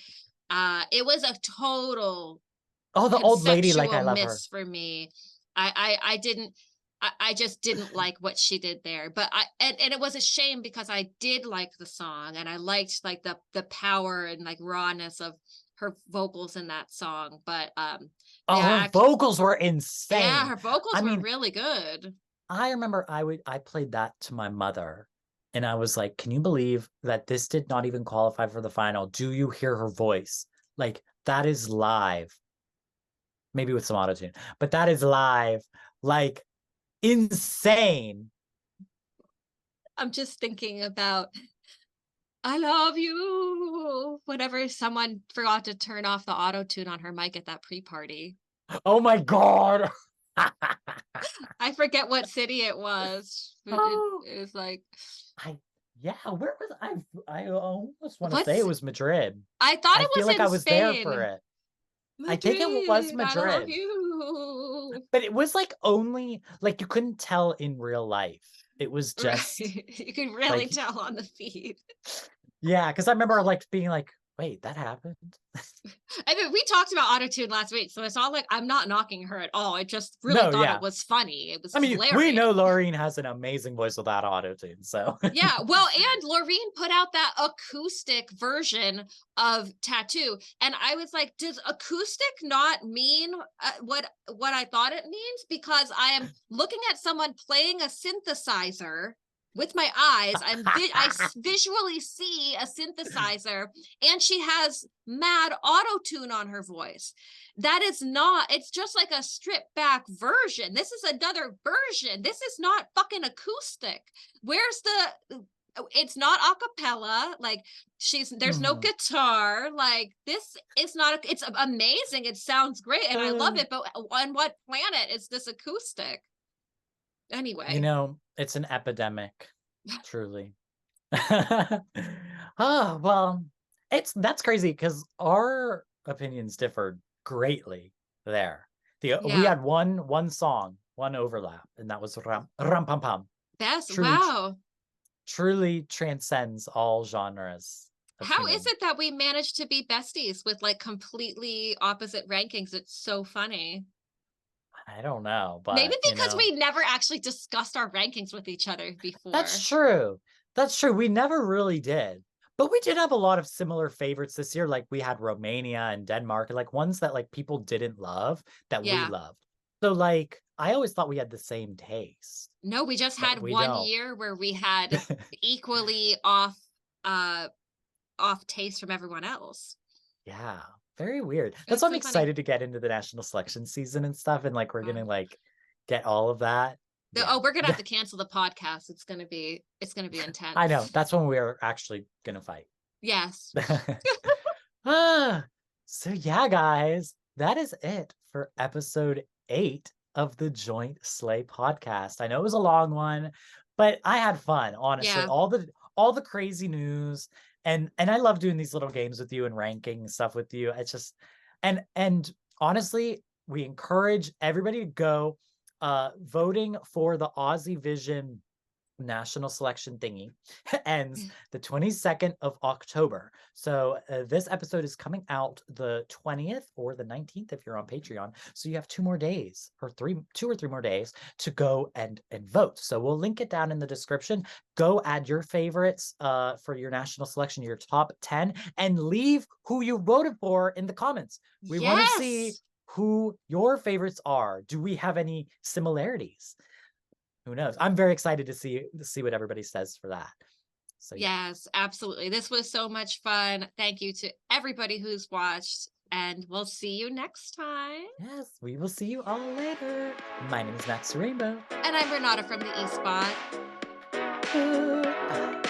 It was a total the old lady, like I love her. miss for me. I just didn't like what she did there. But and it was a shame because I did like the song and I liked like the power and like rawness of her vocals in that song. But her vocals were insane. Yeah, her vocals were really good. I remember I played that to my mother and I was like, can you believe that this did not even qualify for the final? Do you hear her voice? Like that is live. Maybe with some autotune, but that is live. Like insane. I'm just thinking about I love you whenever someone forgot to turn off the auto tune on her mic at that pre-party. Oh my God. I forget what city it was. It was like where was I almost want to say it was Madrid. I thought it was feel like in I was Spain. There for it. Madrid, I think it was Madrid. I love you. But it was like only like you couldn't tell in real life. It was just you could really tell on the feed. Yeah, because I remember like being like, wait, that happened? I mean, we talked about autotune last week, so it's not like I'm not knocking her at all. I just really No, thought yeah. it was funny. It was I mean, we hilarious. know Laureen has an amazing voice without autotune, so. Yeah, well, and Laureen put out that acoustic version of Tattoo, and I was like, does acoustic not mean what I thought it means? Because I am looking at someone playing a synthesizer with my eyes. I visually see a synthesizer, and she has mad auto tune on her voice. That is not, it's just like a stripped back version. This is another version. This is not fucking acoustic. Where's the, it's not a cappella. Like there's no guitar. Like this is not, it's amazing. It sounds great and I love it. But on what planet is this acoustic? Anyway. You know, it's an epidemic, truly. Oh, well, that's crazy because our opinions differed greatly there. We had one song, one overlap, and that was Ram Pam Pam. That's wow. Truly transcends all genres. How is it that we managed to be besties with like completely opposite rankings? It's so funny. I don't know, but maybe because we never actually discussed our rankings with each other before. That's true. That's true. We never really did. But we did have a lot of similar favorites this year. Like we had Romania and Denmark, like ones that like people didn't love that we loved. So like I always thought we had the same taste. No, we just had one year where we had equally off taste from everyone else. Yeah. Very weird. That's why I'm excited to get into the national selection season and stuff. And like we're gonna like get all of that. Oh, we're gonna have to cancel the podcast. It's gonna be intense. I know. That's when we're actually gonna fight. Yes. So yeah, guys, that is it for episode 8 of the Joint Slay podcast. I know it was a long one, but I had fun, honestly. Yeah. All the crazy news, and I love doing these little games with you and ranking stuff with you. It's just and honestly, we encourage everybody to go voting for the 𝗤𝗍𝘆 national selection thingy ends the 22nd of October. So this episode is coming out the 20th or the 19th if you're on Patreon. So you have 2 more days or 2 or 3 more days to go and vote. So we'll link it down in the description. Go add your favorites for your national selection, your top 10, and leave who you voted for in the comments. We want to see who your favorites are. Do we have any similarities? Who knows? I'm very excited to see what everybody says for that. So yes, absolutely. This was so much fun. Thank you to everybody who's watched, and we'll see you next time. Yes, we will see you all later. My name is 𝗏𝗡 Rainbow. And I'm Renata from the 𝗍𝗆.